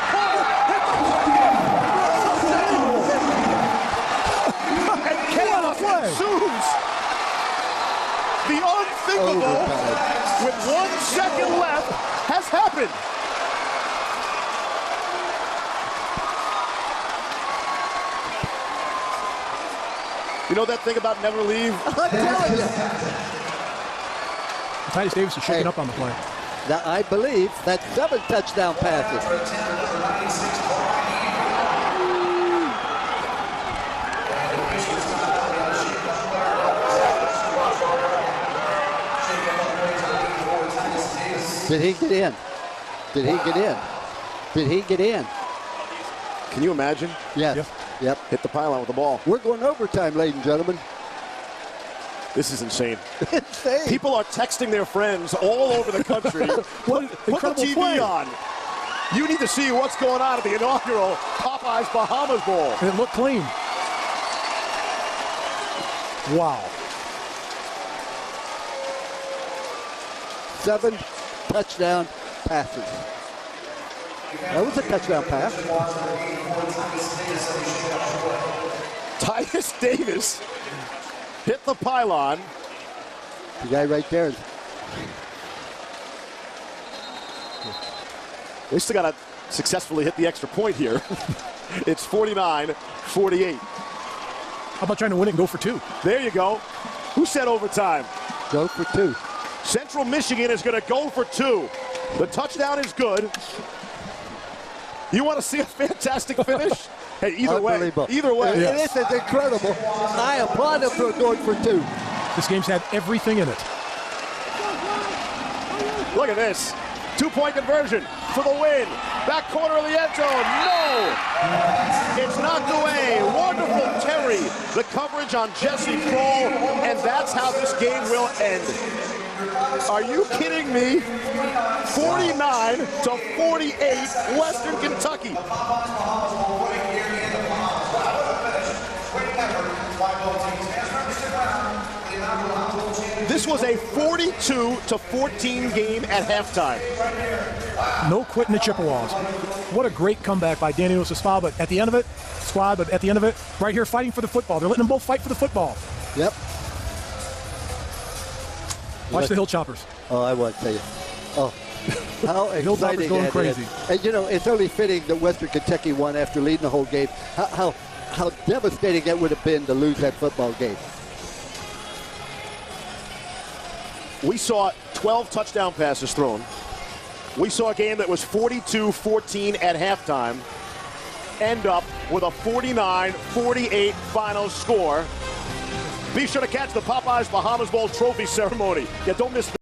play. ensues. The unthinkable, with 1 second left, has happened. You know that thing about never leave? I'm telling you. Titus Davis is shaking up on the play. Now, I believe that's 7 touchdown passes. Did he get in? Did he get in? Did he get in? Can you imagine? Yes. Yep. Hit the pylon with the ball. We're going overtime, ladies and gentlemen. This is insane. Insane. People are texting their friends all over the country. Put the TV play. on. You need to see what's going on at the inaugural Popeyes Bahamas Bowl. And it looked clean. Wow. 7 touchdown passes. That was a touchdown pass. Titus Davis hit the pylon. The guy right there. They still got to successfully hit the extra point here. It's 49-48. How about trying to win it and go for 2? There you go. Who said overtime? Go for 2. Central Michigan is going to go for 2. The touchdown is good. You want to see a fantastic finish? Hey, either way. Either way. Yes. This is incredible. I applaud him for going for 2. This game's had everything in it. Look at this. 2-point conversion for the win. Back corner of the end zone. No! It's knocked away. Wonderful Terry. The coverage on Jesse Kroll, and that's how this game will end. Are you kidding me? 49-48, Western Kentucky. This was a 42-14 game at halftime. No quitting the Chippewas. What a great comeback by Danny Squad, but at the end of it, right here fighting for the football. They're letting them both fight for the football. Yep. Watch the Hilltoppers. Oh, I want to tell you. Oh, how exciting going that crazy. is. And, you know, it's only fitting that Western Kentucky won after leading the whole game. How devastating that would have been to lose that football game. We saw 12 touchdown passes thrown. We saw a game that was 42-14 at halftime end up with a 49-48 final score. Be sure to catch the Popeyes Bahamas Bowl trophy ceremony. Yeah, don't miss